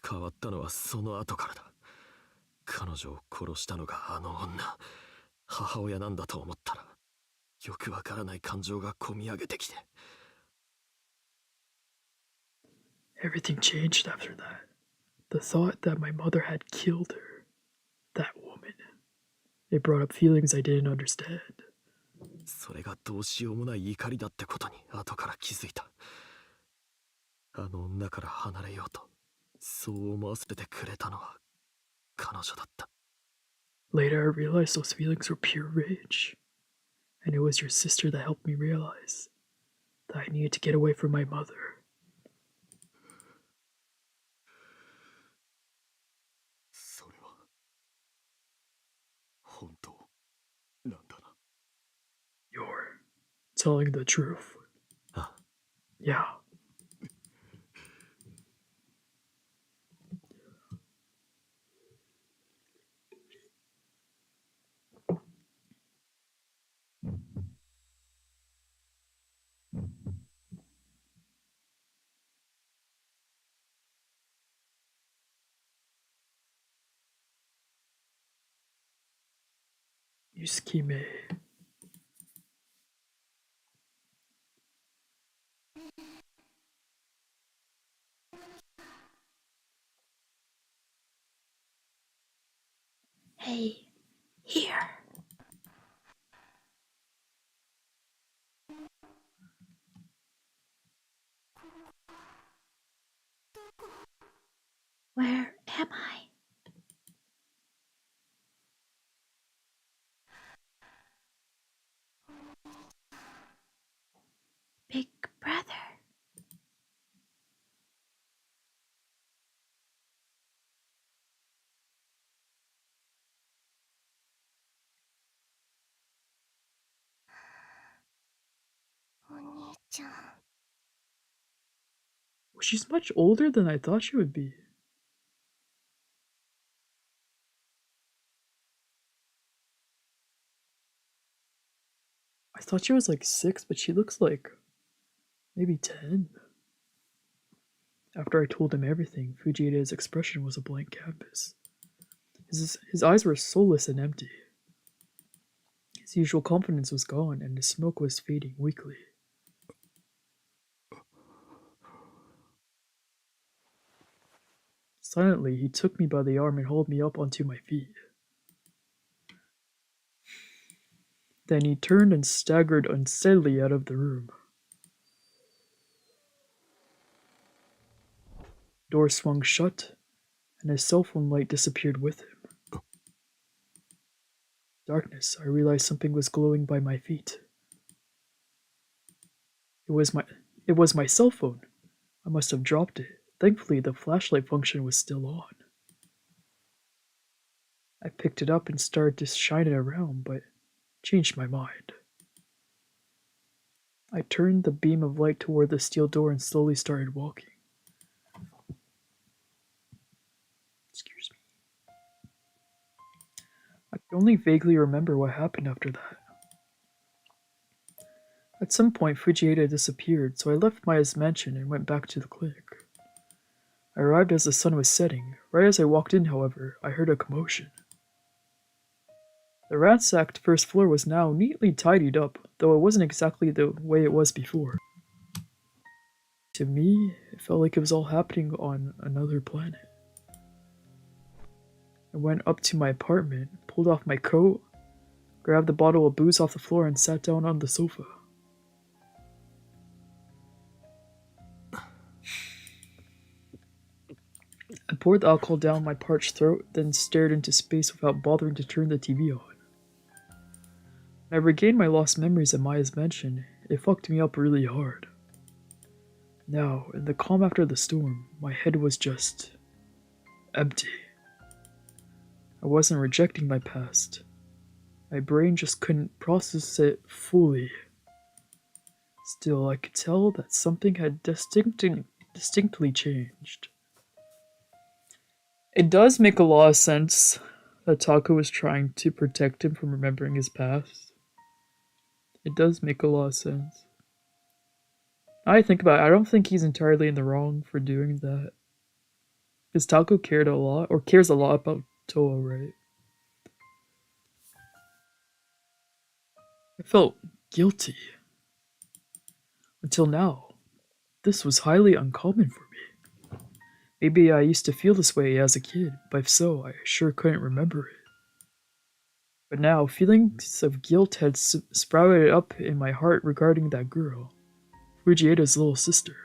[SPEAKER 3] 変わったのはその後からだ。彼女を殺したのがあの女、母親なんだと思ったらよくわからない感情がこみ上げてきて。
[SPEAKER 1] Everything changed after that. The thought that my mother had killed her, that woman, it brought up feelings I didn't understand.
[SPEAKER 3] それがどうしようもない怒りだってことに後から気づいた。あの女から離れようとそう思わせてくれたのは彼女だった。
[SPEAKER 1] Later, I realized those feelings were pure rage. And it was your sister that helped me realize that I needed to get away from my mother.
[SPEAKER 6] それは本当なんだな。
[SPEAKER 1] You're telling the truth.
[SPEAKER 3] あ、
[SPEAKER 1] Yeah. Yusuki Mei.
[SPEAKER 7] Hey, here. Where am I? Big brother.
[SPEAKER 1] She's much older than I thought she would be. I thought she was like 6, but she looks like maybe 10. After I told him everything, Fujieda's expression was a blank canvas. His eyes were soulless and empty. His usual confidence was gone, and his smoke was fading weakly. Silently, he took me by the arm and hauled me up onto my feet. Then he turned and staggered unsteadily out of the room. Door swung shut, and his cell phone light disappeared with him. Darkness, I realized something was glowing by my feet. It was my cell phone. I must have dropped it. Thankfully, the flashlight function was still on. I picked it up and started to shine it around, but changed my mind. I turned the beam of light toward the steel door and slowly started walking. Excuse me. I can only vaguely remember what happened after that. At some point, Fujieda disappeared, so I left Maya's mansion and went back to the clinic. I arrived as the sun was setting. Right as I walked in, however, I heard a commotion. The ransacked first floor was now neatly tidied up, though it wasn't exactly the way it was before. To me, it felt like it was all happening on another planet. I went up to my apartment, pulled off my coat, grabbed the bottle of booze off the floor, and sat down on the sofa. I poured the alcohol down my parched throat, then stared into space without bothering to turn the TV on. When I regained my lost memories at Maya's mansion, it fucked me up really hard. Now, in the calm after the storm, my head was just empty. I wasn't rejecting my past. My brain just couldn't process it fully. Still, I could tell that something had distinctly changed. It does make a lot of sense that Taco was trying to protect him from remembering his past. It does make a lot of sense. Now I think about it, I don't think he's entirely in the wrong for doing that. Because Taco cared a lot, or cares a lot about Toa, right? I felt guilty. Until now. This was highly uncommon for me. Maybe I used to feel this way as a kid, but if so, I sure couldn't remember it. But now, feelings of guilt had sprouted up in my heart regarding that girl, Fujieda's little sister.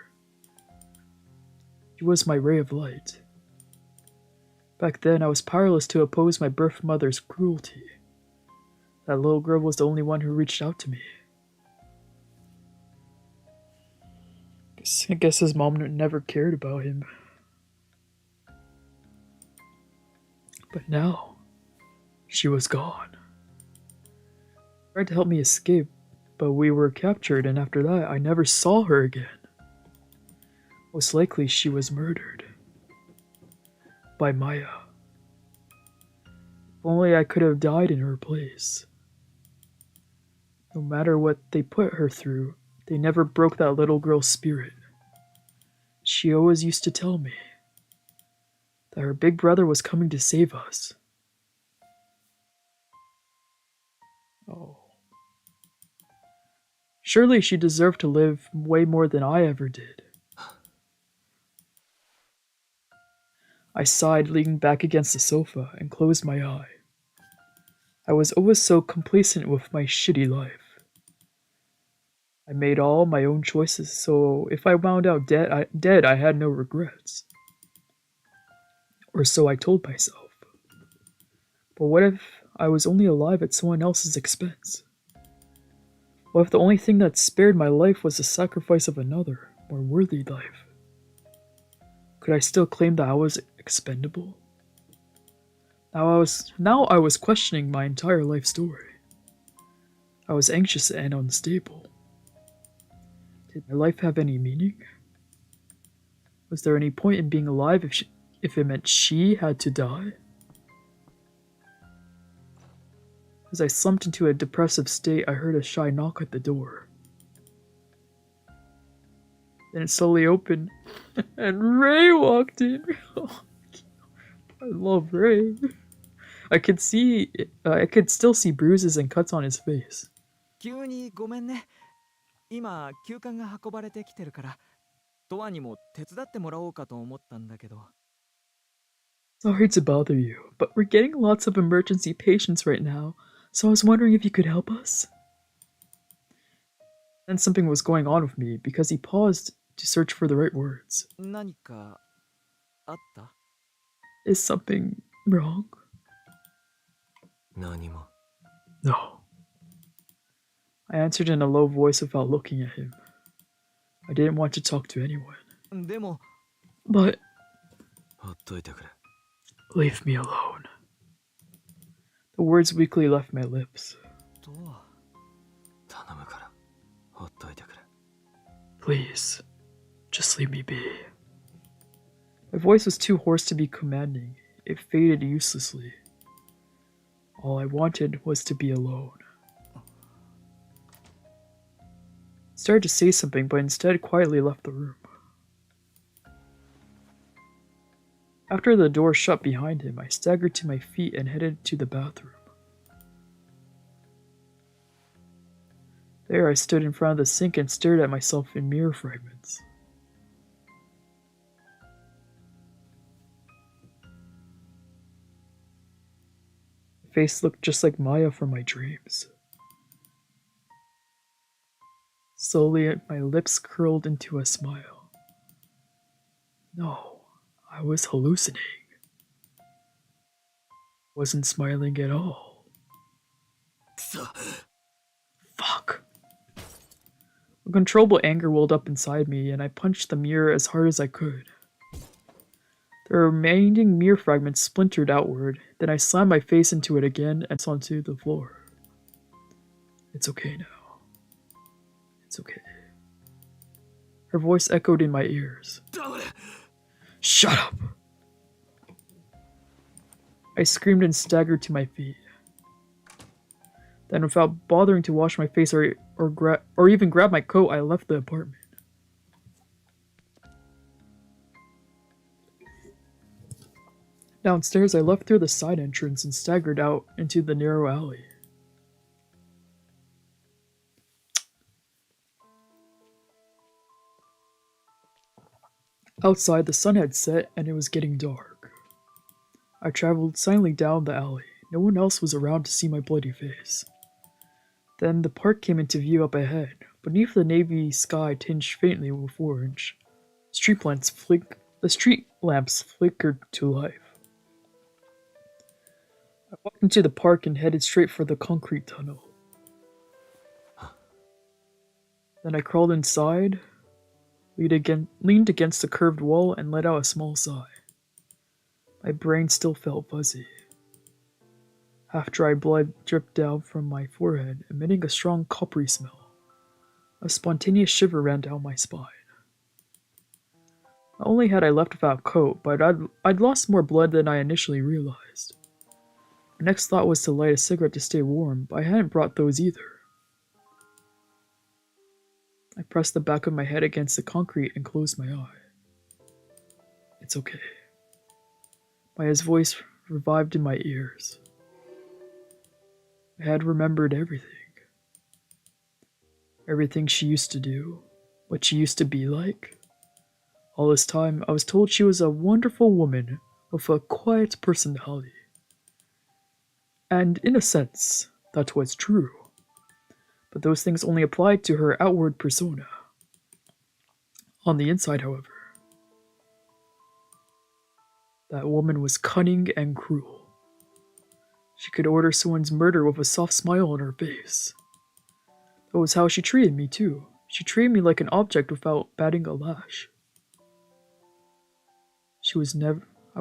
[SPEAKER 1] She was my ray of light. Back then, I was powerless to oppose my birth mother's cruelty. That little girl was the only one who reached out to me. I guess his mom never cared about him. But now, she was gone. She tried to help me escape, but we were captured, and after that, I never saw her again. Most likely, she was murdered. By Maya. If only I could have died in her place. No matter what they put her through, they never broke that little girl's spirit. She always used to tell me that her big brother was coming to save us. Oh. Surely she deserved to live way more than I ever did. I sighed, leaning back against the sofa, and closed my eye. I was always so complacent with my shitty life. I made all my own choices, so if I wound out dead, I had no regrets. Or so I told myself. But what if I was only alive at someone else's expense? What if the only thing that spared my life was the sacrifice of another, more worthy life? Could I still claim that I was expendable? Now I was questioning my entire life story. I was anxious and unstable. Did my life have any meaning? Was there any point in being alive if it meant she had to die? As I slumped into a depressive state, I heard a shy knock at the door. Then it slowly opened, and Ray walked in. I love Ray. I could still see bruises and cuts on his face.
[SPEAKER 5] 急にごめんね。今急患が運ばれてきてるから、トワにも手伝ってもらおうかと思ったんだけど。
[SPEAKER 1] Sorry to bother you, but we're getting lots of emergency patients right now, so I was wondering if you could help us. Then something was going on with me because he paused to search for the right words.
[SPEAKER 5] 何かあった?
[SPEAKER 1] Is something wrong?
[SPEAKER 3] 何も。
[SPEAKER 1] No. I answered in a low voice without looking at him. I didn't want to talk to anyone.
[SPEAKER 5] でも、
[SPEAKER 1] But
[SPEAKER 3] ほっといてくれ。
[SPEAKER 1] leave me alone. The words weakly left my lips.
[SPEAKER 5] とは。
[SPEAKER 3] 頼むからほっといてくれ。
[SPEAKER 1] Please, just leave me be. My voice was too hoarse to be commanding. It faded uselessly. All I wanted was to be alone. I started to say something, but instead quietly left the room. After the door shut behind him, I staggered to my feet and headed to the bathroom. There I stood in front of the sink and stared at myself in mirror fragments. My face looked just like Maya from my dreams. Slowly, my lips curled into a smile. No, I was hallucinating. Wasn't smiling at all. Fuck. Uncontrollable anger welled up inside me, and I punched the mirror as hard as I could. The remaining mirror fragments splintered outward, then I slammed my face into it again and onto the floor. It's okay now. It's okay. Her voice echoed in my ears. Shut up! I screamed and staggered to my feet. Then, without bothering to wash my face or even grab my coat, I left the apartment. Downstairs, I left through the side entrance and staggered out into the narrow alley. Outside, the sun had set and it was getting dark. I traveled silently down the alley. No one else was around to see my bloody face. Then the park came into view up ahead. Beneath the navy sky tinged faintly with orange, the street lamps flickered to life. I walked into the park and headed straight for the concrete tunnel. Then I crawled inside, leaned against the curved wall, and let out a small sigh. My brain still felt fuzzy. Half-dried blood dripped down from my forehead, emitting a strong coppery smell. A spontaneous shiver ran down my spine. Not only had I left without a coat, but I'd lost more blood than I initially realized. My next thought was to light a cigarette to stay warm, but I hadn't brought those either. I pressed the back of my head against the concrete and closed my eye. It's okay. Maya's voice revived in my ears. I had remembered everything. Everything she used to do, what she used to be like. All this time, I was told she was a wonderful woman with a quiet personality. And in a sense, that was true. But those things only applied to her outward persona. On the inside, however, that woman was cunning and cruel. She could order someone's murder with a soft smile on her face. That was how she treated me, too. She treated me like an object without batting a lash. I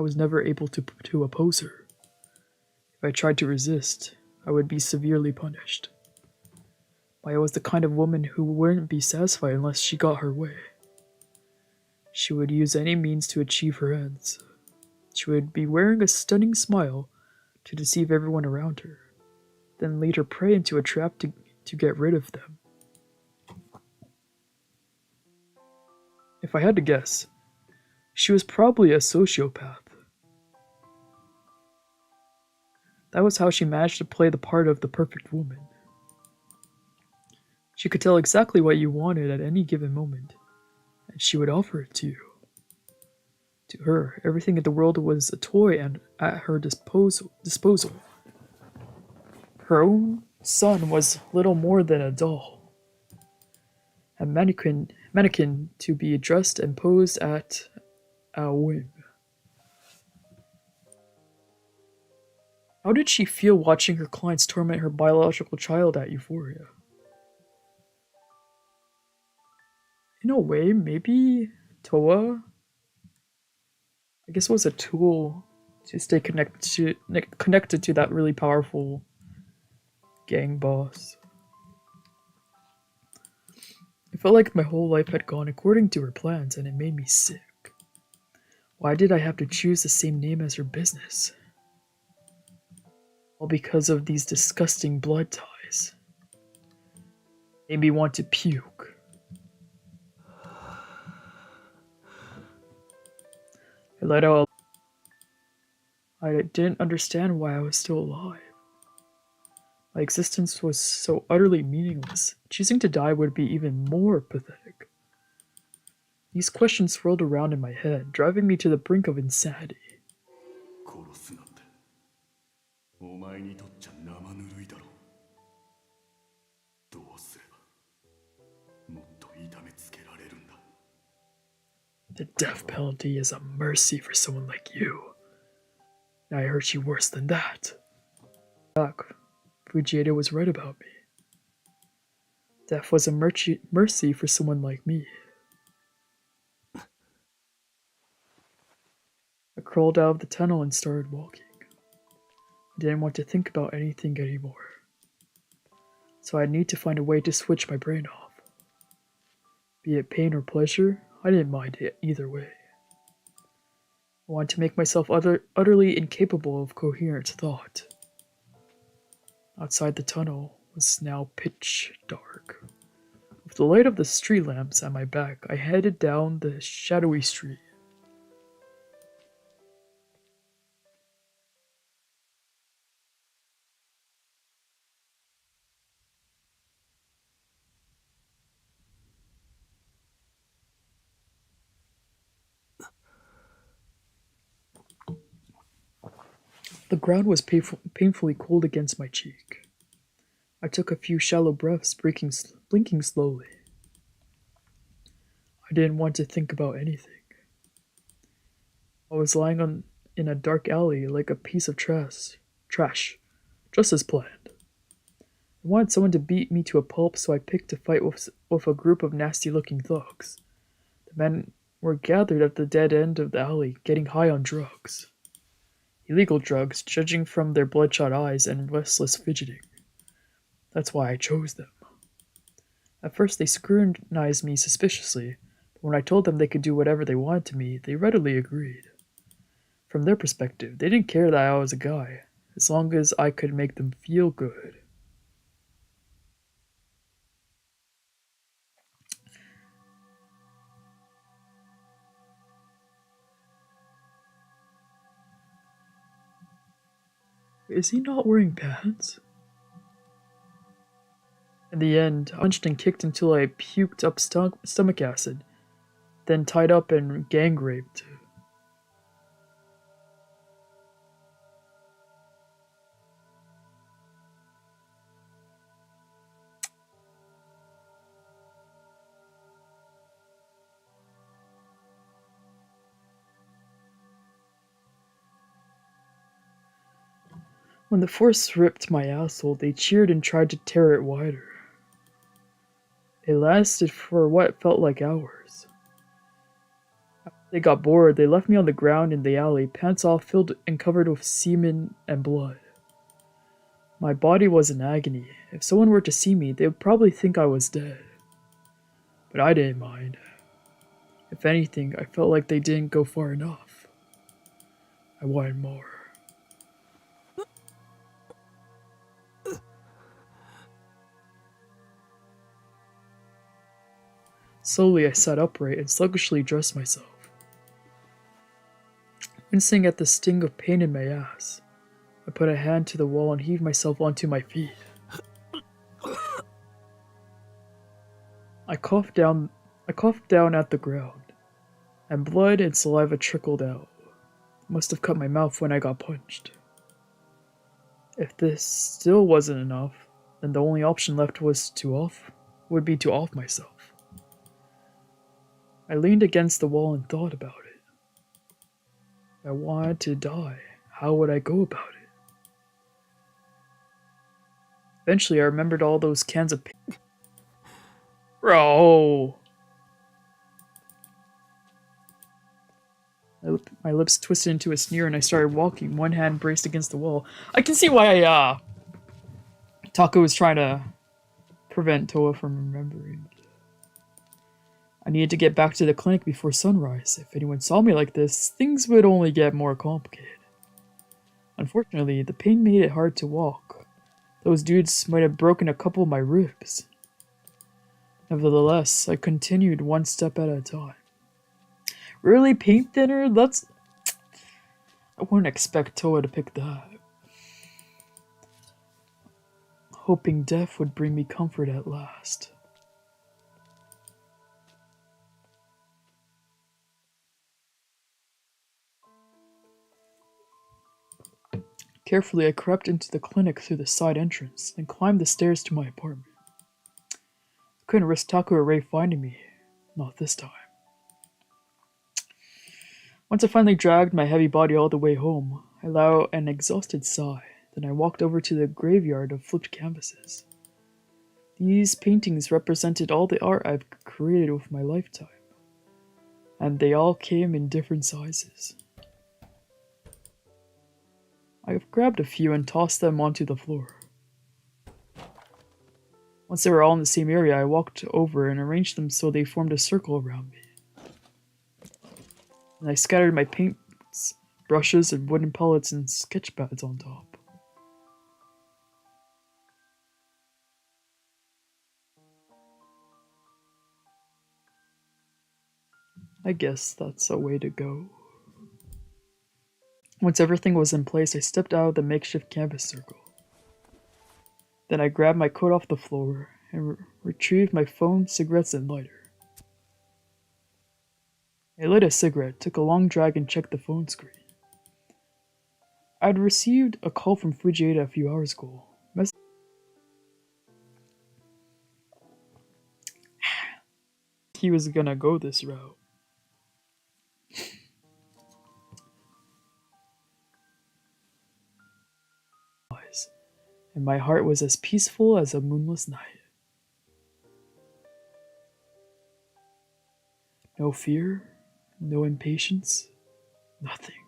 [SPEAKER 1] was never able to oppose her. If I tried to resist, I would be severely punished. Maya was the kind of woman who wouldn't be satisfied unless she got her way. She would use any means to achieve her ends. She would be wearing a stunning smile to deceive everyone around her, then lead her prey into a trap to get rid of them. If I had to guess, she was probably a sociopath. That was how she managed to play the part of the perfect woman. She could tell exactly what you wanted at any given moment, and she would offer it to you. To her, everything in the world was a toy and at her disposal. Her own son was little more than a doll, a mannequin to be addressed and posed at a whim. How did she feel watching her clients torment her biological child at Euphoria? In a way, maybe TOWA, I guess, was a tool to stay connected to that really powerful gang boss. It felt like my whole life had gone according to her plans, and it made me sick. Why did I have to choose the same name as her business? All because of these disgusting blood ties. Made me want to puke. I let out. I didn't understand why I was still alive. My existence was so utterly meaningless. Choosing to die would be even more pathetic. These questions swirled around in my head, driving me to the brink of insanity.
[SPEAKER 6] 殺すなんてお前にとっちゃ生ぬるいだろう。どうすればもっと痛めつけられるんだ。
[SPEAKER 1] The death penalty is a mercy for someone like you. I hurt you worse than that. Fuck. Fujieda was right about me. Death was a mercy for someone like me. I crawled out of the tunnel and started walking. I didn't want to think about anything anymore. So I need to find a way to switch my brain off. Be it pain or pleasure, I didn't mind it either way. I wanted to make myself utterly incapable of coherent thought. Outside the tunnel was now pitch dark. With the light of the street lamps at my back, I headed down the shadowy street. The ground was painfully cold against my cheek. I took a few shallow breaths, blinking slowly. I didn't want to think about anything. I was lying in a dark alley like a piece of trash, just as planned. I wanted someone to beat me to a pulp, so I picked a fight with a group of nasty-looking thugs. The men were gathered at the dead end of the alley, getting high on drugs. Illegal drugs, judging from their bloodshot eyes and restless fidgeting. That's why I chose them. At first they scrutinized me suspiciously, but when I told them they could do whatever they wanted to me, they readily agreed. From their perspective, they didn't care that I was a guy, as long as I could make them feel good. Is he not wearing pants? In the end, I punched and kicked until I puked up stomach acid, then tied up and gang raped. When the force ripped my asshole, they cheered and tried to tear it wider. It lasted for what felt like hours. After they got bored, they left me on the ground in the alley, pants all filled and covered with semen and blood. My body was in agony. If someone were to see me, they would probably think I was dead. But I didn't mind. If anything, I felt like they didn't go far enough. I wanted more. Slowly I sat upright and sluggishly dressed myself. Wincing at the sting of pain in my ass, I put a hand to the wall and heaved myself onto my feet. I coughed down at the ground, and blood and saliva trickled out. Must have cut my mouth when I got punched. If this still wasn't enough, then the only option left would be to off myself. I leaned against the wall and thought about it. If I wanted to die, how would I go about it? Eventually, I remembered all those cans of paint. Bro! My lips twisted into a sneer and I started walking, one hand braced against the wall. I can see why Taka was trying to prevent Towa from remembering. I needed to get back to the clinic before sunrise. If anyone saw me like this, things would only get more complicated. Unfortunately, the pain made it hard to walk. Those dudes might have broken a couple of my ribs. Nevertheless, I continued one step at a time. Really, paint thinner? I wouldn't expect Towa to pick that. Hoping death would bring me comfort at last. Carefully, I crept into the clinic through the side entrance, then climbed the stairs to my apartment. I couldn't risk Taku or Ray finding me. Not this time. Once I finally dragged my heavy body all the way home, I let out an exhausted sigh. Then I walked over to the graveyard of flipped canvases. These paintings represented all the art I've created with my lifetime, and they all came in different sizes. I grabbed a few and tossed them onto the floor. Once they were all in the same area, I walked over and arranged them so they formed a circle around me. And I scattered my paints, brushes, and wooden pellets and sketch pads on top. I guess that's a way to go. Once everything was in place, I stepped out of the makeshift canvas circle. Then I grabbed my coat off the floor and retrieved my phone, cigarettes, and lighter. I lit a cigarette, took a long drag, and checked the phone screen. I'd received a call from Fujieda a few hours ago. He was gonna go this route. And my heart was as peaceful as a moonless night. No fear, no impatience, nothing.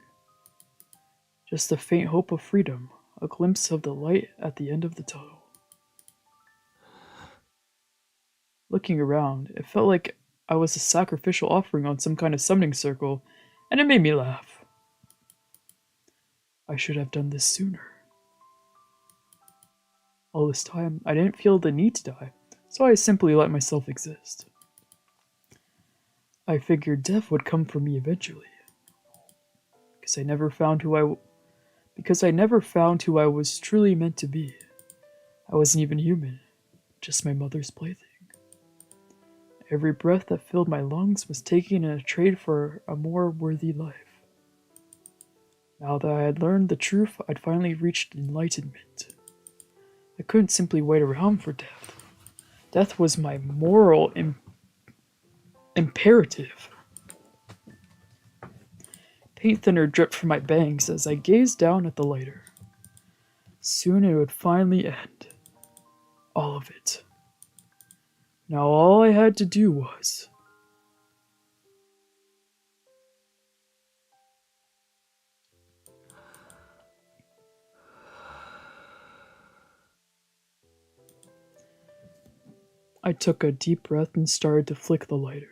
[SPEAKER 1] Just a faint hope of freedom, a glimpse of the light at the end of the tunnel. Looking around, it felt like I was a sacrificial offering on some kind of summoning circle, and it made me laugh. I should have done this sooner. All this time, I didn't feel the need to die, so I simply let myself exist. I figured death would come for me eventually. Because I never found who I was truly meant to be. I wasn't even human, just my mother's plaything. Every breath that filled my lungs was taken in a trade for a more worthy life. Now that I had learned the truth, I'd finally reached enlightenment. I couldn't simply wait around for death. Death was my moral imperative. Paint thinner dripped from my bangs as I gazed down at the lighter. Soon it would finally end. All of it. Now all I had to do was... I took a deep breath and started to flick the lighter.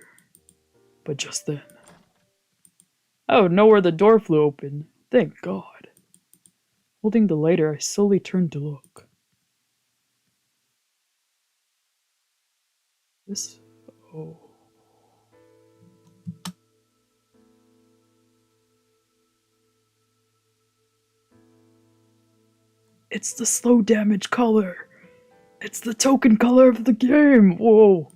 [SPEAKER 1] But just then... Out of nowhere the door flew open. Thank God. Holding the lighter, I slowly turned to look. This... Oh... It's the slow damage color! It's the token color of the game! Whoa!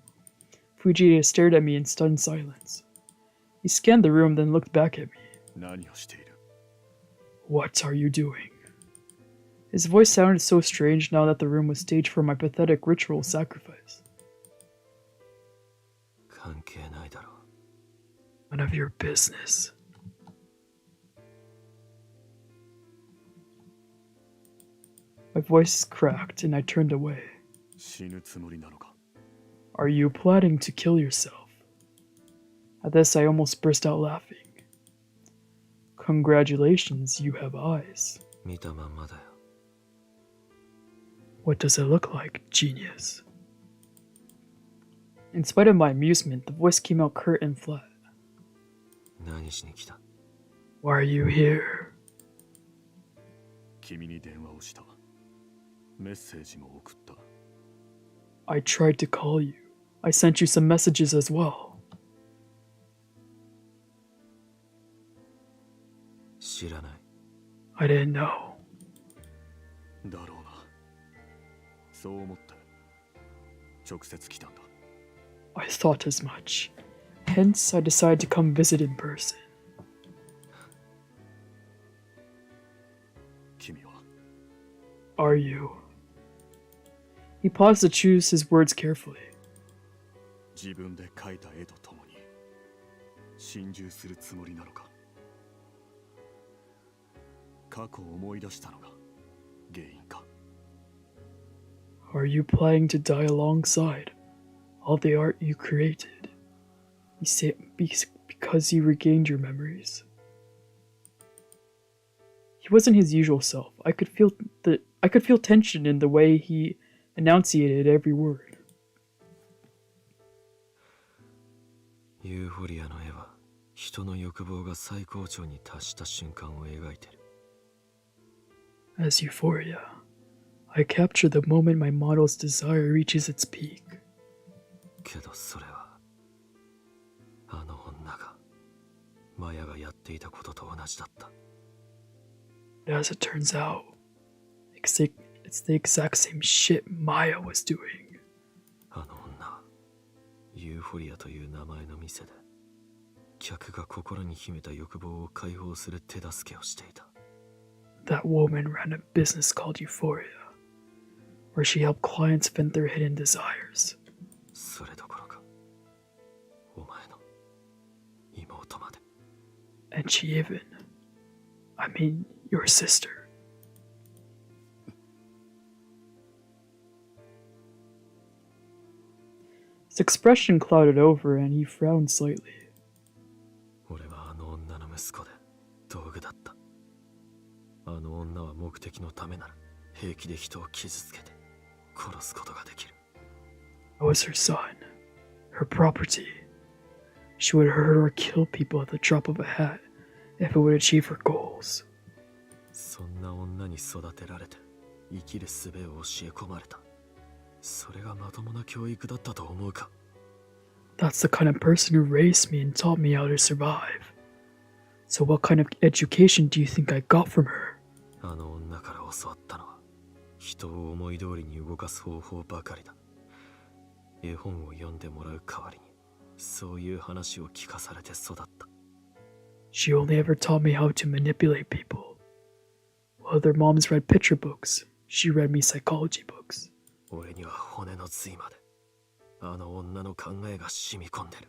[SPEAKER 1] Fujieda stared at me in stunned silence. He scanned the room, then looked back at me. What are you doing? His voice sounded so strange now that the room was staged for my pathetic ritual sacrifice. None of your business. My voice cracked and I turned away. Are you planning to kill yourself? At this, I almost burst out laughing. Congratulations, you have eyes.
[SPEAKER 3] 見たまんまだよ。
[SPEAKER 1] What does it look like, genius? In spite of my amusement, the voice came out curt and flat.
[SPEAKER 3] 何しに来た？
[SPEAKER 1] Why are you here?
[SPEAKER 6] 君に電話をした。メッセージも送った。
[SPEAKER 1] I tried to call you. I sent you some messages as well.
[SPEAKER 3] 知らない。
[SPEAKER 1] I didn't know.
[SPEAKER 6] だろうな。そう思って直接来たんだ。
[SPEAKER 1] I thought as much. Hence, I decided to come visit in person.
[SPEAKER 6] 君は
[SPEAKER 1] Are you? He paused to choose his words carefully.
[SPEAKER 6] 自分で描いた絵とともに心中するつもりなのか。過去を思い出したのが原因か。
[SPEAKER 1] Are you planning to die alongside all the art you created? You say because you regained your memories. He wasn't his usual self. I could feel tension in the way he enunciated every word.
[SPEAKER 3] ユーフォリアの絵は人の欲望が最高潮に達した瞬間を描いてる。
[SPEAKER 1] As euphoria, I capture the moment my model's desire reaches its peak.
[SPEAKER 3] けどそれはあの女がマヤがやっていたことと同じだった。
[SPEAKER 1] But as it turns out, it's the exact same shit Maya was doing.
[SPEAKER 3] あの女はユーフォリアという名前の店で客が心に秘めた欲望を解放する手助けをしていた。
[SPEAKER 1] That woman ran a business called Euphoria, where she helped clients vent their hidden desires.
[SPEAKER 3] それどころかお前の妹まで。
[SPEAKER 1] And she even, I mean, your sister. His expression clouded over and he frowned slightly.
[SPEAKER 3] 俺はあの女の息子で道具だった。あの女は目的のためなら平気で人を傷つけて殺すことができる。
[SPEAKER 1] I was her son, her property. She would hurt or kill people at the drop of a hat if it would achieve her goals.
[SPEAKER 3] そんな女に育てられて生きる術を教え込まれた。それがまともな教育だったと思うか？
[SPEAKER 1] That's the kind of person who raised me and taught me how to survive. So what kind of education do you think I got from her?
[SPEAKER 3] あの女から教わったのは人を思い通りに動かす方法ばかりだ。絵本を読んでもらう代わりにそういう話を聞かされて育った。
[SPEAKER 1] She only ever taught me how to manipulate people. While their moms read picture books, she read me psychology books.
[SPEAKER 3] 俺には骨の髄まであの女の考えが染み込んでる。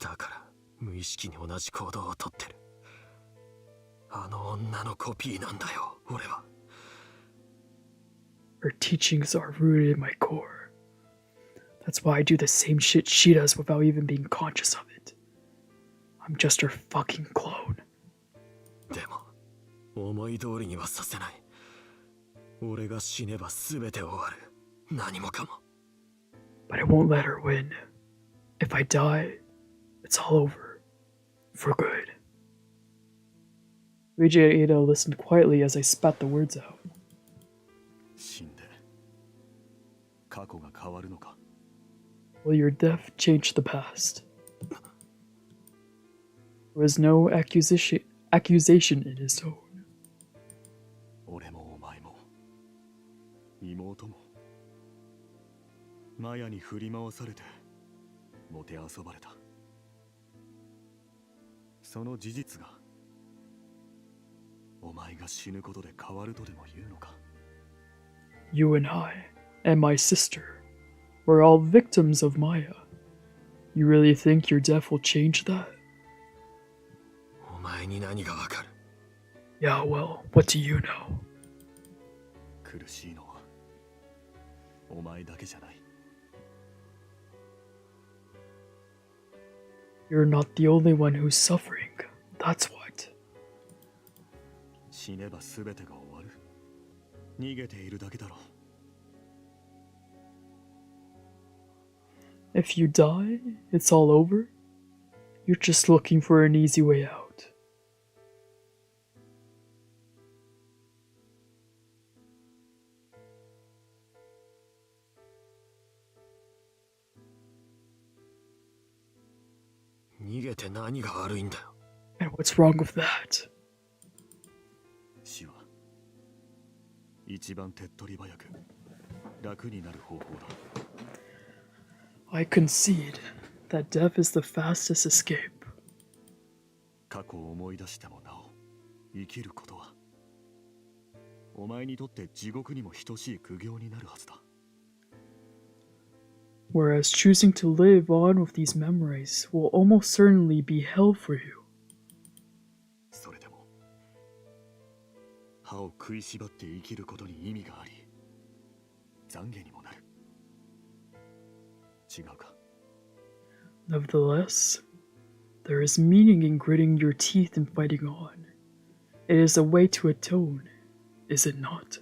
[SPEAKER 3] だから無意識に同じ行動をとってる。あの女のコピーなんだよ、俺は。
[SPEAKER 1] Her teachings are rooted in my core. That's why I do the same shit she does without even being conscious of it. I'm just her fucking clone.
[SPEAKER 3] でも思い通りにはさせない。俺が死ねば全て終わる。何もかも。
[SPEAKER 1] But I won't let her win. If I die, it's all over. For good. Fujieda listened quietly as I spat the words out.
[SPEAKER 6] 死んで過去が変わるのか。
[SPEAKER 1] Will your death change the past? There was no accusation in his tone.
[SPEAKER 6] 俺もお前も妹もマヤに振り回されてもてあそばれた。その事実がお前が死ぬことで変わるとでも言うのか。
[SPEAKER 1] You and I, and my sister, were all victims of Maya. You really think your death will change that?
[SPEAKER 3] お前に何がわかる？
[SPEAKER 1] Yeah, well, what do you know?
[SPEAKER 6] 苦しいのはお前だけじゃない。
[SPEAKER 1] You're not the only one who's suffering. That's what.
[SPEAKER 6] 死ねば全てが終わる。逃げているだけだろう。
[SPEAKER 1] If you die, it's all over? You're just looking for an easy way out.
[SPEAKER 3] 逃げて何が悪いんだよ。
[SPEAKER 1] And what's wrong with that?
[SPEAKER 6] 死は一番手っ取り早く楽になる方法だ。
[SPEAKER 1] I concede that death is the fastest escape.
[SPEAKER 6] 過去を思い出してもなお生きることはお前にとって地獄にも等しい苦行になるはずだ。
[SPEAKER 1] Whereas choosing to live on with these memories will almost certainly be hell for you.
[SPEAKER 6] それでも歯を食いしばって生きることに意味があり懺悔にもなる。違うか。
[SPEAKER 1] Nevertheless, there is meaning in gritting your teeth and fighting on. It is a way to atone, is it not?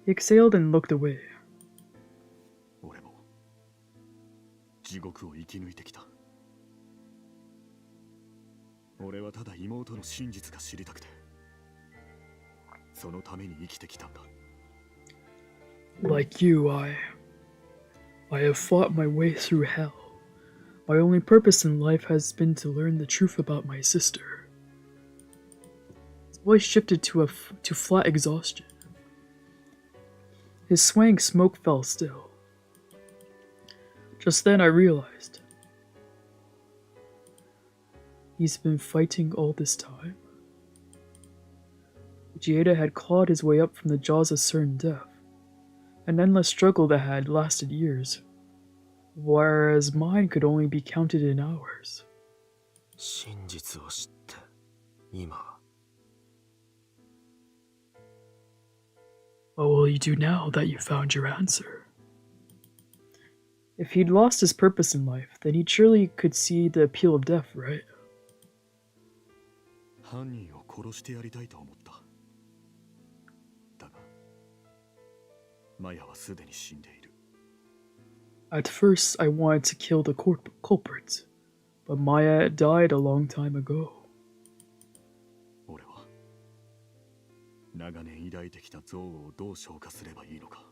[SPEAKER 1] He exhaled and looked away.
[SPEAKER 6] 俺も地獄を生き抜いてきた。俺はただ妹の真実が知りたくてそのために生きてきたんだ。
[SPEAKER 1] Like you, I have fought my way through hell. My only purpose in life has been to learn the truth about my sister. His voice shifted to flat exhaustion. His swaying smoke fell still. Just then I realized he's been fighting all this time. Fujieda had clawed his way up from the jaws of certain death, an endless struggle that had lasted years, whereas mine could only be counted in hours.
[SPEAKER 3] 真実を知って今
[SPEAKER 1] What will you do now that you found your answer? If he'd lost his purpose in life, then he surely could see the appeal of death, right?
[SPEAKER 6] 犯人を殺してやりたいと思った。だがマヤはすでに死んでいる。
[SPEAKER 1] At first, I wanted to kill the culprit, but Maya died a long time ago.
[SPEAKER 6] 俺は長年抱いてきた憎悪をどう消化すればいいのか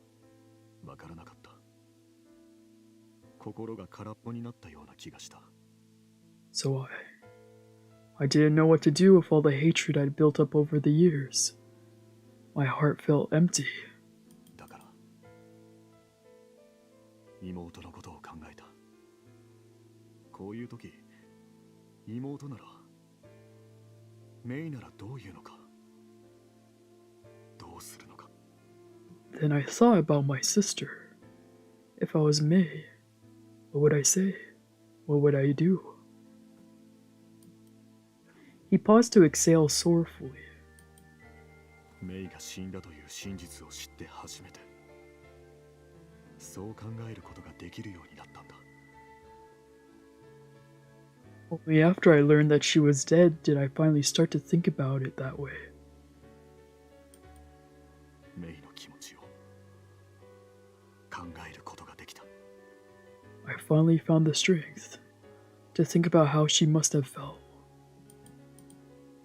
[SPEAKER 6] わからなかった。心が空っぽになったような気がした。
[SPEAKER 1] So I didn't know what to do with all the hatred I'd built up over the years. My heart felt empty.
[SPEAKER 6] だから妹のことを考えた。こういう時妹ならメイならどういうのかどうするのか。
[SPEAKER 1] Then I thought about my sister. If I was May, what would I say? What would I do? He paused to exhale sorrowfully.
[SPEAKER 6] メイが死んだという真実を知って初めてそう考えることができるようになったんだ。
[SPEAKER 1] Only after I learned that she was dead did I finally start to think about it that way.
[SPEAKER 6] メイの気持ちを考えることができた。
[SPEAKER 1] I finally found the strength to think about how she must have felt.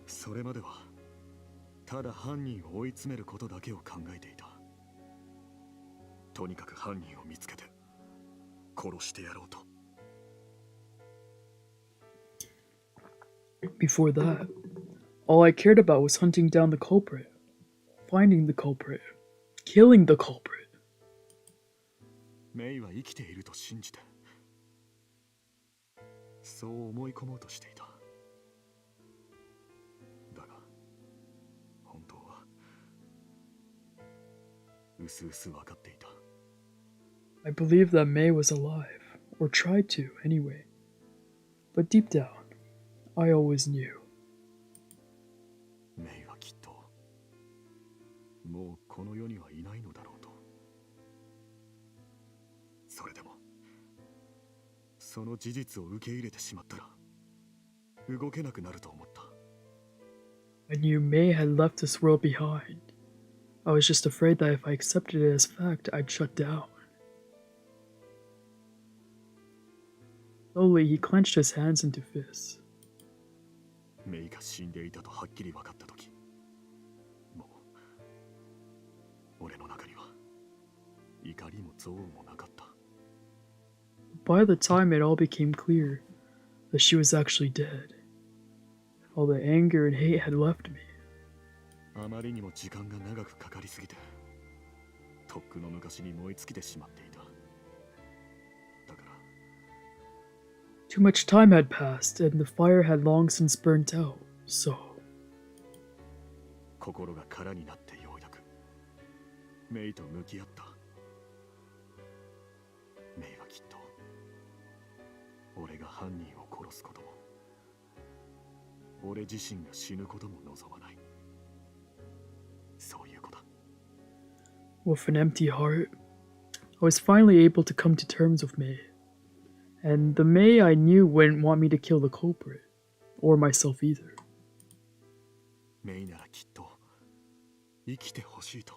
[SPEAKER 6] それまではただ犯人を追い詰めることだけを考えていた。とにかく犯人を見つけて殺してやろうと。
[SPEAKER 1] Before that, all I cared about was hunting down the culprit, finding the culprit, killing the culprit.
[SPEAKER 6] メイは生きていると信じてそう思い込もうとしていた。だが本当はうすうす分かっていた。
[SPEAKER 1] I believed that May was alive, or tried to, anyway. But deep down, I always knew.
[SPEAKER 6] メイはきっともうこの世にはいないのだろうと。それでもその事実を受け入れてしまったら動けなくなると思った。
[SPEAKER 1] I knew May had left this world behind. I was just afraid that if I accepted it as fact, I'd shut down. Slowly, he clenched his hands into fists.
[SPEAKER 6] メイが死んでいたとはっきり分かった時、もう俺の中には怒りも憎悪もなかった。
[SPEAKER 1] By the time it all became clear that she was actually dead, all the anger and hate had left me.
[SPEAKER 6] あまりにも時間が長くかかりすぎて、とっくの昔に燃え尽きてしまっていた。だから、
[SPEAKER 1] Too much time had passed, and the fire had long since burnt out, so...
[SPEAKER 6] 心が空になってようやくメイと向き合った。メイはきっと俺が犯人を殺すことも俺自身が死ぬことも望まない。そういうこと。
[SPEAKER 1] With an empty heart, I was finally able to come to terms with May. And the May I knew wouldn't want me to kill the culprit, or myself either.
[SPEAKER 6] メイならきっと生きてほしいと。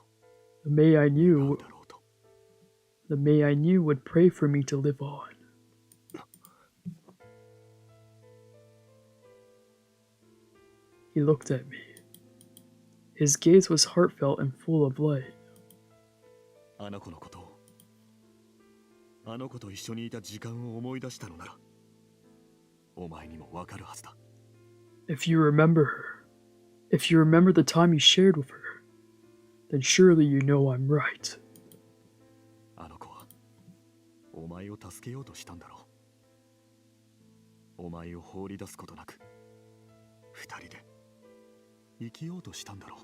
[SPEAKER 1] The May I
[SPEAKER 6] 願
[SPEAKER 1] knew,
[SPEAKER 6] うだろうと。
[SPEAKER 1] the May I knew would pray for me to live on. He looked at me. His gaze was heartfelt and full of light.
[SPEAKER 6] あの子のことを、あの子と一緒にいた時間を思い出したのなら、お前にもわかるはずだ。
[SPEAKER 1] If you remember her, if you remember the time you shared with her, then surely you know I'm right.
[SPEAKER 6] あの子はお前を助けようとしたんだろう。お前を放り出すことなく、二人で生きようとしたんだろう。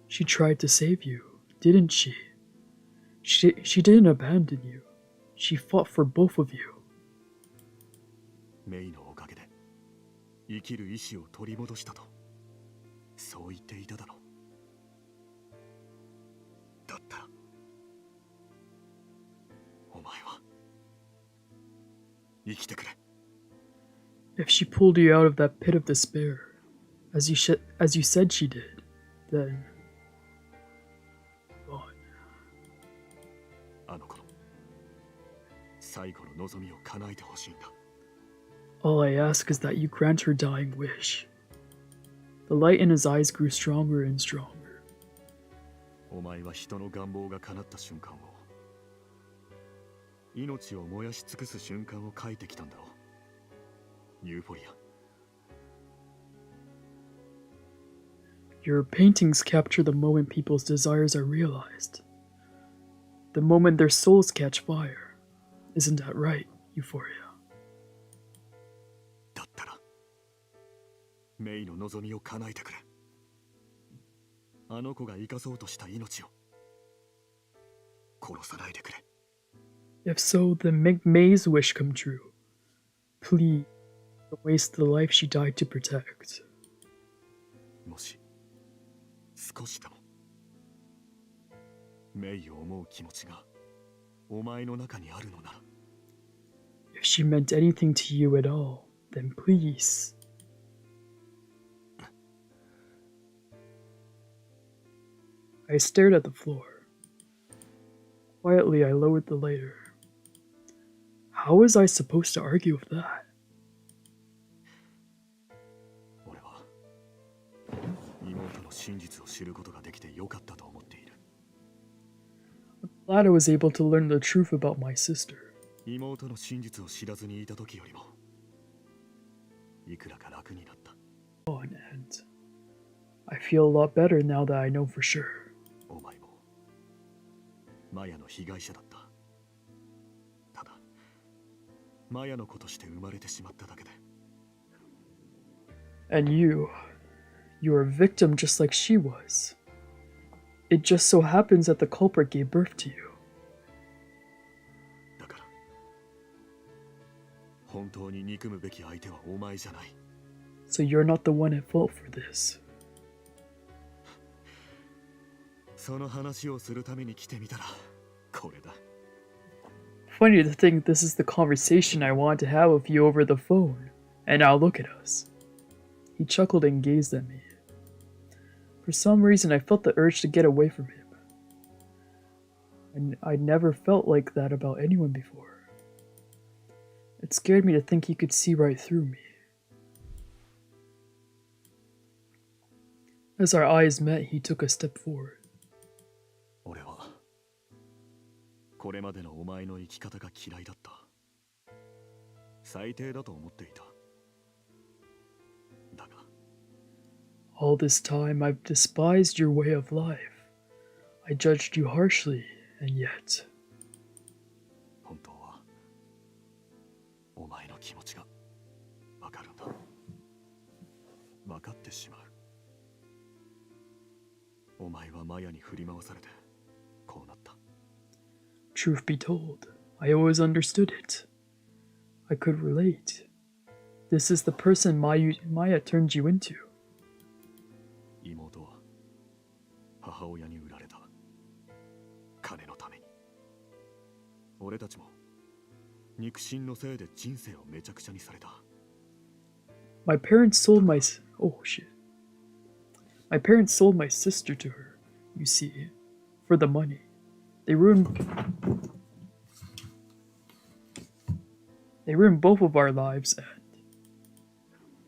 [SPEAKER 1] She tried to save you, didn't she? She didn't abandon you. She fought for both of you.
[SPEAKER 6] メイのおかげで生きる意志を取り戻したと、そう言っていただろう。だったらお前は生きてくれ。
[SPEAKER 1] If she pulled you out of that pit of despair, as you said she did, then... gone.
[SPEAKER 6] あの子の最後の望みを叶えてほしいんだ。
[SPEAKER 1] All I ask is that you grant her dying wish. The light in his eyes grew stronger and stronger.
[SPEAKER 6] お前は人の願望が叶った瞬間を、命を燃やし尽くす瞬間を描いてきたんだろう。ユーフォリア。
[SPEAKER 1] Your paintings capture the moment people's desires are realized. The moment their souls catch fire. Isn't that right, Euphoria?
[SPEAKER 6] だったらメイの望みを叶えてくれ。あの子が生かそうとした命を殺さないでくれ。
[SPEAKER 1] If so, then make May's wish come true. Please, don't waste the life she died to protect.
[SPEAKER 6] もし少しでもメイを思う気持ちがお前の中にあるのなら、
[SPEAKER 1] If she meant anything to you at all, then please. I stared at the floor. Quietly, I lowered the lighter. How was I supposed to argue with that?
[SPEAKER 6] 俺は妹の真実を知ることができてよかったと思っている。
[SPEAKER 1] I'm glad I was able to learn the truth about my sister.
[SPEAKER 6] 妹の真実を知らずにいた時よりもいくらか楽になった。
[SPEAKER 1] And I feel a lot better now that I know for sure.
[SPEAKER 6] お前もマヤの被害者だった。ただマヤの子として生まれてしまっただけで。
[SPEAKER 1] And you're a victim just like she was. It just so happens that the culprit gave birth to you.
[SPEAKER 6] だから本当に憎むべき相手はお前じゃない。
[SPEAKER 1] So you're not the one at fault for this.
[SPEAKER 6] その話をするために来てみたらこれだ。
[SPEAKER 1] Funny to think this is the conversation I wanted to have with you over the phone. And now look at us. He chuckled and gazed at me. For some reason, I felt the urge to get away from him. And I'd never felt like that about anyone before. It scared me to think he could see right through me. As our eyes met, he took a step forward.
[SPEAKER 6] 俺はこれまでのお前の生き方が嫌いだった。最低だと思っていた。だが
[SPEAKER 1] All this time, I've despised your way of life. I judged you harshly, and yet...
[SPEAKER 6] 本当はお前の気持ちがわかるんだ。わかってしまう。お前はマヤに振り回されてこうなった。
[SPEAKER 1] Truth be told, I always understood it. I could relate. This is the person Maya turned you into.
[SPEAKER 6] 妹は母親に売られた。金のために。俺たちも肉親のせいで人生をめちゃくちゃにされた。
[SPEAKER 1] My parents sold my... Oh, shit. My parents sold my sister to her, you see, for the money. They ruined both of our lives, and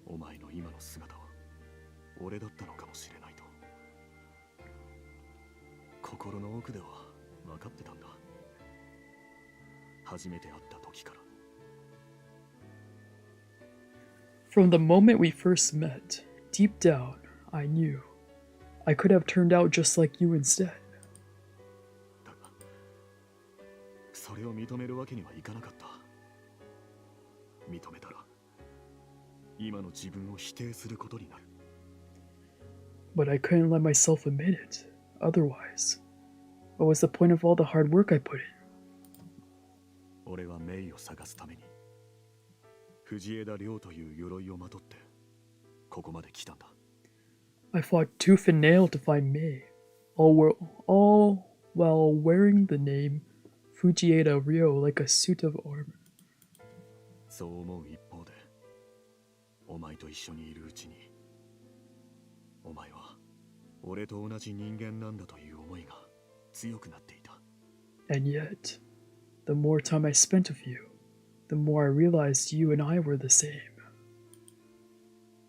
[SPEAKER 6] お前の今の姿は俺だったのかもしれないと心の奥では分かってたんだ。初めて会った時から。
[SPEAKER 1] from the moment we first met, deep down, I knew I could have turned out just like you instead.
[SPEAKER 6] だがそれを認めるわけにはいかなかった。認めたら今の自分を否定することになる。
[SPEAKER 1] But I couldn't let myself admit it. Otherwise, what was the point of all the hard work I put in?
[SPEAKER 6] 俺はメイを探すために藤枝亮という鎧をまとってここまで来たんだ。
[SPEAKER 1] I fought tooth and nail to find Mei, all while wearing the name Fujieda Ryo like a suit of armor.
[SPEAKER 6] そう思う一方でお前と一緒にいるうちにお前は俺と同じ人間なんだという思いが強くなっていた。
[SPEAKER 1] And yet, the more time I spent with you, the more I realized you and I were the same.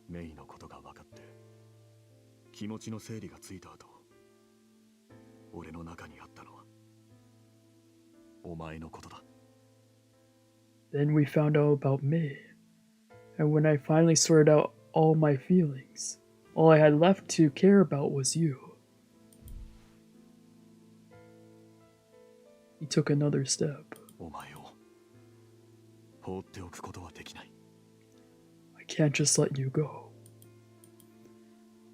[SPEAKER 6] メイのことが分かって気持ちの整理がついた後、俺の中にあったのはお前のことだ。
[SPEAKER 1] Then we found out about Mei, and when I finally sorted out all my feelings, all I had left to care about was you. He took another step.
[SPEAKER 6] お前を放っておくことはできない。
[SPEAKER 1] I can't just let you go.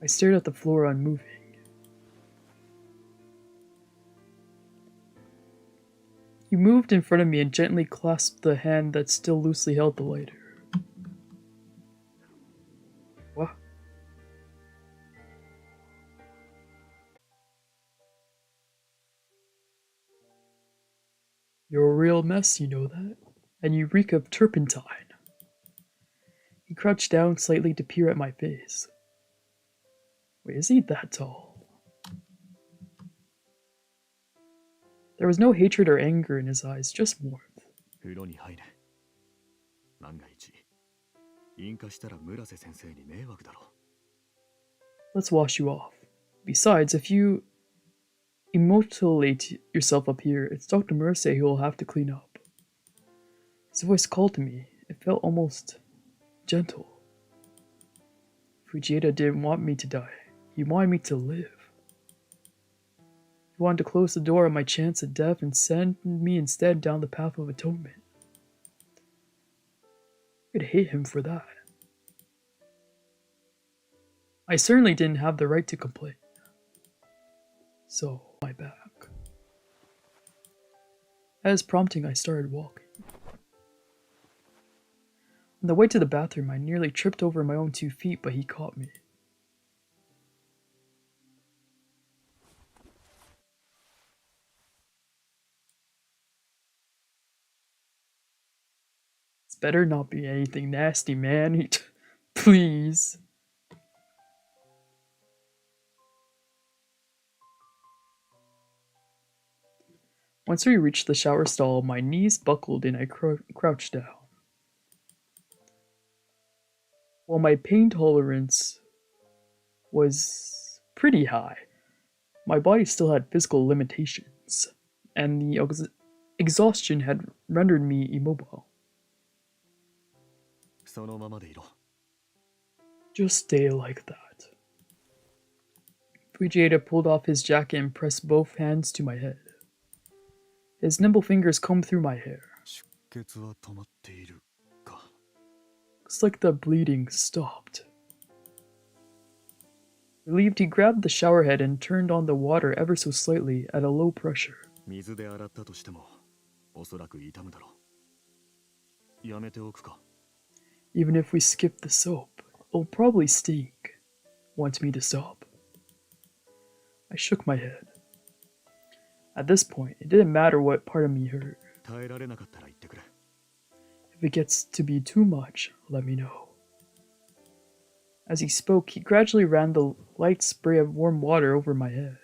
[SPEAKER 1] I stared at the floor unmoving. He moved in front of me and gently clasped the hand that still loosely held the lighter. What? You're a real mess, you know that? And you reek of turpentine. He crouched down slightly to peer at my face. Wait, is he that tall? There was no hatred or anger in his eyes, just warmth.
[SPEAKER 6] 風呂に入れ。万が一引火したら村瀬先生に迷惑だろ。
[SPEAKER 1] Let's wash you off. Besides, if you immolate yourself up here, it's Dr. Murase who will have to clean up. His voice called to me. It felt almost gentle. Fujieda didn't want me to die. He wanted me to live. He wanted to close the door on my chance of death and send me instead down the path of atonement. I could hate him for that. I certainly didn't have the right to complain. So, my back. At his prompting, I started walking. On the way to the bathroom, I nearly tripped over my own 2 feet, but he caught me. It's better not be anything nasty, man. Please. Once we reached the shower stall, my knees buckled and I crouched down. While my pain tolerance was pretty high, my body still had physical limitations, and the exhaustion had rendered me immobile.
[SPEAKER 6] そのままでいろ。
[SPEAKER 1] Just stay like that. Fujieda pulled off his jacket and pressed both hands to my head. His nimble fingers combed through my hair.
[SPEAKER 6] 出血は止まっているか。
[SPEAKER 1] Looks like the bleeding stopped. Relieved, he grabbed the shower head and turned on the water ever so slightly at a low pressure.
[SPEAKER 6] 水で洗ったとしても、おそらく痛むだろう。やめておくか。
[SPEAKER 1] Even if we skip the soap, it'll probably stink. Want me to stop? I shook my head. At this point, it didn't matter what part of me hurt.
[SPEAKER 6] 耐えられなかったら言ってくれ。
[SPEAKER 1] If it gets to be too much, let me know. As he spoke, he gradually ran the light spray of warm water over my head.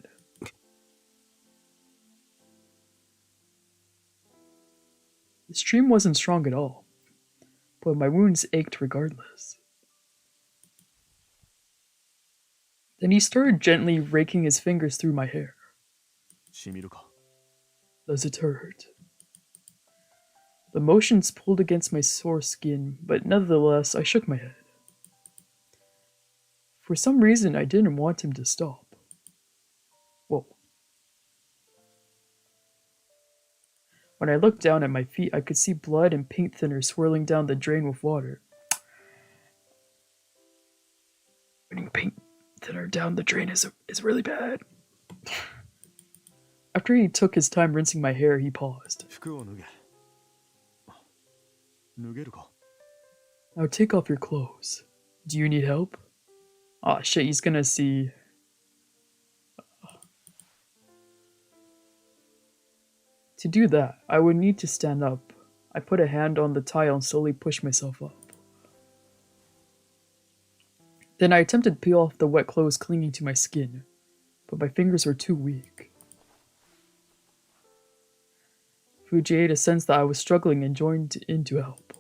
[SPEAKER 1] The stream wasn't strong at all, but my wounds ached regardless. Then he started gently raking his fingers through my hair.
[SPEAKER 6] しみるか。
[SPEAKER 1] Does it hurt? The motions pulled against my sore skin, but nevertheless I shook my head. For some reason, I didn't want him to stop. Whoa. When I looked down at my feet, I could see blood and paint thinner swirling down the drain with water. Putting paint thinner down the drain is really bad. After he took his time rinsing my hair, he paused.
[SPEAKER 6] 服を脱げ。脱げるか。
[SPEAKER 1] Now take off your clothes. Do you need help? Aw, shit, he's gonna see. To do that, I would need to stand up. I put a hand on the tile and slowly pushed myself up. Then I attempted to peel off the wet clothes clinging to my skin, but my fingers were too weak. Fujieda sensed that I was struggling and joined in to help.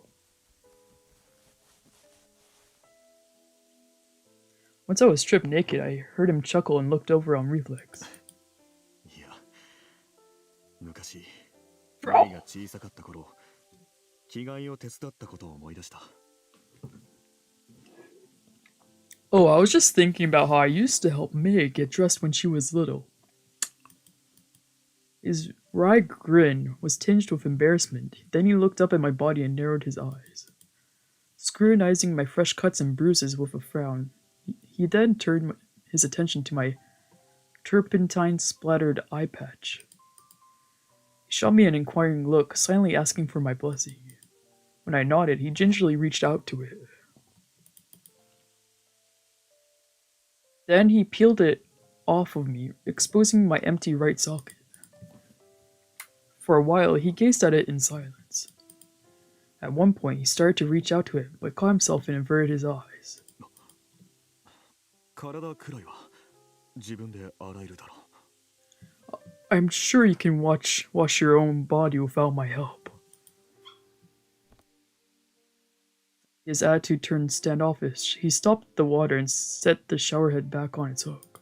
[SPEAKER 1] Once I was stripped naked, I heard him chuckle and looked over on reflex.
[SPEAKER 6] いや、昔、
[SPEAKER 1] Bro.
[SPEAKER 6] メイが小さかった頃、着替えを手伝ったことを思い出した。
[SPEAKER 1] Oh, I was just thinking about how I used to help May get dressed when she was little. His wry grin was tinged with embarrassment. Then he looked up at my body and narrowed his eyes, scrutinizing my fresh cuts and bruises with a frown. He then turned his attention to my turpentine-splattered eye patch. He shot me an inquiring look, silently asking for my blessing. When I nodded, he gingerly reached out to it. Then he peeled it off of me, exposing my empty right socket. For a while, he gazed at it in silence. At one point, he started to reach out to it, but caught himself and averted his eyes.
[SPEAKER 6] 体くらいは自分で洗えるだろう。
[SPEAKER 1] I'm sure you can wash your own body without my help. His attitude turned standoffish. He stopped the water and set the shower head back on its hook.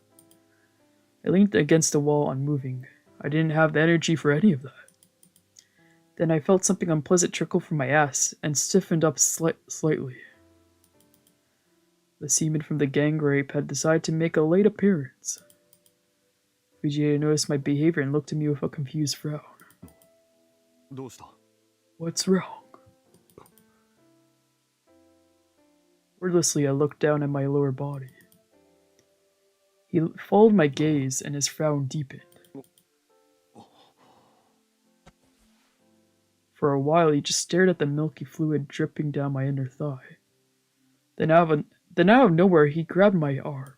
[SPEAKER 1] I leaned against the wall, unmoving. I didn't have the energy for any of that. Then I felt something unpleasant trickle from my ass and stiffened up slightly. The seaman from the gang rape had decided to make a late appearance. Fujieda noticed my behavior and looked at me with a confused frown.
[SPEAKER 6] どうした？
[SPEAKER 1] What's wrong? Wordlessly, I looked down at my lower body. He followed my gaze and his frown deepened. For a while, he just stared at the milky fluid dripping down my inner thigh. Then out of nowhere, he grabbed my arm.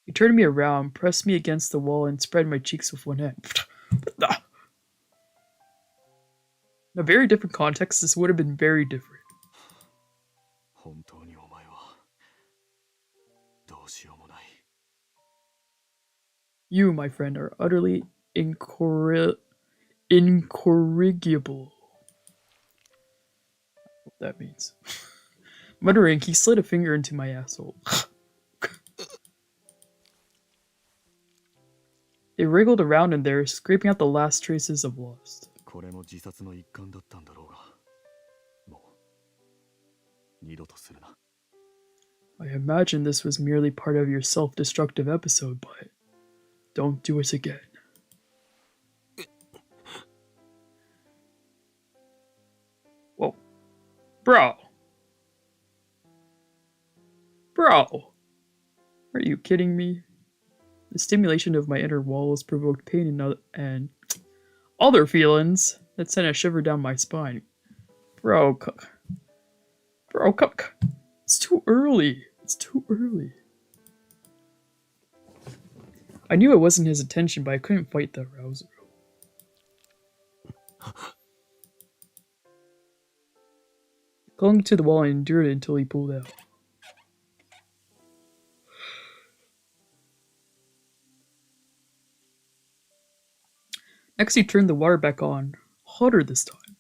[SPEAKER 1] He turned me around, pressed me against the wall, and spread my cheeks with one hand. In a very different context, this would have been very different.
[SPEAKER 6] 本当にお前はどうしようもない。
[SPEAKER 1] You, my friend, are utterly incorrigible. What that means. Muttering, he slid a finger into my asshole. It wriggled around in there, scraping out the last traces of lust.
[SPEAKER 6] これも自殺の一環だったんだろうが、もう二度とするな。
[SPEAKER 1] I imagine this was merely part of your self-destructive episode, but don't do it again. Whoa. Bro! Bro! Are you kidding me? The stimulation of my inner walls provoked pain and other feelings that sent a shiver down my spine. Bro, it's too early. It's too early. I knew it wasn't his intention, but I couldn't fight the arousal. I clung to the wall and endured it until he pulled out. Next, he turned the water back on, hotter this time.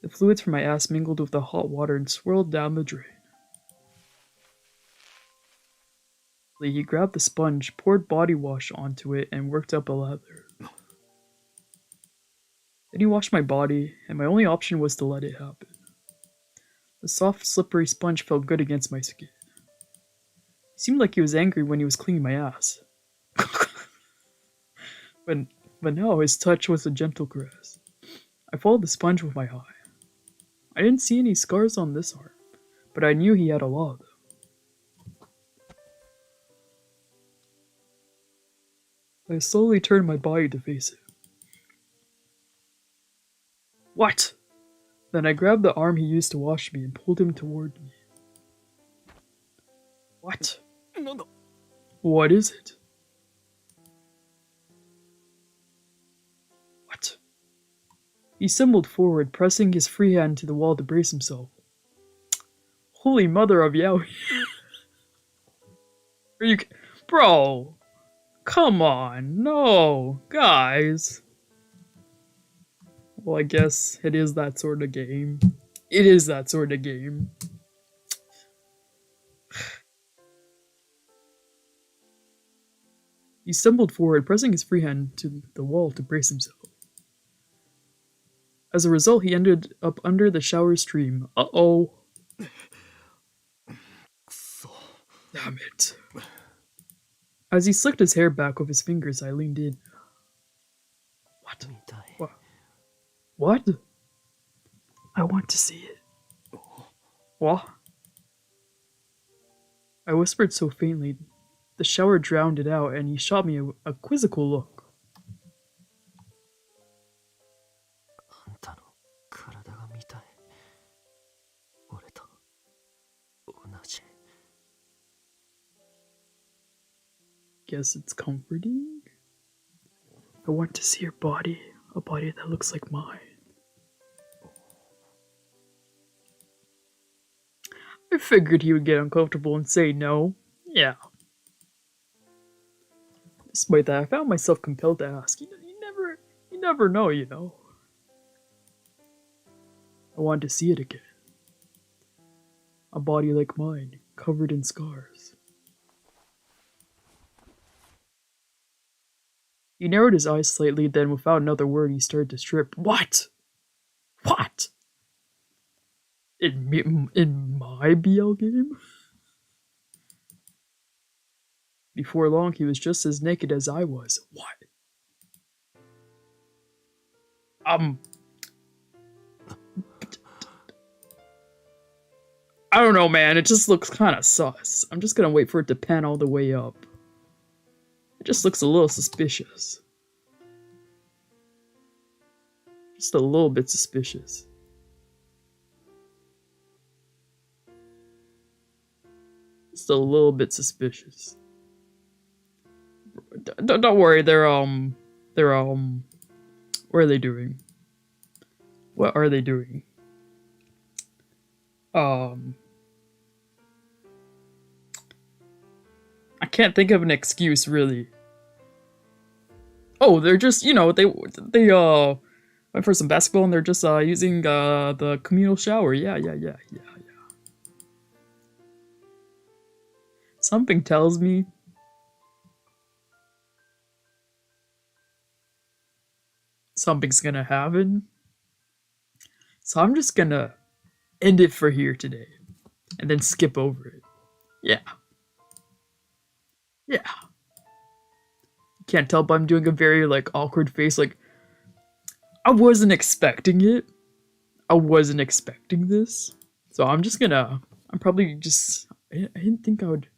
[SPEAKER 1] The fluids from my ass mingled with the hot water and swirled down the drain. He grabbed the sponge, poured body wash onto it, and worked up a lather. Then he washed my body, and my only option was to let it happen. The soft, slippery sponge felt good against my skin. He seemed like he was angry when he was cleaning my ass. But now his touch was a gentle caress. I followed the sponge with my eye. I didn't see any scars on this arm, but I knew he had a lot of them. I slowly turned my body to face him. What? Then I grabbed the arm he used to wash me and pulled him toward me. What? What is it? What? He stumbled forward, pressing his free hand to the wall to brace himself. Holy mother of Yowie. Are you... Bro! Come on, no, guys. Well, I guess it is that sort of game. It is that sort of game. He stumbled forward, pressing his free hand to the wall to brace himself. As a result, he ended up under the shower stream. Uh-oh. Damn it. As he slicked his hair back with his fingers, I leaned in. What? What? I want to see it. What? I whispered so faintly, the shower drowned it out, and he shot me a quizzical look. Guess it's comforting? I want to see your body, a body that looks like mine. I figured he would get uncomfortable and say no. Yeah. Despite that, I found myself compelled to ask. You never know, you know. I wanted to see it again. A body like mine, covered in scars. He narrowed his eyes slightly, then without another word he started to strip. What? What? In my BL game? Before long, he was just as naked as I was. What? I don't know, man. It just looks kind of sus. I'm just gonna wait for it to pan all the way up. It just looks a little suspicious. Just a little bit suspicious. Just a little bit suspicious. Don't worry, they're what are they doing? What are they doing? I can't think of an excuse, really. Oh, they're just, you know, they went for some basketball and they're just using the communal shower. Yeah. Something tells me something's gonna happen. So I'm just gonna end it for here today and then skip over it. Yeah. Can't tell, but I'm doing a very like awkward face. Like, I wasn't expecting it. I wasn't expecting this. So I'm probably just, I didn't think I would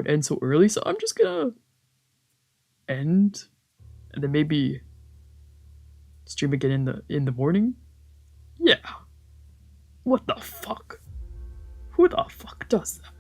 [SPEAKER 1] end so early. So I'm just gonna end and then maybe stream again in the morning. Yeah. What the fuck? Who the fuck does that?